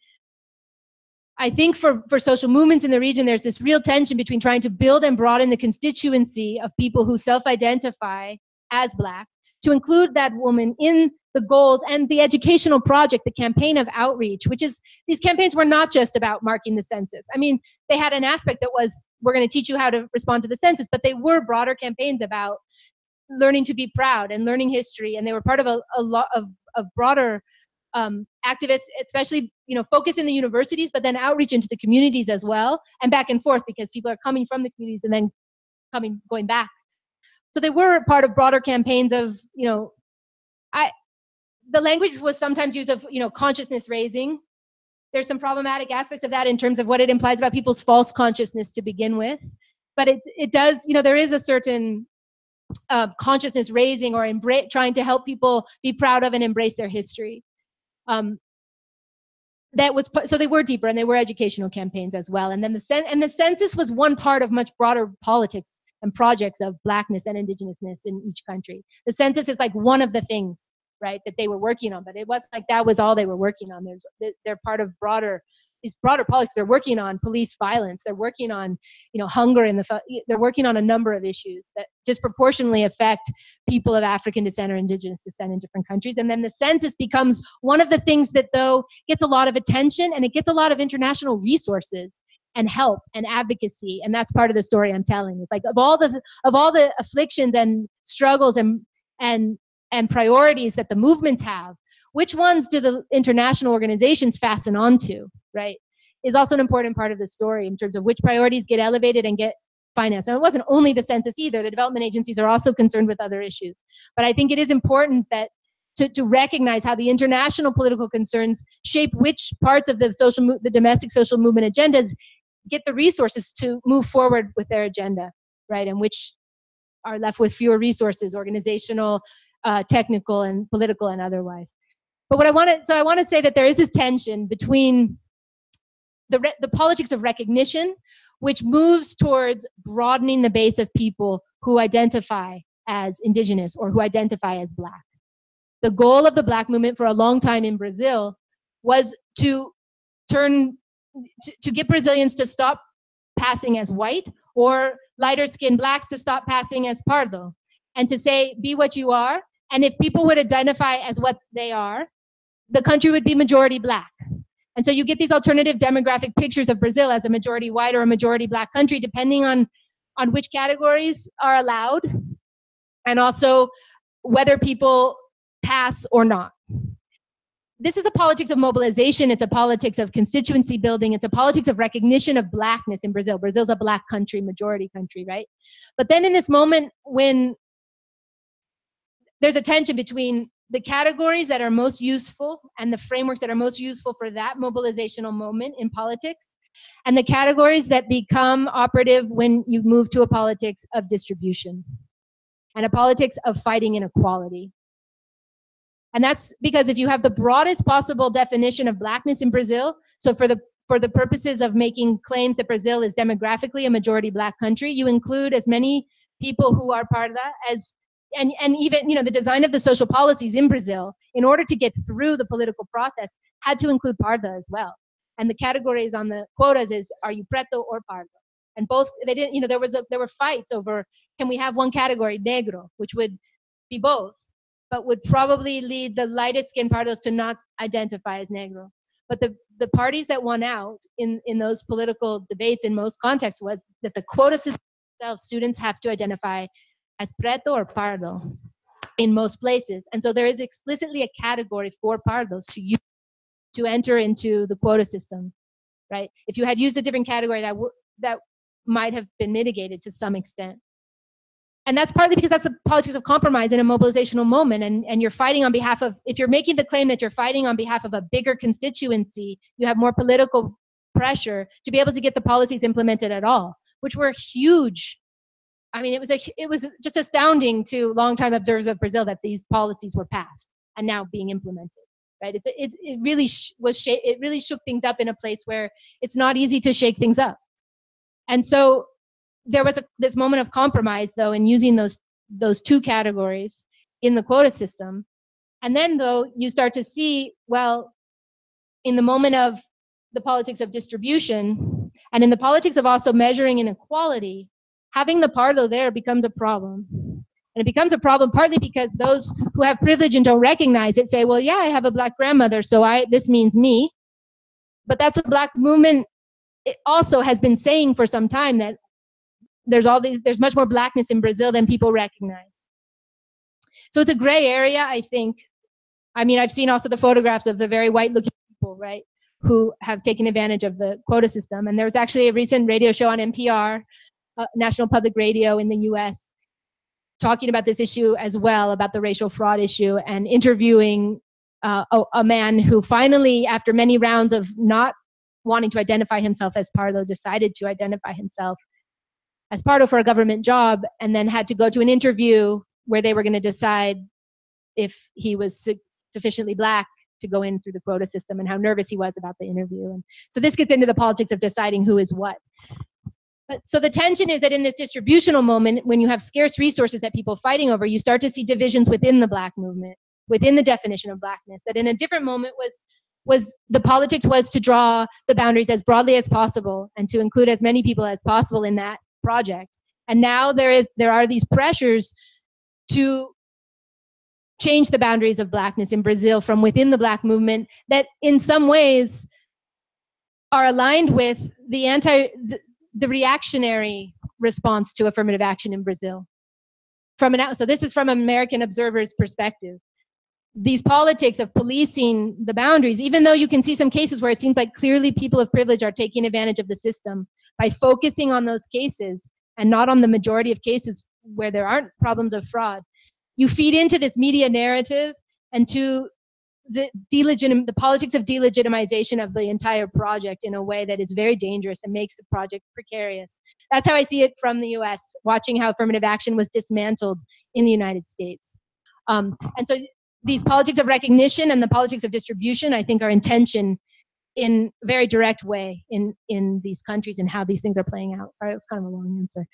Speaker 7: I think for social movements in the region, there's this real tension between trying to build and broaden the constituency of people who self-identify as Black, to include that woman in the goals and the educational project, the campaign of outreach, which is, these campaigns were not just about marking the census. I mean, they had an aspect that was, we're going to teach you how to respond to the census, but they were broader campaigns about learning to be proud and learning history, and they were part of a lot of broader activists, especially focused in the universities, but then outreach into the communities as well, and back and forth, because people are coming from the communities and then going back. So they were part of broader campaigns of the language was sometimes used of consciousness raising. There's some problematic aspects of that in terms of what it implies about people's false consciousness to begin with, but it does there is a certain consciousness raising or trying to help people be proud of and embrace their history. That was, so they were deeper, and they were educational campaigns as well. And then the census was one part of much broader politics and projects of Blackness and Indigenousness in each country. The census is like one of the things, right, that they were working on, but it wasn't like that was all they were working on. They're part of these broader politics. They're working on police violence. They're working on, hunger they're working on a number of issues that disproportionately affect people of African descent or indigenous descent in different countries. And then the census becomes one of the things that, though, gets a lot of attention, and it gets a lot of international resources and help and advocacy. And that's part of the story I'm telling. It's like, of all the afflictions and struggles and priorities that the movements have, which ones do the international organizations fasten onto, right, is also an important part of the story in terms of which priorities get elevated and get financed. And it wasn't only the census either. The development agencies are also concerned with other issues. But I think it is important that to recognize how the international political concerns shape which parts of the domestic social movement agendas get the resources to move forward with their agenda, right, and which are left with fewer resources, organizational, technical, and political, and otherwise. But I want to say that there is this tension between the politics of recognition, which moves towards broadening the base of people who identify as indigenous or who identify as Black. The goal of the Black movement for a long time in Brazil was to get Brazilians to stop passing as white, or lighter-skinned Blacks to stop passing as pardo, and to say, be what you are. And if people would identify as what they are, the country would be majority Black. And so you get these alternative demographic pictures of Brazil as a majority white or a majority Black country, depending on which categories are allowed, and also whether people pass or not. This is a politics of mobilization. It's a politics of constituency building. It's a politics of recognition of Blackness in Brazil. Brazil's a Black country, majority country, right? But then in this moment when there's a tension between the categories that are most useful and the frameworks that are most useful for that mobilizational moment in politics, and the categories that become operative when you move to a politics of distribution and a politics of fighting inequality. And that's because if you have the broadest possible definition of Blackness in Brazil, so for the for the purposes of making claims that Brazil is demographically a majority Black country, you include as many people who are parda as, and even, the design of the social policies in Brazil, in order to get through the political process, had to include parda as well. And the categories on the quotas is, are you preto or pardo? And both, they didn't, there were fights over, can we have one category, negro, which would be both, but would probably lead the lightest skinned pardos to not identify as negro. But the parties that won out in those political debates in most contexts was that the quota system itself, students have to identify as preto or pardo in most places. And so there is explicitly a category for pardos to use to enter into the quota system, right? If you had used a different category, that might have been mitigated to some extent. And that's partly because that's the politics of compromise in a mobilizational moment. And you're fighting on behalf of, if you're making the claim that you're fighting on behalf of a bigger constituency, you have more political pressure to be able to get the policies implemented at all, which were huge. I mean, it was just astounding to longtime observers of Brazil that these policies were passed and now being implemented, right? It really it really shook things up in a place where it's not easy to shake things up. And so there was this moment of compromise, though, in using those two categories in the quota system. And then, though, you start to see, well, in the moment of the politics of distribution and in the politics of also measuring inequality, having the pardo there becomes a problem. And it becomes a problem partly because those who have privilege and don't recognize it say, well, yeah, I have a Black grandmother, so this means me. But that's what Black movement also has been saying for some time, that there's much more Blackness in Brazil than people recognize. So it's a gray area, I think. I mean, I've seen also the photographs of the very white-looking people, right, who have taken advantage of the quota system. And there was actually a recent radio show on NPR, National Public Radio in the US, talking about this issue as well, about the racial fraud issue, and interviewing a man who finally, after many rounds of not wanting to identify himself as pardo, decided to identify himself as pardo for a government job, and then had to go to an interview where they were going to decide if he was sufficiently Black to go in through the quota system, and how nervous he was about the interview. And so this gets into the politics of deciding who is what. But so the tension is that in this distributional moment, when you have scarce resources that people are fighting over, you start to see divisions within the Black movement, within the definition of Blackness, that in a different moment was the politics was to draw the boundaries as broadly as possible and to include as many people as possible in that project. And now there are these pressures to change the boundaries of Blackness in Brazil from within the Black movement that in some ways are aligned with the reactionary response to affirmative action in Brazil. So this is from an American observer's perspective. These politics of policing the boundaries, even though you can see some cases where it seems like clearly people of privilege are taking advantage of the system, by focusing on those cases and not on the majority of cases where there aren't problems of fraud, you feed into this media narrative and to the politics of delegitimization of the entire project in a way that is very dangerous and makes the project precarious. That's how I see it from the US, watching how affirmative action was dismantled in the United States. And so these politics of recognition and the politics of distribution, I think, are in tension in a very direct way in these countries and how these things are playing out. Sorry, that's kind of a long answer.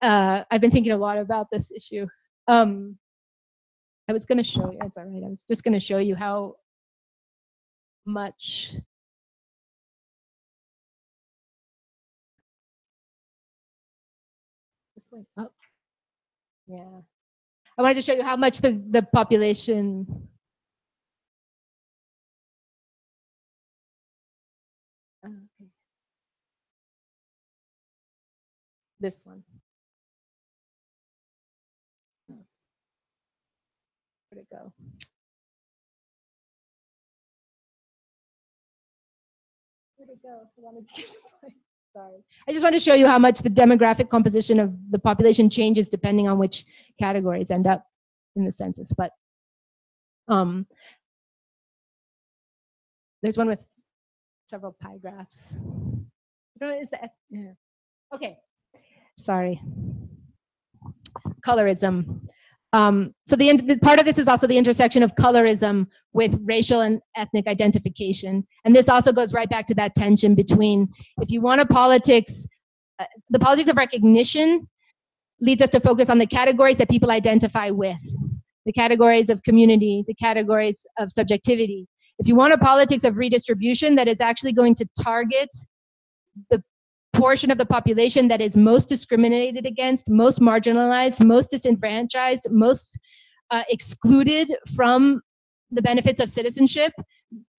Speaker 7: I've been thinking a lot about this issue. I was going to show you, that's all right. I was just going to show you how much just going up. Yeah. I wanted to show you how much the population okay. This one. Where'd it go? Where'd it go? I wanted to get sorry. I just want to show you how much the demographic composition of the population changes depending on which categories end up in the census. But there's one with several pie graphs. Is that, yeah. Okay. Sorry. Colorism. So the part of this is also the intersection of colorism with racial and ethnic identification. And this also goes right back to that tension between, if you want a politics, the politics of recognition leads us to focus on the categories that people identify with, the categories of community, the categories of subjectivity. If you want a politics of redistribution that is actually going to target the portion of the population that is most discriminated against, most marginalized, most disenfranchised, most excluded from the benefits of citizenship,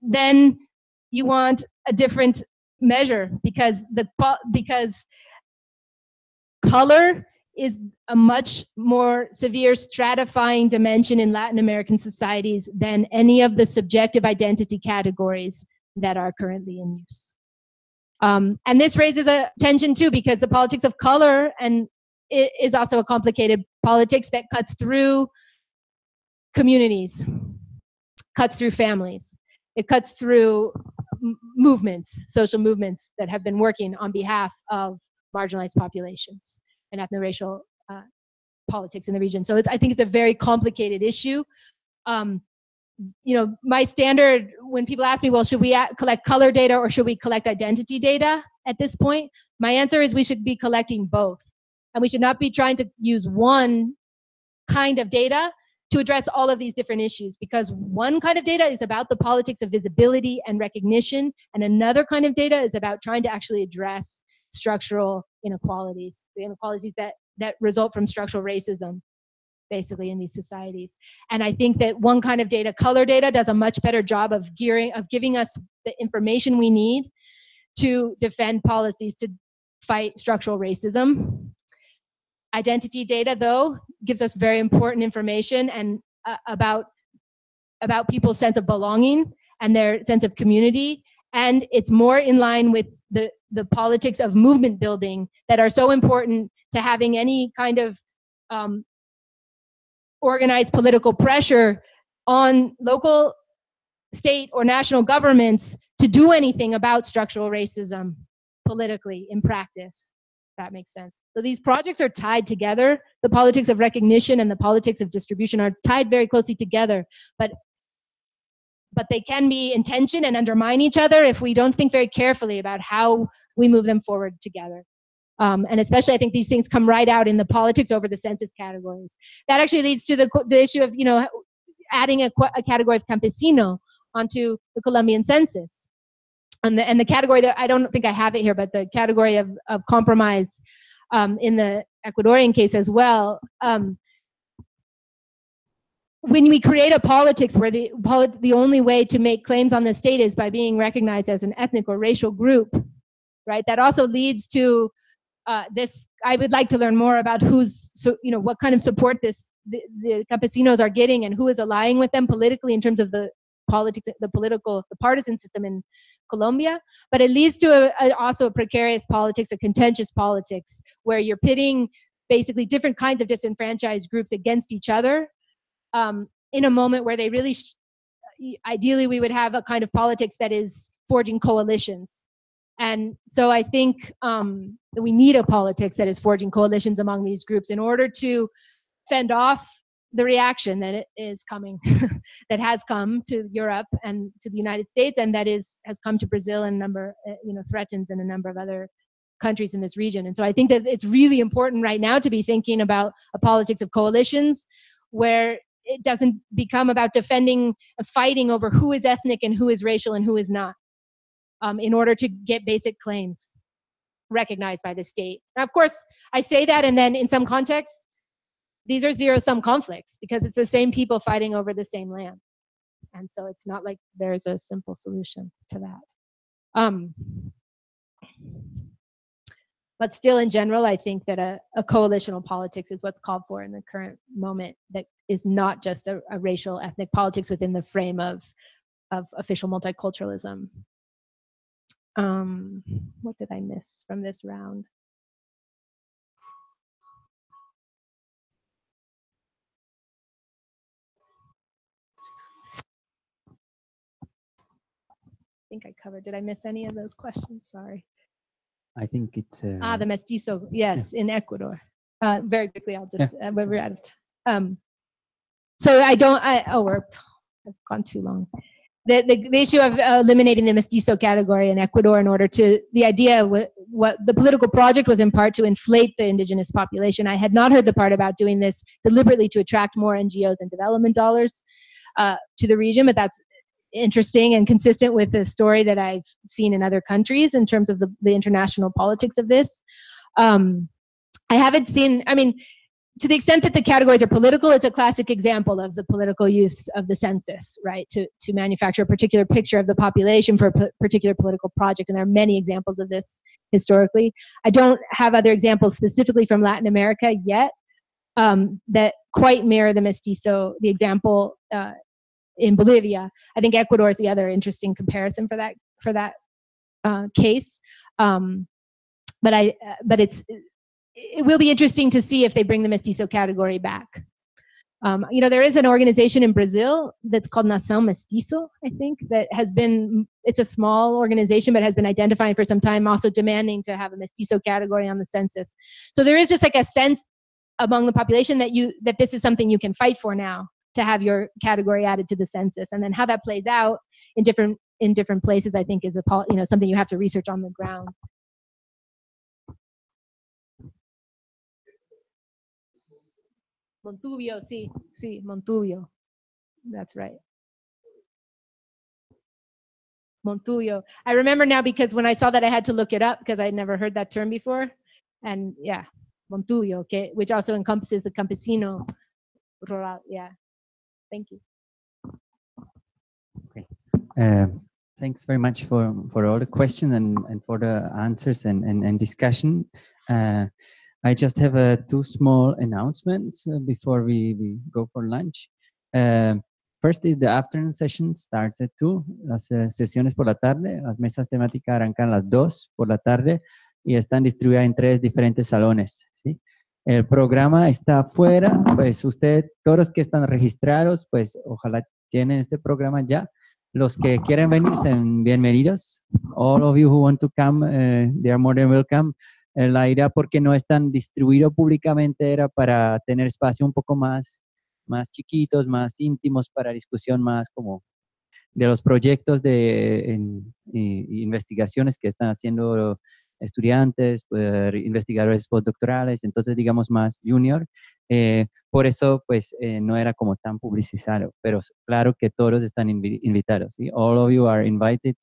Speaker 7: then you want a different measure, because color is a much more severe stratifying dimension in Latin American societies than any of the subjective identity categories that are currently in use. And this raises a tension too, because the politics of color and it is also a complicated politics that cuts through communities, cuts through families. It cuts through movements, social movements that have been working on behalf of marginalized populations and ethno-racial politics in the region. So I think it's a very complicated issue. You know, my standard, when people ask me, well, should we collect color data or should we collect identity data at this point? My answer is we should be collecting both. And we should not be trying to use one kind of data to address all of these different issues, because one kind of data is about the politics of visibility and recognition, and another kind of data is about trying to actually address structural inequalities, the inequalities that result from structural racism, basically, in these societies. And I think that one kind of data, color data, does a much better job of giving us the information we need to defend policies to fight structural racism. Identity data, though, gives us very important information and about people's sense of belonging and their sense of community. And it's more in line with the politics of movement building that are so important to having any kind of organized political pressure on local, state, or national governments to do anything about structural racism politically in practice. If that makes sense. So these projects are tied together. The politics of recognition and the politics of distribution are tied very closely together, but they can be in tension and undermine each other if we don't think very carefully about how we move them forward together. And especially, I think these things come right out in the politics over the census categories. That actually leads to the issue of, you know, adding a category of campesino onto the Colombian census. And the category that, I don't think I have it here, but the category of compromise in the Ecuadorian case as well. When we create a politics where the only way to make claims on the state is by being recognized as an ethnic or racial group, right? That also leads to this. I would like to learn more about what kind of support the campesinos are getting, and who is allying with them politically in terms of the politics, the partisan system in Colombia. But it leads to also a precarious politics, a contentious politics, where you're pitting basically different kinds of disenfranchised groups against each other. In a moment where they really, ideally, we would have a kind of politics that is forging coalitions. And so I think that we need a politics that is forging coalitions among these groups in order to fend off the reaction that is coming, that has come to Europe and to the United States, and that has come to Brazil and threatens in a number of other countries in this region. And so I think that it's really important right now to be thinking about a politics of coalitions where it doesn't become about defending, fighting over who is ethnic and who is racial and who is not, in order to get basic claims recognized by the state. Now, of course, I say that, and then in some contexts, these are zero-sum conflicts because it's the same people fighting over the same land. And so it's not like there's a simple solution to that. But still, in general, I think that a coalitional politics is what's called for in the current moment, that is not just a racial, ethnic politics within the frame of official multiculturalism. What did I miss from this round? I think I covered. Did I miss any of those questions? Sorry.
Speaker 1: I think it's
Speaker 7: the mestizo, yes, in Ecuador. Very quickly, I'll just we're out of time. So I've gone too long. The issue of eliminating the mestizo category in Ecuador in order to, the idea, what the political project was in part to inflate the indigenous population. I had not heard the part about doing this deliberately to attract more NGOs and development dollars to the region, but that's interesting and consistent with the story that I've seen in other countries in terms of the international politics of this. I haven't seen, I mean, to the extent that the categories are political, it's a classic example of the political use of the census, right? To manufacture a particular picture of the population for a particular political project. And there are many examples of this historically. I don't have other examples specifically from Latin America yet that quite mirror the mestizo, the example in Bolivia. I think Ecuador is the other interesting comparison for that case. But it will be interesting to see if they bring the mestizo category back. You know, there is an organization in Brazil that's called Nação Mestizo, I think, that has been, it's a small organization, but has been identifying for some time, also demanding to have a mestizo category on the census. So there is just like a sense among the population that this is something you can fight for now, to have your category added to the census. And then how that plays out in different places, I think, is something you have to research on the ground. Montubio, sí, Montubio. That's right. Montubio. I remember now because when I saw that I had to look it up because I had never heard that term before. And yeah, Montubio, which also encompasses the campesino rural. Yeah. Thank you.
Speaker 1: Okay. Thanks very much for all the questions and for the answers and discussion. I just have two small announcements before we go for lunch. First is the afternoon session starts at 2. Las sesiones por la tarde, las mesas temáticas arrancan a las 2 por la tarde y están distribuidas en 3 diferentes salones, ¿sí? El programa está afuera, pues todos los que están registrados, pues ojalá tienen este programa ya. Los que quieren venir, sean bienvenidos. All of you who want to come, they are more than welcome. La idea, porque no es tan distribuido públicamente, era para tener espacio un poco más chiquitos, más íntimos, para discusión más como de los proyectos de investigaciones que están haciendo estudiantes, investigadores postdoctorales, entonces digamos más junior. Por eso pues no era como tan publicitario, pero claro que todos están invitados, ¿sí? All of you are invited